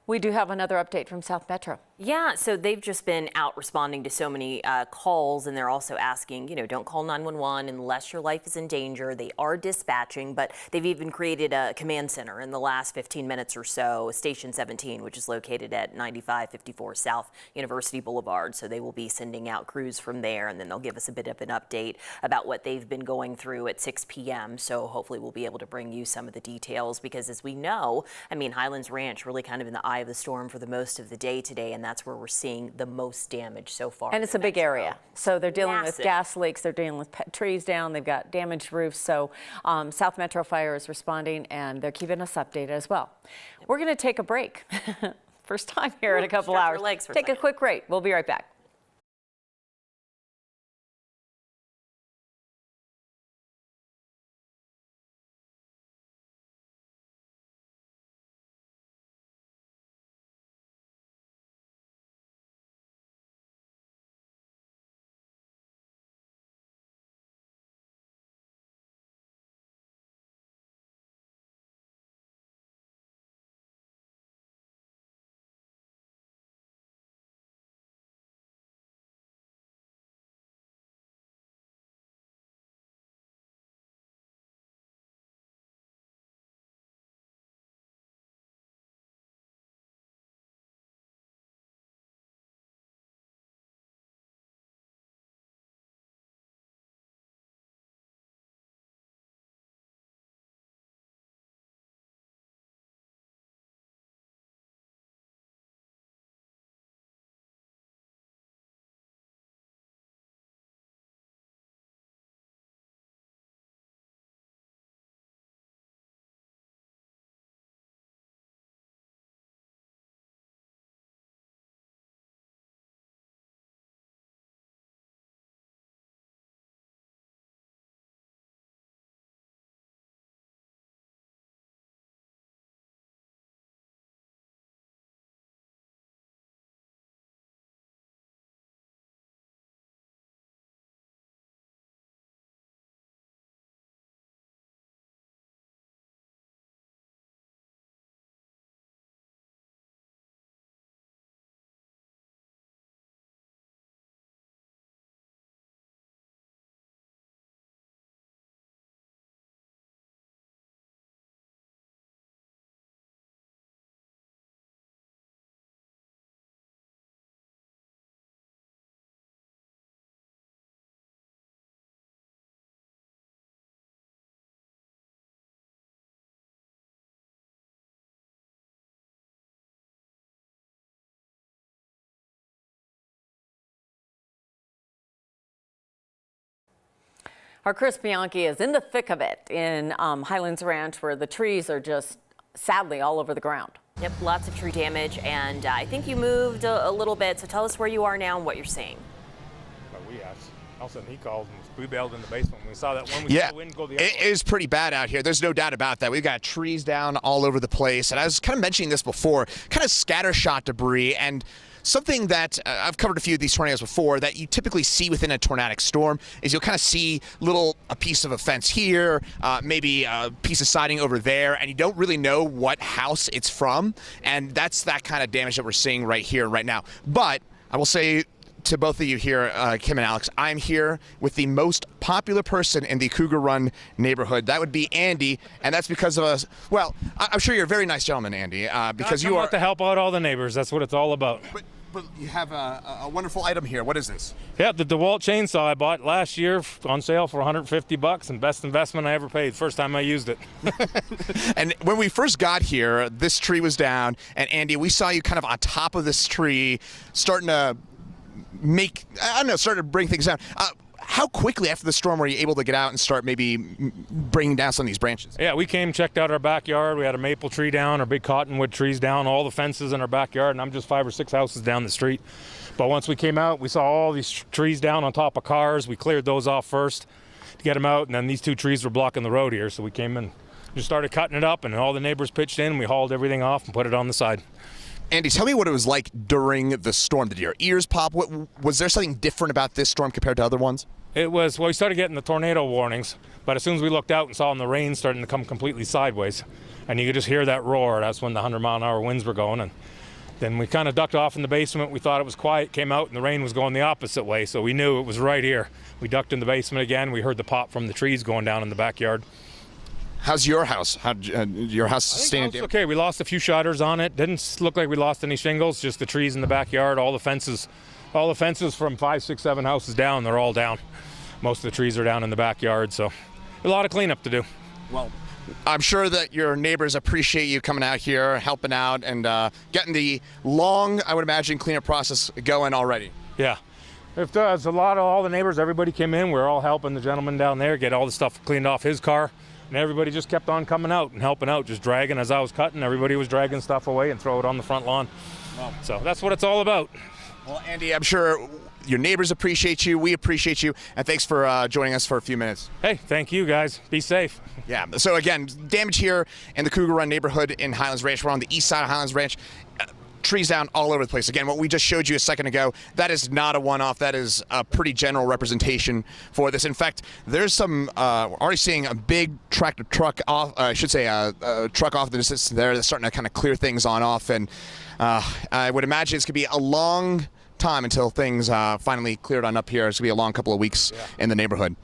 We do have another update from South Metro. Yeah, so they've just been out responding to so many calls, and they're also asking, don't call 911 unless your life is in danger. They are dispatching, but they've even created a command center in the last 15 minutes or so, Station 17, which is located at 9554 South University Boulevard. So they will be sending out crews from there, and then they'll give us a bit of an update about what they've been going through at 6 p.m. So hopefully we'll be able to bring you some of the details, because as we know, Highlands Ranch really kind of in the eye of the storm for the most of the day today, and that's where we're seeing the most damage so far. And it's a big area. So they're dealing Massive. with gas leaks, they're dealing with trees down, they've got damaged roofs. So South Metro Fire is responding, and they're keeping us updated as well. We're going to take a break. First time here in a couple hours. Take a quick break. We'll be right back. Our Chris Bianchi is in the thick of it in Highlands Ranch, where the trees are just sadly all over the ground. Yep, lots of tree damage, and I think you moved a little bit, so tell us where you are now and what you're seeing. All of a sudden he called and we bailed in the basement when we saw that one. We saw the wind go the other way. It is pretty bad out here. There's no doubt about that. We've got trees down all over the place. And I was kind of mentioning this before, kind of scattershot debris. And something that I've covered a few of these tornadoes before that you typically see within a tornadic storm is you'll kind of see a piece of a fence here, maybe a piece of siding over there, and you don't really know what house it's from. And that's that kind of damage that we're seeing right here, right now. But I will say to both of you here, Kim and Alex, I'm here with the most popular person in the Cougar Run neighborhood. That would be Andy, and that's because of us. Well, I'm sure you're a very nice gentleman, Andy, because you are to help out all the neighbors. That's what it's all about. But you have a wonderful item here. What is this? Yeah, the DeWalt chainsaw I bought last year on sale for $150, and best investment I ever paid. First time I used it. And when we first got here, this tree was down, and Andy, we saw you kind of on top of this tree, starting to starting to bring things down. How quickly after the storm were you able to get out and start maybe bringing down some of these branches? Yeah, we came, checked out our backyard. We had a maple tree down, our big cottonwood trees down, all the fences in our backyard, and I'm just 5 or 6 houses down the street. But once we came out, we saw all these trees down on top of cars. We cleared those off first to get them out, and then these 2 trees were blocking the road here, so we came in, just started cutting it up, and all the neighbors pitched in, and we hauled everything off and put it on the side. Andy, tell me what it was like during the storm. Did your ears pop? Was there something different about this storm compared to other ones? It was, well, we started getting the tornado warnings, but as soon as we looked out and saw the rain starting to come completely sideways, and you could just hear that roar, that's when the 100-mile-an-hour winds were going. And then we kind of ducked off in the basement. We thought it was quiet, came out, and the rain was going the opposite way, so we knew it was right here. We ducked in the basement again. We heard the pop from the trees going down in the backyard. How's your house? How'd your house stand? It's okay. We lost a few shutters on it. Didn't look like we lost any shingles, just the trees in the backyard, all the fences from 5, 6, 7 houses down, they're all down. Most of the trees are down in the backyard, so a lot of cleanup to do. Well, I'm sure that your neighbors appreciate you coming out here, helping out, and getting the long, I would imagine, cleanup process going already. Yeah. If there's all the neighbors, everybody came in. We're all helping the gentleman down there get all the stuff cleaned off his car. And everybody just kept on coming out and helping out, just dragging as I was cutting. Everybody was dragging stuff away and throw it on the front lawn. Wow. So that's what it's all about. Well, Andy, I'm sure your neighbors appreciate you. We appreciate you. And thanks for joining us for a few minutes. Hey, thank you, guys. Be safe. Yeah. So, again, damage here in the Cougar Run neighborhood in Highlands Ranch. We're on the east side of Highlands Ranch. Trees down all over the place. Again, what we just showed you a second ago, that is not a one-off. That is a pretty general representation for this. In fact, there's some, we're already seeing a big truck off, I should say a truck off the distance there that's starting to kind of clear things on off. And I would imagine it's going to be a long time until things finally cleared on up here. It's going to be a long couple of weeks in the neighborhood.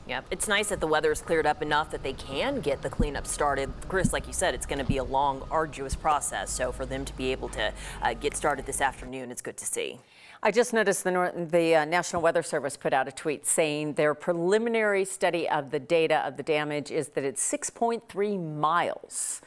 Yep, it's nice that the weather's cleared up enough that they can get the cleanup started. Chris, like you said, it's going to be a long, arduous process. So for them to be able to get started this afternoon, it's good to see. I just noticed the National Weather Service put out a tweet saying their preliminary study of the data of the damage is that it's 6.3 miles.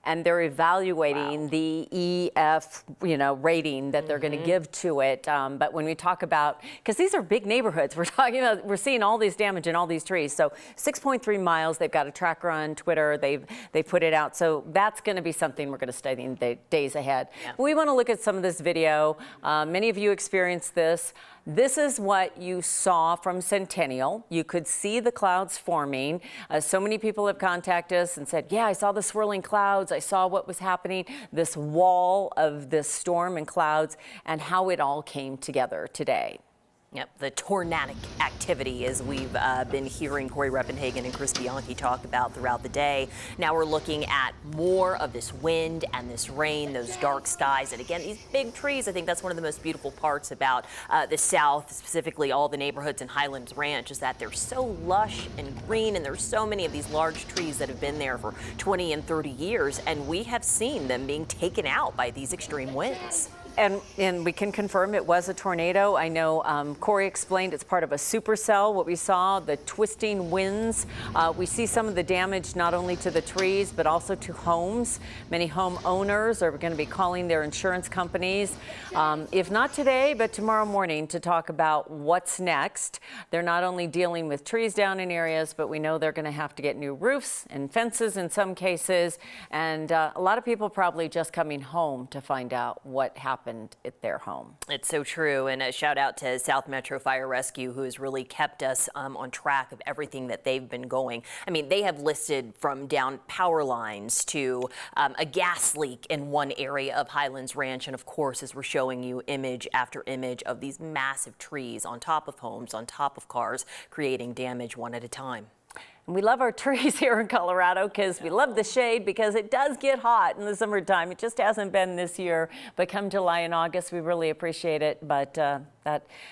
And they're evaluating the EF, rating that they're going to give to it. But when we talk about, because these are big neighborhoods, we're seeing all these damage in all these trees. So 6.3 miles. They've got a tracker on Twitter. They put it out. So that's going to be something we're going to study in the days ahead. Yeah. We want to look at some of this video. Many of you experienced this. This is what you saw from Centennial. You could see the clouds forming. So many people have contacted us and said, yeah, I saw the swirling clouds. I saw what was happening, this wall of this storm and clouds, and how it all came together today. Yep, the tornadic activity, as we've been hearing Corey Reppenhagen and Chris Bianchi talk about throughout the day. Now we're looking at more of this wind and this rain, those dark skies, and again, these big trees. I think that's one of the most beautiful parts about the South, specifically all the neighborhoods in Highlands Ranch, is that they're so lush and green, and there's so many of these large trees that have been there for 20 and 30 years, and we have seen them being taken out by these extreme winds. And we can confirm it was a tornado. I know Corey explained it's part of a supercell. What we saw, the twisting winds. We see some of the damage not only to the trees, but also to homes. Many homeowners are going to be calling their insurance companies, if not today, but tomorrow morning, to talk about what's next. They're not only dealing with trees down in areas, but we know they're going to have to get new roofs and fences in some cases. And a lot of people probably just coming home to find out what happened happened at their home. It's so true. And a shout out to South Metro Fire Rescue, who has really kept us on track of everything that they've been going. I mean, they have listed from down power lines to a gas leak in one area of Highlands Ranch. And of course, as we're showing you image after image of these massive trees on top of homes, on top of cars, creating damage one at a time. And we love our trees here in Colorado because we love the shade, because it does get hot in the summertime. It just hasn't been this year, but come July and August, we really appreciate it. But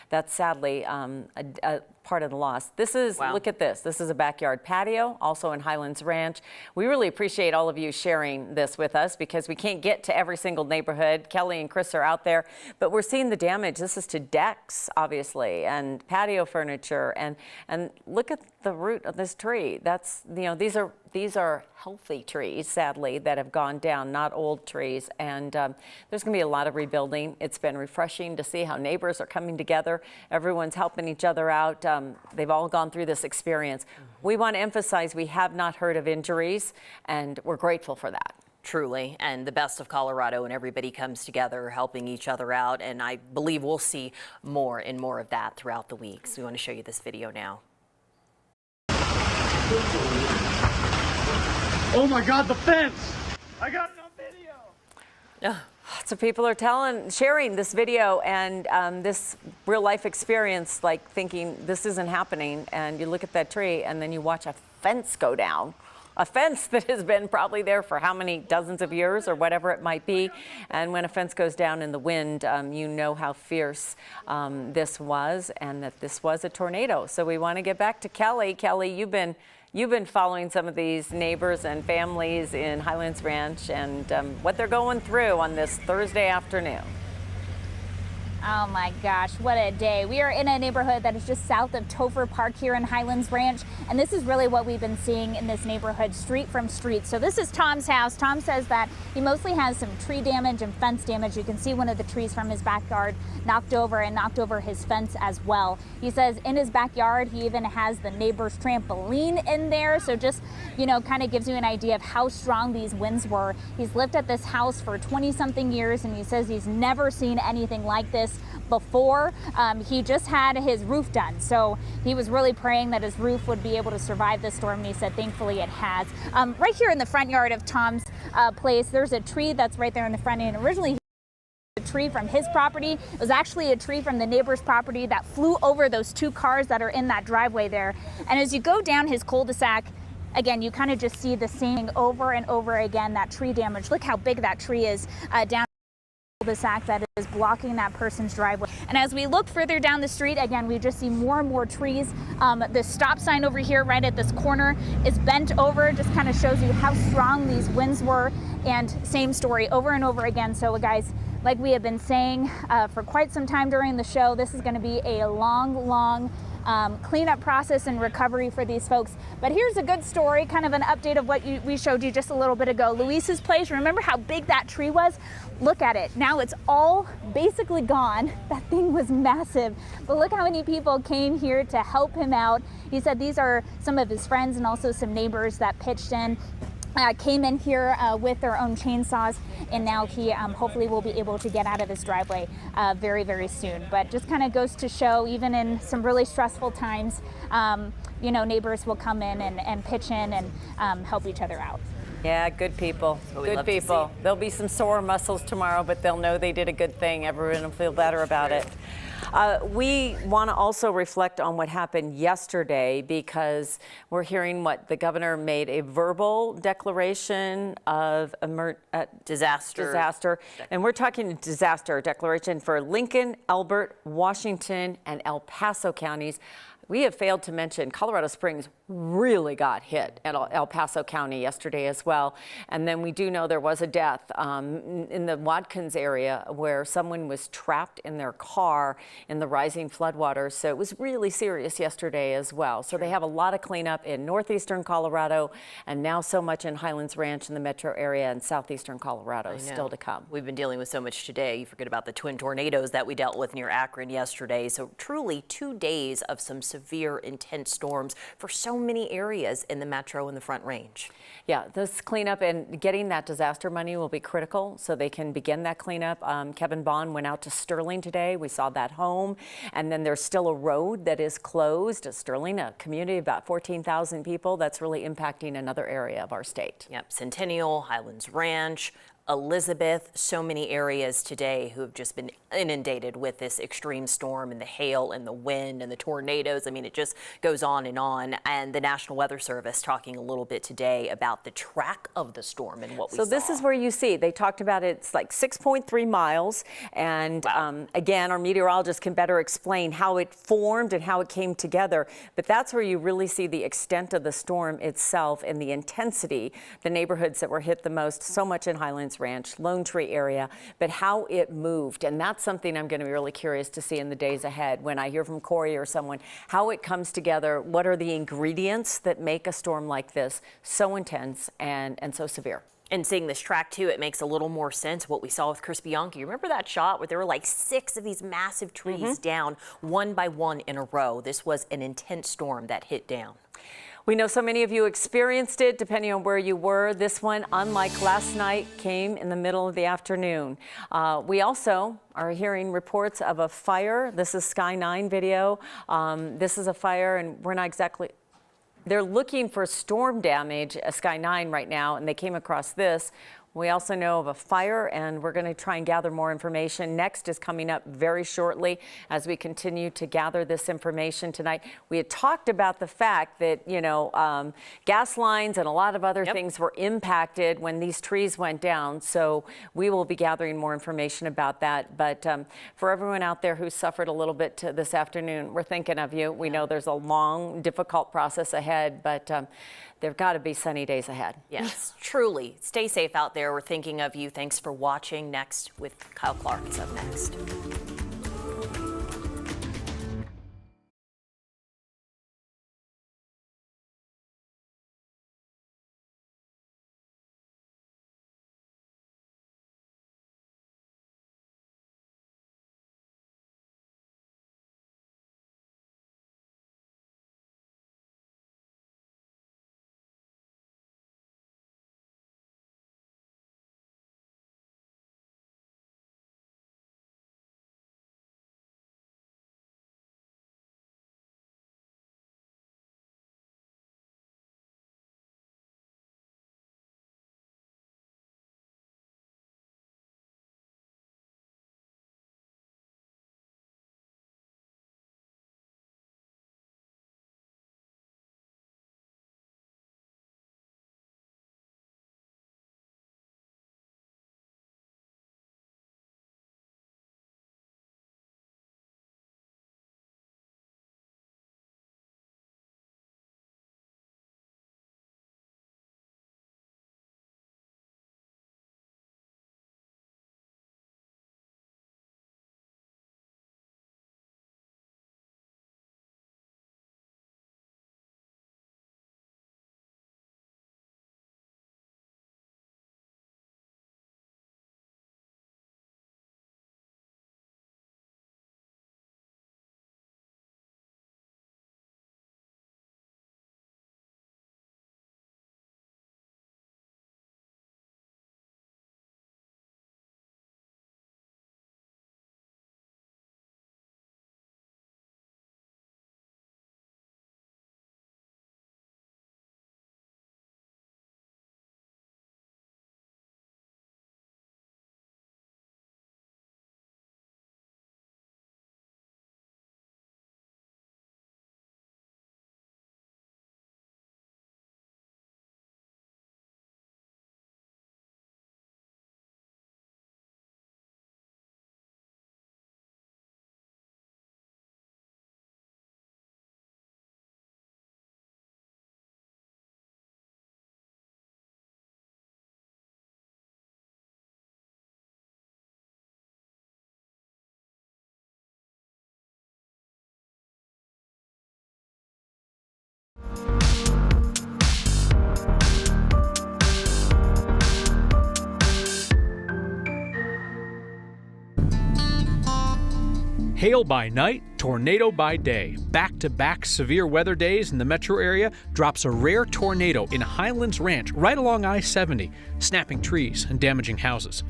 that's sadly a part of the loss. This is, look at this. This is a backyard patio, also in Highlands Ranch. We really appreciate all of you sharing this with us because we can't get to every single neighborhood. Kelly and Chris are out there, but we're seeing the damage. This is to decks, obviously, and patio furniture. And look at the root of this tree. That's, you know, these are healthy trees, sadly, that have gone down, not old trees. And there's going to be a lot of rebuilding. It's been refreshing to see how neighbors are coming together. Everyone's helping each other out. They've all gone through this experience. We want to emphasize we have not heard of injuries, and we're grateful for that. Truly, and the best of Colorado, and everybody comes together helping each other out. And I believe we'll see more and more of that throughout the week. So we want to show you this video now. Oh my God, the fence! I got it on video! So people are sharing this video and this real life experience, like thinking this isn't happening. And you look at that tree and then you watch a fence go down. A fence that has been probably there for how many dozens of years or whatever it might be. And when a fence goes down in the wind, you know how fierce this was, and that this was a tornado. So we want to get back to Kelly. Kelly, you've been following some of these neighbors and families in Highlands Ranch and what they're going through on this Thursday afternoon. Oh my gosh, what a day. We are in a neighborhood that is just south of Topher Park here in Highlands Ranch, and this is really what we've been seeing in this neighborhood, street from street. So this is Tom's house. Tom says that he mostly has some tree damage and fence damage. You can see one of the trees from his backyard knocked over his fence as well. He says in his backyard, he even has the neighbor's trampoline in there. So just, you know, kind of gives you an idea of how strong these winds were. He's lived at this house for 20-something years, and he says he's never seen anything like this before. He just had his roof done, so he was really praying that his roof would be able to survive the storm, and he said thankfully it has. Right here in the front yard of Tom's place, there's a tree that's right there in the front end. Originally a tree from his property. It was actually a tree from the neighbor's property that flew over those two cars that are in that driveway there. And as you go down his cul-de-sac, again, you kind of just see the same over and over again, that tree damage. Look how big that tree is down the sack that is blocking that person's driveway. And as we look further down the street, again, we just see more and more trees. The stop sign over here right at this corner is bent over. Just kind of shows you how strong these winds were, and same story over and over again. So guys, like we have been saying for quite some time during the show, this is going to be a long cleanup process and recovery for these folks. But here's a good story, kind of an update of what we showed you just a little bit ago. Luis's place, remember how big that tree was? Look at it. Now it's all basically gone. That thing was massive. But look how many people came here to help him out. He said these are some of his friends and also some neighbors that pitched in. Came in here with their own chainsaws, and now he hopefully will be able to get out of this driveway very, very soon. But just kind of goes to show, even in some really stressful times, you know, neighbors will come in and pitch in and help each other out. Yeah, good people. Good people. There'll be some sore muscles tomorrow, but they'll know they did a good thing. Everyone will feel better about it. We want to also reflect on what happened yesterday, because we're hearing what the governor made a verbal declaration of disaster. And we're talking disaster declaration for Lincoln, Elbert, Washington, and El Paso counties. We have failed to mention Colorado Springs really got hit at El Paso County yesterday as well. And then we do know there was a death in the Watkins area where someone was trapped in their car in the rising floodwaters. So it was really serious yesterday as well. So they have a lot of cleanup in northeastern Colorado, and now so much in Highlands Ranch in the metro area and southeastern Colorado still to come. We've been dealing with so much today. You forget about the twin tornadoes that we dealt with near Akron yesterday. So truly 2 days of some severe severe, intense storms for so many areas in the metro and the Front Range. Yeah, this cleanup and getting that disaster money will be critical so they can begin that cleanup. Kevin Bond went out to Sterling today. We saw that home. And then there's still a road that is closed. Sterling, a community of about 14,000 people. That's really impacting another area of our state. Yep, Centennial, Highlands Ranch, Elizabeth, so many areas today who have just been inundated with this extreme storm and the hail and the wind and the tornadoes. I mean, it just goes on. And the National Weather Service talking a little bit today about the track of the storm and what we saw. So this is where you see, they talked about it's like 6.3 miles. And again, our meteorologists can better explain how it formed and how it came together. But that's where you really see the extent of the storm itself and the intensity, the neighborhoods that were hit the most, so much in Highlands Ranch, Lone Tree area, but how it moved. And that's something I'm going to be really curious to see in the days ahead when I hear from Corey or someone, how it comes together, what are the ingredients that make a storm like this so intense and so severe. And seeing this track too, it makes a little more sense what we saw with Chris Bianchi. Remember that shot where there were like 6 of these massive trees down one by one in a row? This was an intense storm that hit down. We know so many of you experienced it, depending on where you were. This one, unlike last night, came in the middle of the afternoon. We also are hearing reports of a fire. This is Sky 9 video. This is a fire, and we're not exactly... They're looking for storm damage at Sky 9 right now, and they came across this. We also know of a fire, and we're going to try and gather more information. Next is coming up very shortly as we continue to gather this information tonight. We had talked about the fact that, you know, gas lines and a lot of other things were impacted when these trees went down. So we will be gathering more information about that. But for everyone out there who suffered a little bit this afternoon, we're thinking of you. We know there's a long, difficult process ahead, but there've got to be sunny days ahead. Yes, truly. Stay safe out there. We're thinking of you. Thanks for watching. Next with Kyle Clark is up next. Hail by night, tornado by day. Back-to-back severe weather days in the metro area drops a rare tornado in Highlands Ranch right along I-70, snapping trees and damaging houses.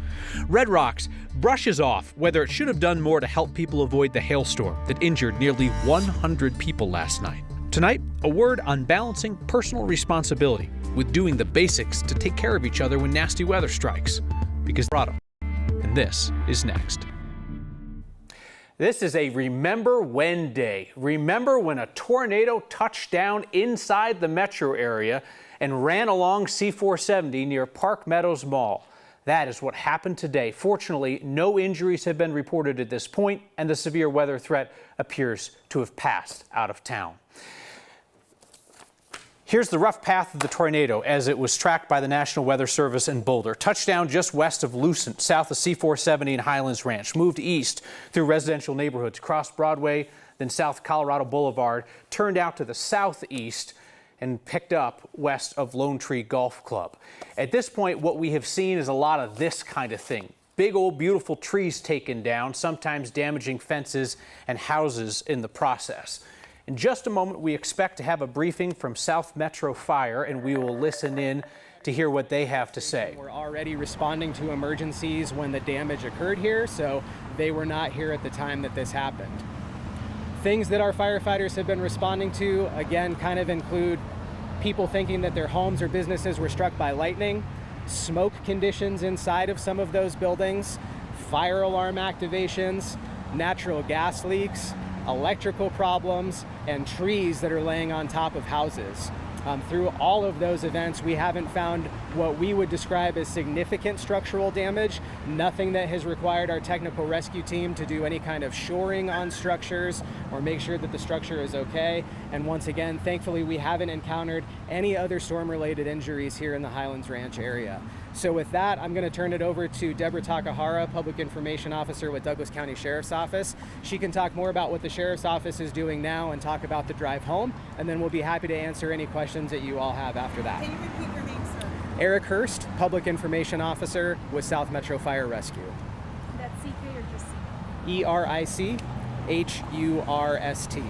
Red Rocks brushes off whether it should have done more to help people avoid the hailstorm that injured nearly 100 people last night. Tonight, a word on balancing personal responsibility with doing the basics to take care of each other when nasty weather strikes. Because and this is next. This is a Remember When day. Remember when a tornado touched down inside the metro area and ran along C470 near Park Meadows Mall. That is what happened today. Fortunately, no injuries have been reported at this point, and the severe weather threat appears to have passed out of town. Here's the rough path of the tornado as it was tracked by the National Weather Service in Boulder. Touchdown just west of Lucent, south of C470 and Highlands Ranch. Moved east through residential neighborhoods, crossed Broadway, then South Colorado Boulevard, turned out to the southeast and picked up west of Lone Tree Golf Club. At this point, what we have seen is a lot of this kind of thing. Big old beautiful trees taken down, sometimes damaging fences and houses in the process. In just a moment, we expect to have a briefing from South Metro Fire, and we will listen in to hear what they have to say. We're already responding to emergencies when the damage occurred here, so they were not here at the time that this happened. Things that our firefighters have been responding to, again, kind of include people thinking that their homes or businesses were struck by lightning, smoke conditions inside of some of those buildings, fire alarm activations, natural gas leaks, electrical problems, and trees that are laying on top of houses. Through all of those events, we haven't found what we would describe as significant structural damage, nothing that has required our technical rescue team to do any kind of shoring on structures or make sure that the structure is okay. And once again, thankfully, we haven't encountered any other storm-related injuries here in the Highlands Ranch area. So with that, I'm going to turn it over to Deborah Takahara, Public Information Officer with Douglas County Sheriff's Office. She can talk more about what the Sheriff's Office is doing now and talk about the drive home, and then we'll be happy to answer any questions that you all have after that. Can you repeat your name, sir? Eric Hurst, Public Information Officer with South Metro Fire Rescue. That's CK or just CK? ERICHURST.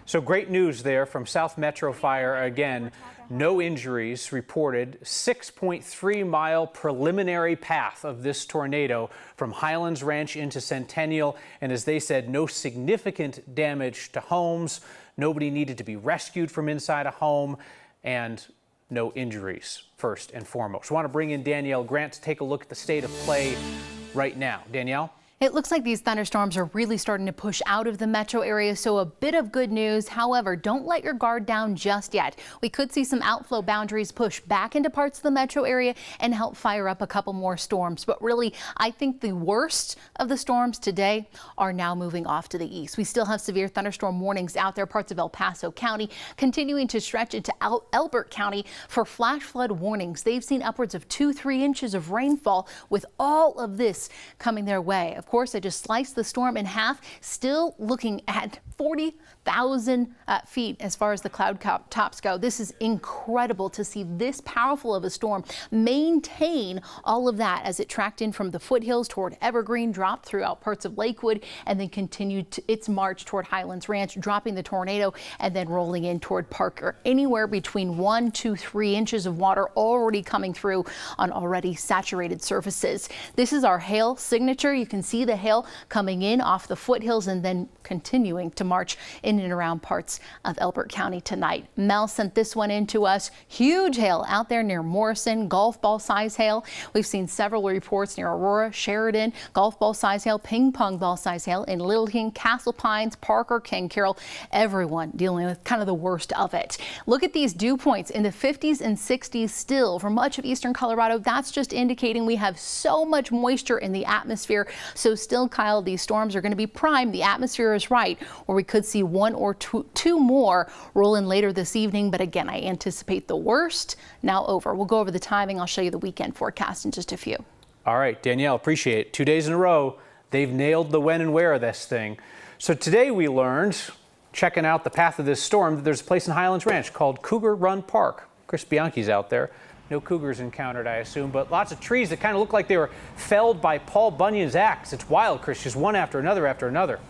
So great news there from South Metro Fire. Again, no injuries reported. 6.3-mile preliminary path of this tornado from Highlands Ranch into Centennial. And as they said, no significant damage to homes. Nobody needed to be rescued from inside a home, and no injuries, first and foremost. I want to bring in Danielle Grant to take a look at the state of play right now. Danielle? It looks like these thunderstorms are really starting to push out of the metro area, so a bit of good news. However, don't let your guard down just yet. We could see some outflow boundaries push back into parts of the metro area and help fire up a couple more storms. But really, I think the worst of the storms today are now moving off to the east. We still have severe thunderstorm warnings out there, parts of El Paso County, continuing to stretch into Elbert County for flash flood warnings. They've seen upwards of 2-3 inches of rainfall with all of this coming their way. Of course, I just sliced the storm in half, still looking at 40,000 feet as far as the cloud tops go. This is incredible to see this powerful of a storm maintain all of that as it tracked in from the foothills toward Evergreen, dropped throughout parts of Lakewood, and then continued its march toward Highlands Ranch, dropping the tornado and then rolling in toward Parker. Anywhere between 1 to 3 inches of water already coming through on already saturated surfaces. This is our hail signature. You can see the hail coming in off the foothills and then continuing to march in and around parts of Elbert County tonight. Mel sent this one in to us. Huge hail out there near Morrison, golf ball size hail. We've seen several reports near Aurora, Sheridan, golf ball size hail, ping pong ball size hail in Littleton, Castle Pines, Parker, King Carroll. Everyone dealing with kind of the worst of it. Look at these dew points in the 50s and 60s still for much of eastern Colorado. That's just indicating we have so much moisture in the atmosphere. So still, Kyle, these storms are going to be primed. The atmosphere is right, or we could see one or two more roll in later this evening. But again, I anticipate the worst now over. We'll go over the timing. I'll show you the weekend forecast in just a few. All right, Danielle, appreciate it. 2 days in a row, they've nailed the when and where of this thing. So today we learned, checking out the path of this storm, that there's a place in Highlands Ranch called Cougar Run Park. Chris Bianchi's out there. No cougars encountered, I assume, but lots of trees that kind of look like they were felled by Paul Bunyan's axe. It's wild, Chris, just one after another after another.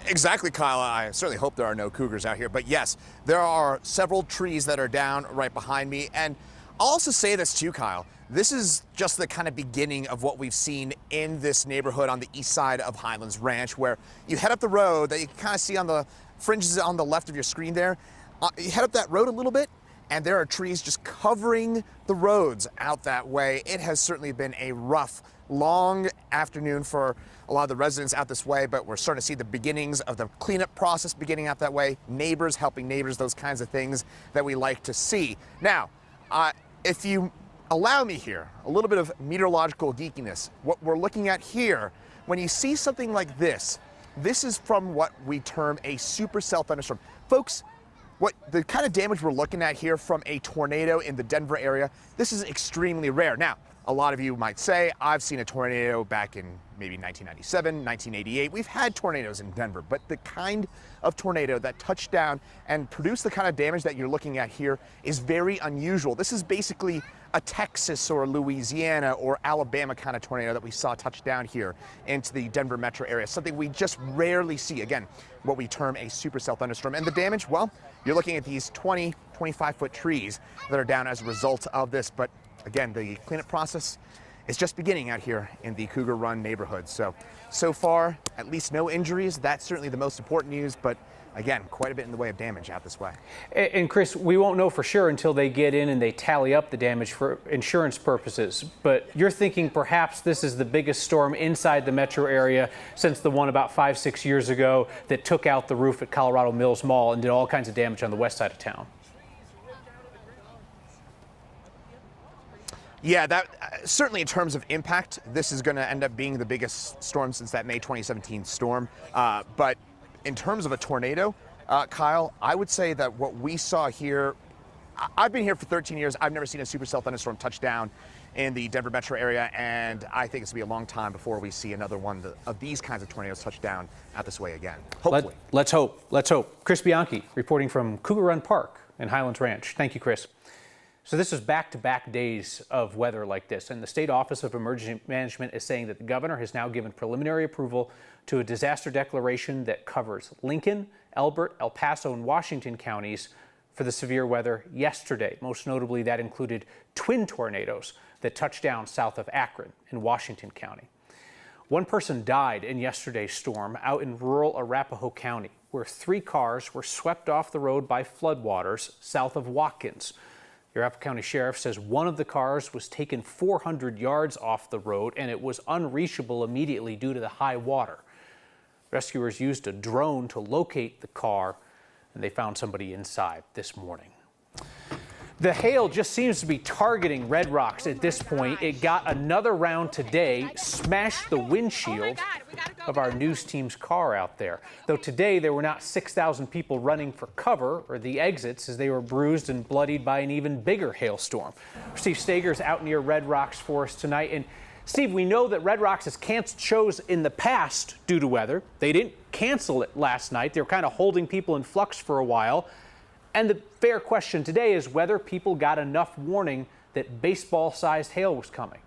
Exactly, Kyle. I certainly hope there are no cougars out here. But yes, there are several trees that are down right behind me. And I'll also say this too, Kyle. This is just the kind of beginning of what we've seen in this neighborhood on the east side of Highlands Ranch, where you head up the road that you can kind of see on the fringes on the left of your screen there. You head up that road a little bit, and there are trees just covering the roads out that way. It has certainly been a rough, long afternoon for a lot of the residents out this way, but we're starting to see the beginnings of the cleanup process beginning out that way. Neighbors helping neighbors, those kinds of things that we like to see. Now, if you allow me here, a little bit of meteorological geekiness. What we're looking at here, when you see something like this is from what we term a supercell thunderstorm. Folks, what the kind of damage we're looking at here from a tornado in the Denver area, this is extremely rare. Now, a lot of you might say, I've seen a tornado back in maybe 1997, 1988. We've had tornadoes in Denver, but the kind of tornado that touched down and produced the kind of damage that you're looking at here is very unusual. This is basically a Texas or Louisiana or Alabama kind of tornado that we saw touch down here into the Denver metro area, something we just rarely see. Again, what we term a supercell thunderstorm. And the damage, well, you're looking at these 20, 25-foot trees that are down as a result of this. But again, the cleanup process is just beginning out here in the Cougar Run neighborhood. So far, at least no injuries. That's certainly the most important news, but again, quite a bit in the way of damage out this way. And Chris, we won't know for sure until they get in and they tally up the damage for insurance purposes. But you're thinking perhaps this is the biggest storm inside the metro area since the one about 5-6 years ago that took out the roof at Colorado Mills Mall and did all kinds of damage on the west side of town. Yeah, that certainly in terms of impact, this is going to end up being the biggest storm since that May 2017 storm. But in terms of a tornado, Kyle, I would say that what we saw here, I've been here for 13 years. I've never seen a supercell thunderstorm touch down in the Denver metro area, and I think it's going to be a long time before we see another one of these kinds of tornadoes touch down out this way again. Hopefully. Let's hope. Let's hope. Chris Bianchi reporting from Cougar Run Park in Highlands Ranch. Thank you, Chris. So this is back-to-back days of weather like this, and the State Office of Emergency Management is saying that the governor has now given preliminary approval to a disaster declaration that covers Lincoln, Elbert, El Paso, and Washington counties for the severe weather yesterday. Most notably, that included twin tornadoes that touched down south of Akron in Washington County. One person died in yesterday's storm out in rural Arapahoe County, where 3 cars were swept off the road by floodwaters south of Watkins. The Arapahoe County Sheriff says one of the cars was taken 400 yards off the road and it was unreachable immediately due to the high water. Rescuers used a drone to locate the car and they found somebody inside this morning. The hail just seems to be targeting Red Rocks at this point. It got another round today, smashed the windshield of our news team's car out there. Though today there were not 6,000 people running for cover or the exits as they were bruised and bloodied by an even bigger hailstorm. Steve Stager's out near Red Rocks for us tonight. And Steve, we know that Red Rocks has canceled shows in the past due to weather. They didn't cancel it last night. They were kind of holding people in flux for a while. And the fair question today is whether people got enough warning that baseball-sized hail was coming.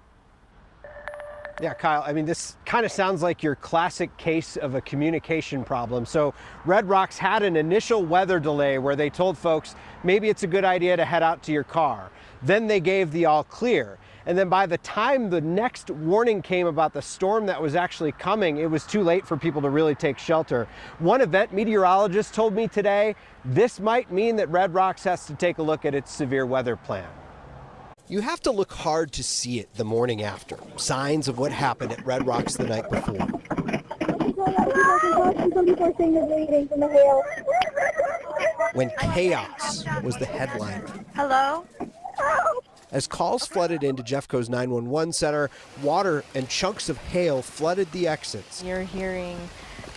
Yeah, Kyle, I mean, this kind of sounds like your classic case of a communication problem. So Red Rocks had an initial weather delay where they told folks maybe it's a good idea to head out to your car. Then they gave the all clear. And then by the time the next warning came about the storm that was actually coming, it was too late for people to really take shelter. One event meteorologist told me today, this might mean that Red Rocks has to take a look at its severe weather plan. You have to look hard to see it the morning after. Signs of what happened at Red Rocks the night before. When chaos was the headliner. Hello? As calls flooded into Jeffco's 911 center, water and chunks of hail flooded the exits. You're hearing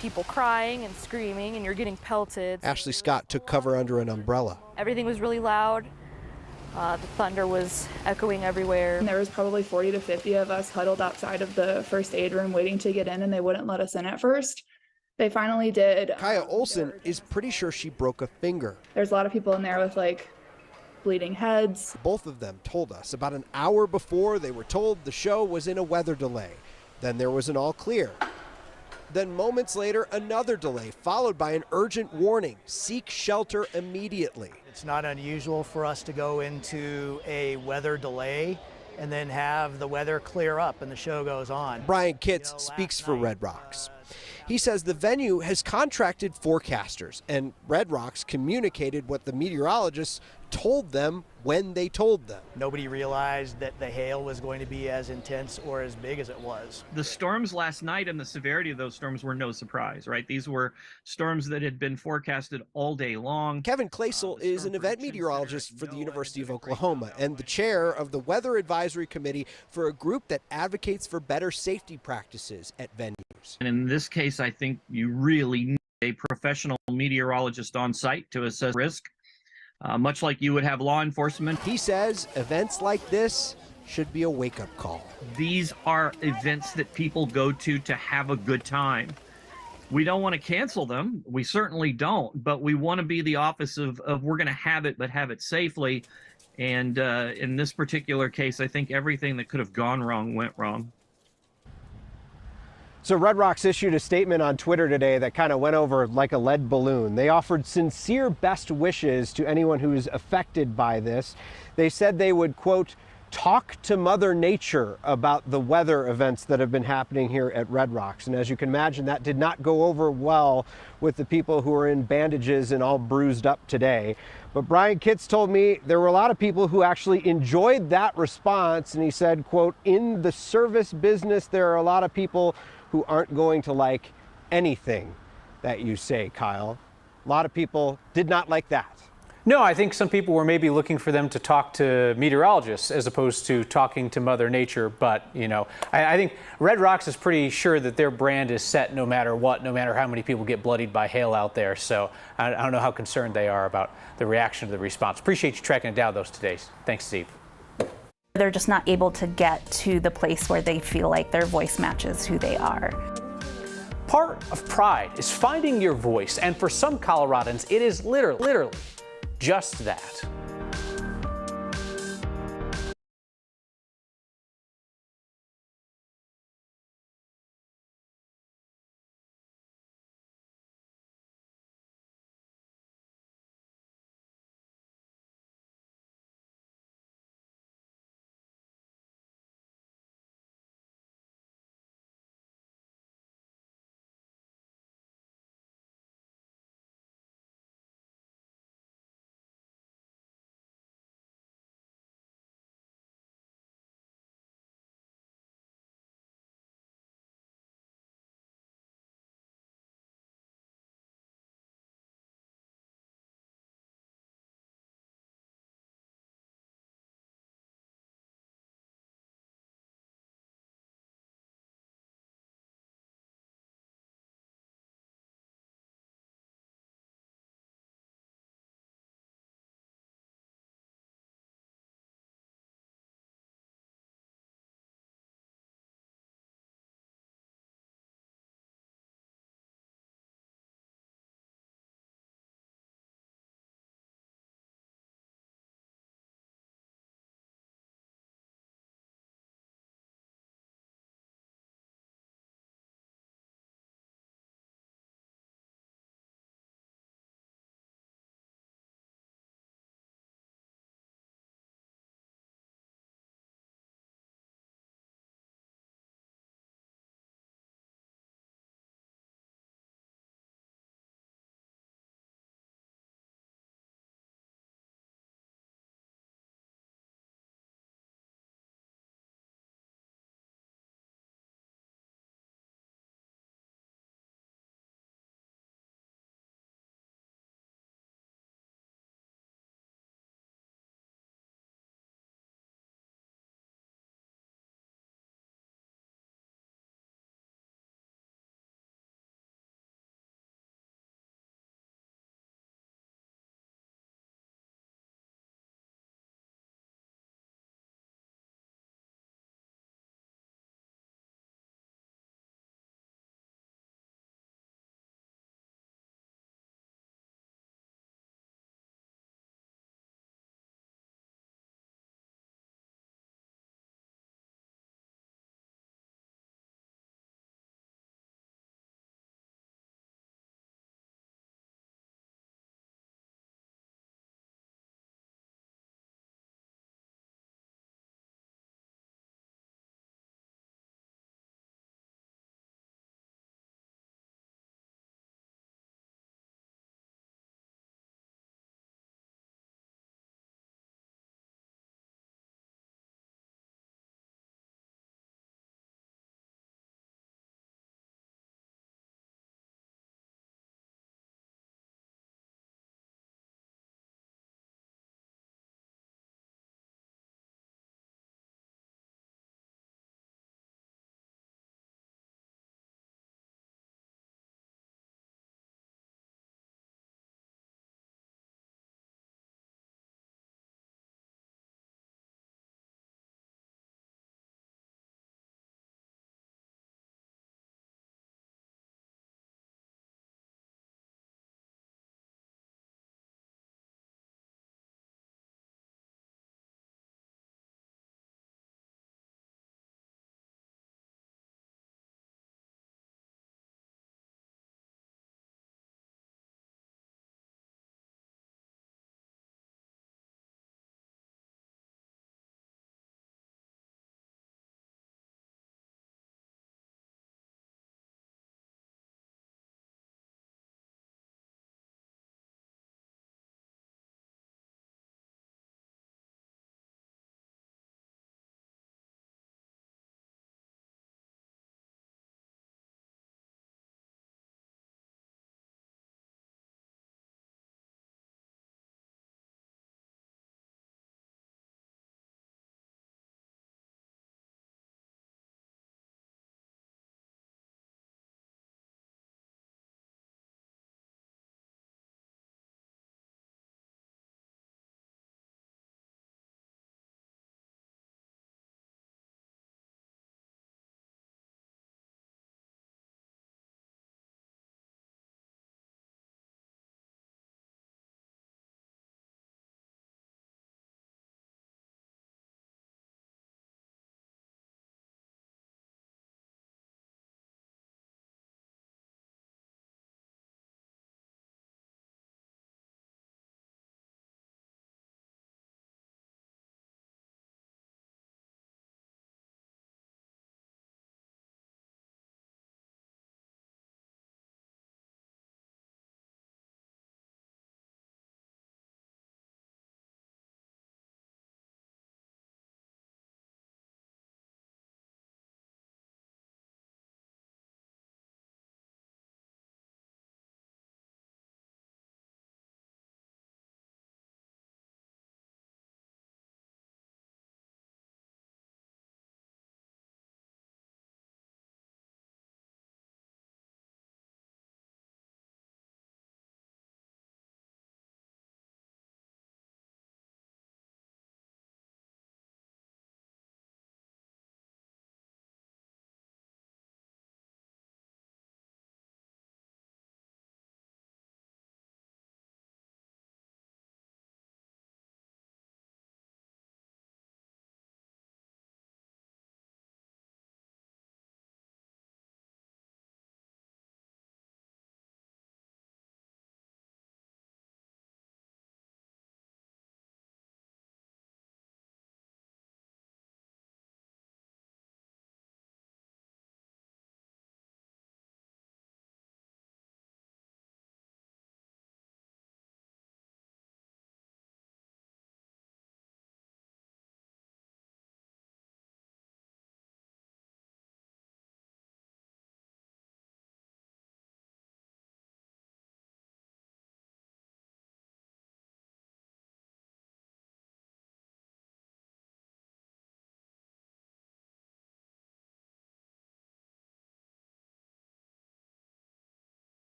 people crying and screaming, and you're getting pelted. Ashley Scott took cover under an umbrella. Everything was really loud. The thunder was echoing everywhere. And there was probably 40 to 50 of us huddled outside of the first aid room waiting to get in, and they wouldn't let us in at first They finally did. Kaya Olson is pretty sure she broke a finger. There's a lot of people in there with like bleeding heads. Both of them told us about an hour before they were told the show was in a weather delay. Then there was an all clear. Then moments later, another delay, followed by an urgent warning: seek shelter immediately. It's not unusual for us to go into a weather delay and then have the weather clear up and the show goes on. Brian Kitts speaks for Red Rocks. He says the venue has contracted forecasters, and Red Rocks communicated what the meteorologists told them when they told them. Nobody realized that the hail was going to be as intense or as big as it was. The storms last night and the severity of those storms were no surprise, right? These were storms that had been forecasted all day long. Kevin Claesel is an event meteorologist for the University of Oklahoma and the chair of the Weather Advisory Committee for a group that advocates for better safety practices at venues. And in this case, I think you really need a professional meteorologist on site to assess risk. Much like you would have law enforcement. He says events like this should be a wake-up call. These are events that people go to have a good time. We don't want to cancel them. We certainly don't, but we want to be the office of we're going to have it, but have it safely. And in this particular case, I think everything that could have gone wrong went wrong. So Red Rocks issued a statement on Twitter today that kind of went over like a lead balloon. They offered sincere best wishes to anyone who's affected by this. They said they would, quote, talk to Mother Nature about the weather events that have been happening here at Red Rocks. And as you can imagine, that did not go over well with the people who are in bandages and all bruised up today. But Brian Kitts told me there were a lot of people who actually enjoyed that response. And he said, quote, in the service business, there are a lot of people who aren't going to like anything that you say, Kyle. A lot of people did not like that. No, I think some people were maybe looking for them to talk to meteorologists as opposed to talking to Mother Nature. But, you know, I think Red Rocks is pretty sure that their brand is set no matter what, no matter how many people get bloodied by hail out there. So I don't know how concerned they are about the reaction to the response. Appreciate you tracking it down those today. Thanks, Steve. They're just not able to get to the place where they feel like their voice matches who they are. Part of pride is finding your voice, and for some Coloradans, it is literally just that.